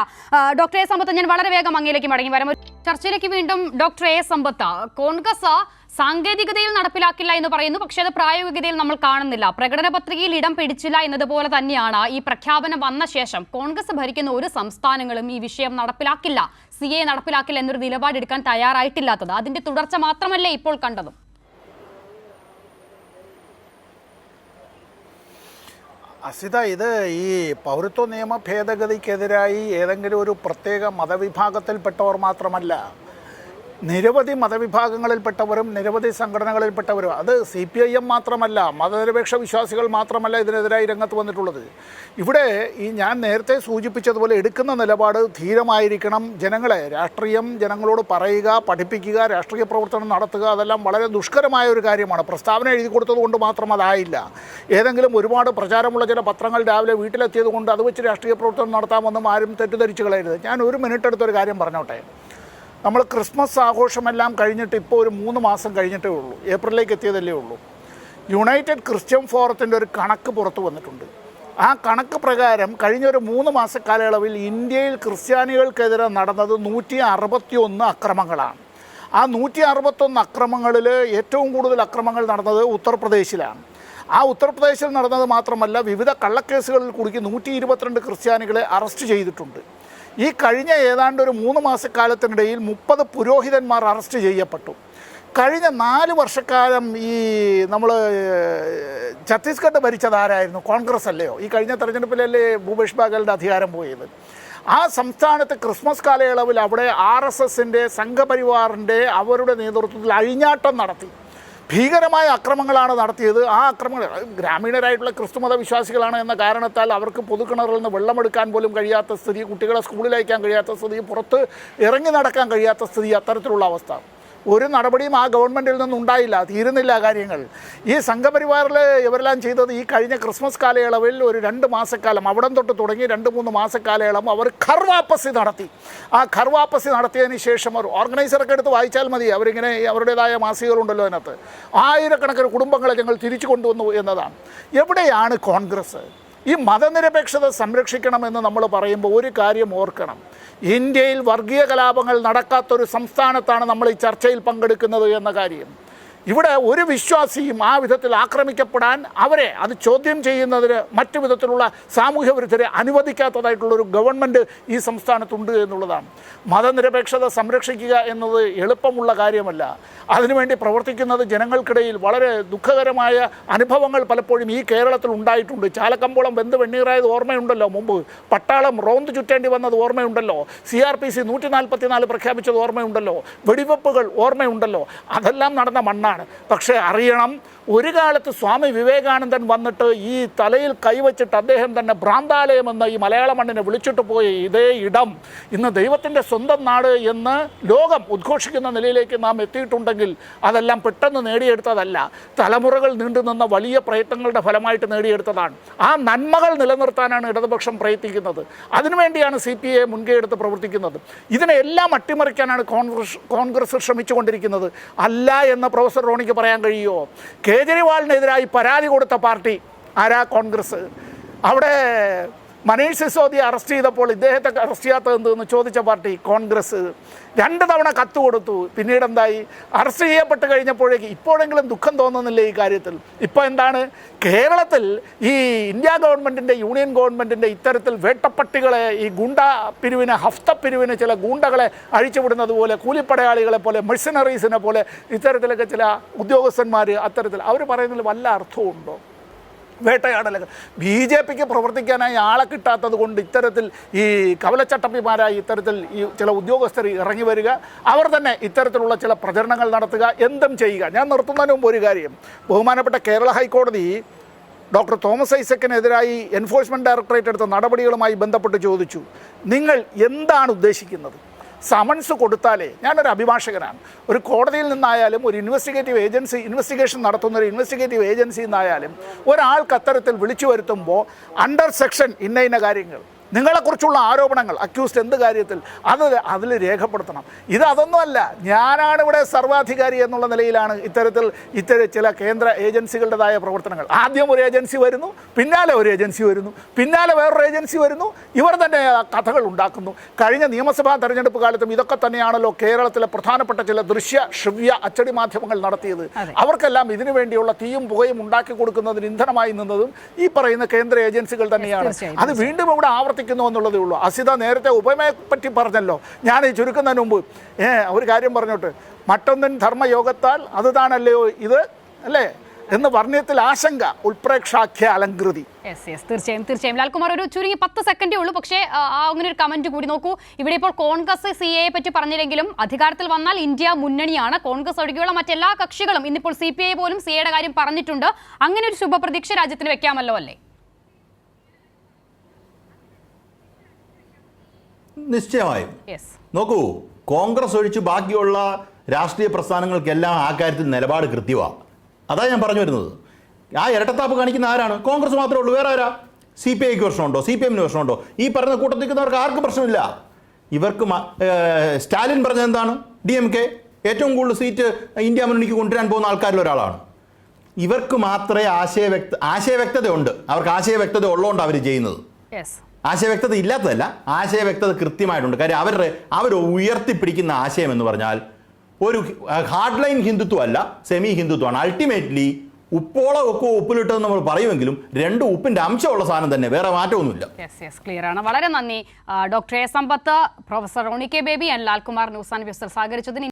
ഡോക്ടർ എ സമ്പത്ത്, ഞാൻ വളരെ വേഗം അങ്ങയിലേക്ക് മടങ്ങി വരാം. ചർച്ചയിലേക്ക് വീണ്ടും ഡോക്ടർ എ സമ്പത്ത്, കോൺഗ്രസ് സാങ്കേതികതയിൽ നടപ്പിലാക്കില്ല എന്ന് പറയുന്നു, പക്ഷേ അത് പ്രായോഗികതയിൽ നമ്മൾ കാണുന്നില്ല. പ്രകടന പത്രികയിൽ ഇടം പിടിച്ചില്ല എന്നതുപോലെ തന്നെയാണ് ഈ പ്രഖ്യാപനം വന്ന ശേഷം കോൺഗ്രസ് ഭരിക്കുന്ന ഒരു സംസ്ഥാനങ്ങളും ഈ വിഷയം നടപ്പിലാക്കില്ല, CAA നടപ്പിലാക്കില്ല എന്നൊരു നിലപാടെടുക്കാൻ തയ്യാറായിട്ടില്ലാത്തത്. അതിന്റെ തുടർച്ച മാത്രമല്ലേ ഇപ്പോൾ കണ്ടതും? അസിത, ഇത് ഈ പൗരത്വ നിയമ ഭേദഗതിക്കെതിരായി ഏതെങ്കിലും ഒരു പ്രത്യേക മതവിഭാഗത്തിൽപ്പെട്ടവർ മാത്രമല്ല, നിരവധി മതവിഭാഗങ്ങളിൽപ്പെട്ടവരും നിരവധി സംഘടനകളിൽപ്പെട്ടവരും, അത് CPIM മാത്രമല്ല, മതനിരപേക്ഷ വിശ്വാസികൾ മാത്രമല്ല ഇതിനെതിരായി രംഗത്ത് വന്നിട്ടുള്ളത്. ഇവിടെ ഈ ഞാൻ നേരത്തെ സൂചിപ്പിച്ചതുപോലെ എടുക്കുന്ന നിലപാട് ധീരമായിരിക്കണം. രാഷ്ട്രീയം ജനങ്ങളോട് പറയുക, പഠിപ്പിക്കുക, രാഷ്ട്രീയ പ്രവർത്തനം നടത്തുക, അതെല്ലാം വളരെ ദുഷ്കരമായ ഒരു കാര്യമാണ്. പ്രസ്താവന എഴുതി കൊടുത്തത് കൊണ്ട് മാത്രം അതായില്ല. ഏതെങ്കിലും ഒരുപാട് പ്രചാരമുള്ള ചില പത്രങ്ങൾ രാവിലെ വീട്ടിലെത്തിയത് കൊണ്ട് അത് വെച്ച് രാഷ്ട്രീയ പ്രവർത്തനം നടത്താമെന്നും ആരും തെറ്റിദ്ധരിച്ചു കളയരുത്. ഞാൻ ഒരു മിനിറ്റ് എടുത്തൊരു കാര്യം പറഞ്ഞോട്ടെ. നമ്മൾ ക്രിസ്മസ് ആഘോഷമെല്ലാം കഴിഞ്ഞിട്ട് ഇപ്പോൾ ഒരു 3 മാസം കഴിഞ്ഞിട്ടേ ഉള്ളൂ, ഏപ്രിലേക്ക് എത്തിയതല്ലേ ഉള്ളൂ. യുണൈറ്റഡ് ക്രിസ്ത്യൻ ഫോറത്തിൻ്റെ ഒരു കണക്ക് പുറത്തു വന്നിട്ടുണ്ട്. ആ കണക്ക് പ്രകാരം കഴിഞ്ഞൊരു 3 മാസ കാലയളവിൽ ഇന്ത്യയിൽ ക്രിസ്ത്യാനികൾക്കെതിരെ നടന്നത് 161 അക്രമങ്ങളാണ്. ആ 161 അക്രമങ്ങളിൽ ഏറ്റവും കൂടുതൽ അക്രമങ്ങൾ നടന്നത് ഉത്തർപ്രദേശിലാണ്. ആ ഉത്തർപ്രദേശിൽ നടന്നത് മാത്രമല്ല, വിവിധ കള്ളക്കേസുകളിൽ കുടുക്കി 122 ക്രിസ്ത്യാനികളെ അറസ്റ്റ് ചെയ്തിട്ടുണ്ട്. ഈ കഴിഞ്ഞ ഏതാണ്ട് ഒരു 3 മാസക്കാലത്തിനിടയിൽ 30 പുരോഹിതന്മാർ അറസ്റ്റ് ചെയ്യപ്പെട്ടു. കഴിഞ്ഞ 4 വർഷക്കാലം ഈ നമ്മൾ ഛത്തീസ്ഗഡ് ഭരിച്ചതാരായിരുന്നു? കോൺഗ്രസ് അല്ലയോ? ഈ കഴിഞ്ഞ തെരഞ്ഞെടുപ്പിലല്ലേ ഭൂപേഷ് ബാഗലിൻ്റെ അധികാരം പോയത്? ആ സംസ്ഥാനത്ത് ക്രിസ്മസ് കാലയളവിൽ അവിടെ RSSൻ്റെ സംഘപരിവാറിൻ്റെ അവരുടെ നേതൃത്വത്തിൽ അഴിഞ്ഞാട്ടം നടത്തി ഭീകരമായ അക്രമങ്ങളാണ് നടത്തിയത്. ആ അക്രമങ്ങൾ ഗ്രാമീണരായിട്ടുള്ള ക്രിസ്തുമത വിശ്വാസികളാണ് എന്ന കാരണത്താൽ അവർക്ക് പൊതുക്കിണറിൽ നിന്ന് വെള്ളമെടുക്കാൻ പോലും കഴിയാത്ത സ്ഥിതി, കുട്ടികളെ സ്കൂളിൽ അയക്കാൻ കഴിയാത്ത സ്ഥിതി, പുറത്ത് ഇറങ്ങി നടക്കാൻ കഴിയാത്ത സ്ഥിതി, അത്തരത്തിലുള്ള അവസ്ഥ. ഒരു നടപടിയും ആ ഗവൺമെൻറ്റിൽ നിന്നുണ്ടായില്ല, തീരുന്നില്ല കാര്യങ്ങൾ. ഈ സംഘപരിവാറിൽ ഇവരെല്ലാം ചെയ്തത് ഈ കഴിഞ്ഞ ക്രിസ്മസ് കാലയളവിൽ ഒരു 2 മാസക്കാലം അവിടം തൊട്ട് തുടങ്ങി 2-3 മാസക്കാലയളവ് അവർ ഖർവാപ്പസി നടത്തി. ആ ഖർവാപ്പസി നടത്തിയതിന് ശേഷം ഒരു ഓർഗനൈസറൊക്കെ എടുത്ത് വായിച്ചാൽ മതി, അവരിങ്ങനെ അവരുടേതായ മാസികകളുണ്ടല്ലോ അതിനകത്ത്, ആയിരക്കണക്കിന് കുടുംബങ്ങളെ ഞങ്ങൾ തിരിച്ചു കൊണ്ടുവന്നു എന്നതാണ്. എവിടെയാണ് കോൺഗ്രസ്? ഈ മതനിരപേക്ഷത സംരക്ഷിക്കണമെന്ന് നമ്മൾ പറയുമ്പോൾ ഒരു കാര്യം ഓർക്കണം, ഇന്ത്യയിൽ വർഗീയ കലാപങ്ങൾ നടക്കാത്തൊരു സംസ്ഥാനത്താണ് നമ്മൾ ഈ ചർച്ചയിൽ പങ്കെടുക്കുന്നത് എന്ന കാര്യം. ഇവിടെ ഒരു വിശ്വാസിയും ആ വിധത്തിൽ ആക്രമിക്കപ്പെടാൻ, അവരെ അത് ചോദ്യം ചെയ്യുന്നതിന് മറ്റു വിധത്തിലുള്ള സാമൂഹ്യ വിരുദ്ധരെ അനുവദിക്കാത്തതായിട്ടുള്ളൊരു ഗവൺമെൻറ് ഈ സംസ്ഥാനത്തുണ്ട് എന്നുള്ളതാണ്. മതനിരപേക്ഷത സംരക്ഷിക്കുക എന്നത് എളുപ്പമുള്ള കാര്യമല്ല. അതിനുവേണ്ടി പ്രവർത്തിക്കുന്നത് ജനങ്ങൾക്കിടയിൽ വളരെ ദുഃഖകരമായ അനുഭവങ്ങൾ പലപ്പോഴും ഈ കേരളത്തിൽ ഉണ്ടായിട്ടുണ്ട്. ചാലക്കമ്പോളം വെന്ത് വെണ്ണീറായത് ഓർമ്മയുണ്ടല്ലോ, മുമ്പ് പട്ടാളം റോന്ത് ചുറ്റേണ്ടി വന്നത് ഓർമ്മയുണ്ടല്ലോ, CRPC 144 പ്രഖ്യാപിച്ചത് ഓർമ്മയുണ്ടല്ലോ, വെടിവെപ്പുകൾ ഓർമ്മയുണ്ടല്ലോ. അതെല്ലാം നടന്ന മണ്ണാണ്. പക്ഷേ അറിയണം, ഒരു കാലത്ത് സ്വാമി വിവേകാനന്ദൻ വന്നിട്ട് ഈ തലയിൽ കൈവച്ചിട്ട് അദ്ദേഹം തന്നെ ഭ്രാന്താലയമെന്ന് ഈ മലയാള മണ്ണിനെ വിളിച്ചിട്ട് പോയ ഇതേ ഇടം ഇന്ന് ദൈവത്തിൻ്റെ സ്വന്തം നാട് എന്ന് ലോകം ഉദ്ഘോഷിക്കുന്ന നിലയിലേക്ക് നാം എത്തിയിട്ടുണ്ടെങ്കിൽ അതെല്ലാം പെട്ടെന്ന് നേടിയെടുത്തതല്ല, തലമുറകൾ നീണ്ടുനിന്ന വലിയ പ്രയത്നങ്ങളുടെ ഫലമായിട്ട് നേടിയെടുത്തതാണ്. ആ നന്മകൾ നിലനിർത്താനാണ് ഇടതുപക്ഷം പ്രയത്നിക്കുന്നത്. അതിനുവേണ്ടിയാണ് CPI മുൻകൈ എടുത്ത് പ്രവർത്തിക്കുന്നത്. ഇതിനെല്ലാം അട്ടിമറിക്കാനാണ് കോൺഗ്രസ് ശ്രമിച്ചുകൊണ്ടിരിക്കുന്നത്. അല്ല എന്ന് പ്രൊഫസർ റോണിക്ക് പറയാൻ കഴിയുമോ? കേജ്രിവാളിനെതിരായി പരാതി കൊടുത്ത പാർട്ടി ആരാ? കോൺഗ്രസ്. അവിടെ മനീഷ് സിസോദിയെ അറസ്റ്റ് ചെയ്തപ്പോൾ ഇദ്ദേഹത്തെ അറസ്റ്റ് ചെയ്യാത്തത് എന്തെന്ന് ചോദിച്ച പാർട്ടി കോൺഗ്രസ്. 2 തവണ കത്ത് കൊടുത്തു. പിന്നീട് എന്തായി? അറസ്റ്റ് ചെയ്യപ്പെട്ട് കഴിഞ്ഞപ്പോഴേക്ക് ഇപ്പോഴെങ്കിലും ദുഃഖം തോന്നുന്നില്ല ഈ കാര്യത്തിൽ. ഇപ്പോൾ എന്താണ്? കേരളത്തിൽ ഈ ഇന്ത്യ ഗവൺമെൻറ്റിൻ്റെ, യൂണിയൻ ഗവൺമെൻറ്റിൻ്റെ ഇത്തരത്തിൽ വേട്ടപ്പട്ടികളെ, ഈ ഗുണ്ട പിരിവിന്, ഹഫ്ത പിരിവിന് ചില ഗൂണ്ടകളെ അഴിച്ചുവിടുന്നത് പോലെ, കൂലിപ്പടയാളികളെ പോലെ, മെഴ്സണറീസിനെ പോലെ ഇത്തരത്തിലൊക്കെ ചില ഉദ്യോഗസ്ഥന്മാർ അത്തരത്തിൽ അവർ പറയുന്നതിൽ വല്ല അർത്ഥമുണ്ടോ? വേട്ടയാടലൊക്കെ BJPക്ക് പ്രവർത്തിക്കാനായി ആളെ കിട്ടാത്തത് കൊണ്ട് ഇത്തരത്തിൽ ഈ കവലച്ചട്ടപ്പിമാരായി ഇത്തരത്തിൽ ഈ ചില ഉദ്യോഗസ്ഥർ ഇറങ്ങി വരിക, അവർ തന്നെ ഇത്തരത്തിലുള്ള ചില പ്രചരണങ്ങൾ നടത്തുക, എന്തും ചെയ്യുക. ഞാൻ നിർത്തുന്നതിന് മുമ്പ് ഒരു കാര്യം, ബഹുമാനപ്പെട്ട കേരള ഹൈക്കോടതി ഡോക്ടർ തോമസ് ഐസക്കിനെതിരായി എൻഫോഴ്സ്മെൻറ്റ് ഡയറക്ടറേറ്റ് എടുത്ത നടപടികളുമായി ബന്ധപ്പെട്ട് ചോദിച്ചു, നിങ്ങൾ എന്താണ് ഉദ്ദേശിക്കുന്നത്? സമൻസ് കൊടുത്താലേ, ഞാനൊരു അഭിഭാഷകനാണ്, ഒരു കോടതിയിൽ നിന്നായാലും ഒരു ഇൻവെസ്റ്റിഗേറ്റീവ് ഏജൻസി ഇൻവെസ്റ്റിഗേഷൻ നടത്തുന്ന ഒരു ഇൻവെസ്റ്റിഗേറ്റീവ് ഏജൻസിയിൽ നിന്നായാലും ഒരാൾക്ക് അത്തരത്തിൽ വിളിച്ചു വരുത്തുമ്പോൾ അണ്ടർ സെക്ഷൻ ഇന്ന കാര്യങ്ങൾ, നിങ്ങളെക്കുറിച്ചുള്ള ആരോപണങ്ങൾ, അക്യൂസ്ഡ് എന്ത് കാര്യത്തിൽ, അതിൽ രേഖപ്പെടുത്തണം. അതൊന്നുമല്ല, ഞാനാണ് ഇവിടെ സർവാധികാരി എന്നുള്ള നിലയിലാണ് ഇത്തരത്തിൽ ചില കേന്ദ്ര ഏജൻസികളുടേതായ പ്രവർത്തനങ്ങൾ. ആദ്യം ഒരു ഏജൻസി വരുന്നു, പിന്നാലെ ഒരു ഏജൻസി വരുന്നു, പിന്നാലെ വേറൊരു ഏജൻസി വരുന്നു, ഇവർ തന്നെ കഥകൾ ഉണ്ടാക്കുന്നു. കഴിഞ്ഞ നിയമസഭാ തെരഞ്ഞെടുപ്പ് കാലത്തും ഇതൊക്കെ തന്നെയാണല്ലോ കേരളത്തിലെ പ്രധാനപ്പെട്ട ചില ദൃശ്യ ശ്രവ്യ അച്ചടി മാധ്യമങ്ങൾ നടത്തിയത്. അവർക്കെല്ലാം ഇതിനു വേണ്ടിയുള്ള തീയും പുകയും ഉണ്ടാക്കി കൊടുക്കുന്നതിന് ഇന്ധനമായി നിന്നതും ഈ പറയുന്ന കേന്ദ്ര ഏജൻസികൾ തന്നെയാണ്. അത് വീണ്ടും ഇവിടെ എന്നുള്ളതേ ഉള്ളൂ. അസിത നേരത്തെ ഉപമയെ പറ്റി പറഞ്ഞല്ലോ, ഞാൻ ഈ ചുരുക്കുന്നതിന് മുമ്പ് ഒരു കാര്യം പറഞ്ഞോട്ട്, മറ്റൊന്നിൻ ധർമ്മയോഗത്താൽ അത് താണല്ലയോ ഇത്, അല്ലേ എന്ന് വർണ്ണയത്തിൽ ആശങ്ക, ഉൾപ്രേക്ഷാഖ്യ അലങ്കൃതി. തീർച്ചയായും ലാൽകുമാർ, ഒരു ചുരുങ്ങി 10 സെക്കൻഡേ ഉള്ളൂ. പക്ഷേ അങ്ങനെ ഒരു കമന്റ് കൂടി നോക്കൂ. ഇവിടെ ഇപ്പോൾ കോൺഗ്രസ് CAA പറ്റി പറഞ്ഞില്ലെങ്കിലും അധികാരത്തിൽ വന്നാൽ ഇന്ത്യ മുന്നണിയാണ്. കോൺഗ്രസ് ഒഴികെയുള്ള മറ്റെല്ലാ കക്ഷികളും, ഇന്നിപ്പോൾ CPI പോലും CAA കാര്യം പറഞ്ഞിട്ടുണ്ട്. അങ്ങനെ ഒരു ശുഭപ്രതീക്ഷ രാജ്യത്തിന് വെക്കാമല്ലോ അല്ലേ? നിശ്ചയമായും. നോക്കൂ, കോൺഗ്രസ് ഒഴിച്ച് ബാക്കിയുള്ള രാഷ്ട്രീയ പ്രസ്ഥാനങ്ങൾക്കെല്ലാം ആ കാര്യത്തിൽ നിലപാട് കൃത്യമാണ്. അതാ ഞാൻ പറഞ്ഞു വരുന്നത്. ആ ഇരട്ടത്താപ്പ് കാണിക്കുന്ന ആരാണ്? കോൺഗ്രസ് മാത്രമേ ഉള്ളൂ. വേറെ ആരാ? CPIക്ക് പ്രശ്നമുണ്ടോ? CPMന് പ്രശ്നമുണ്ടോ? ഈ പറഞ്ഞ കൂട്ടത്തിൽ നിൽക്കുന്നവർക്ക് ആർക്കും പ്രശ്നമില്ല. ഇവർക്ക് സ്റ്റാലിൻ പറഞ്ഞത് എന്താണ്? DMK ഏറ്റവും കൂടുതൽ സീറ്റ് ഇന്ത്യ മുന്നണിക്ക് കൊണ്ടുവരാൻ പോകുന്ന ആൾക്കാരിൽ ഒരാളാണ്. ഇവർക്ക് മാത്രമേ ആശയവ്യക്തത ഉണ്ട്. അവർക്ക് ആശയവ്യക്തത ഉള്ളതുകൊണ്ട് അവർ ചെയ്യുന്നത്. ആശയവ്യക്തത ഇല്ലാത്തതല്ല, ആശയവ്യക്തത കൃത്യമായിട്ടുണ്ട്. കാര്യം അവർ ഉയർത്തിപ്പിടിക്കുന്ന ആശയം എന്ന് പറഞ്ഞാൽ ഒരു ഹാർഡ് ലൈൻ ഹിന്ദുത്വം അല്ല, സെമി ഹിന്ദുത്വമാണ്. അൾട്ടിമേറ്റ്ലി ഉപ്പോളമൊക്കെ ഉപ്പിലിട്ടെന്ന് നമ്മൾ പറയുമെങ്കിലും 2 ഉപ്പിന്റെ അംശമുള്ള സാധനം തന്നെ, വേറെ മാറ്റമൊന്നുമില്ല. ക്ലിയർ ആണ്. വളരെ നന്ദി doctor A Sampath, professor Roni K Baby and Lalkumar news and വ്യൂസിൽ സഹകരിച്ചതിന്.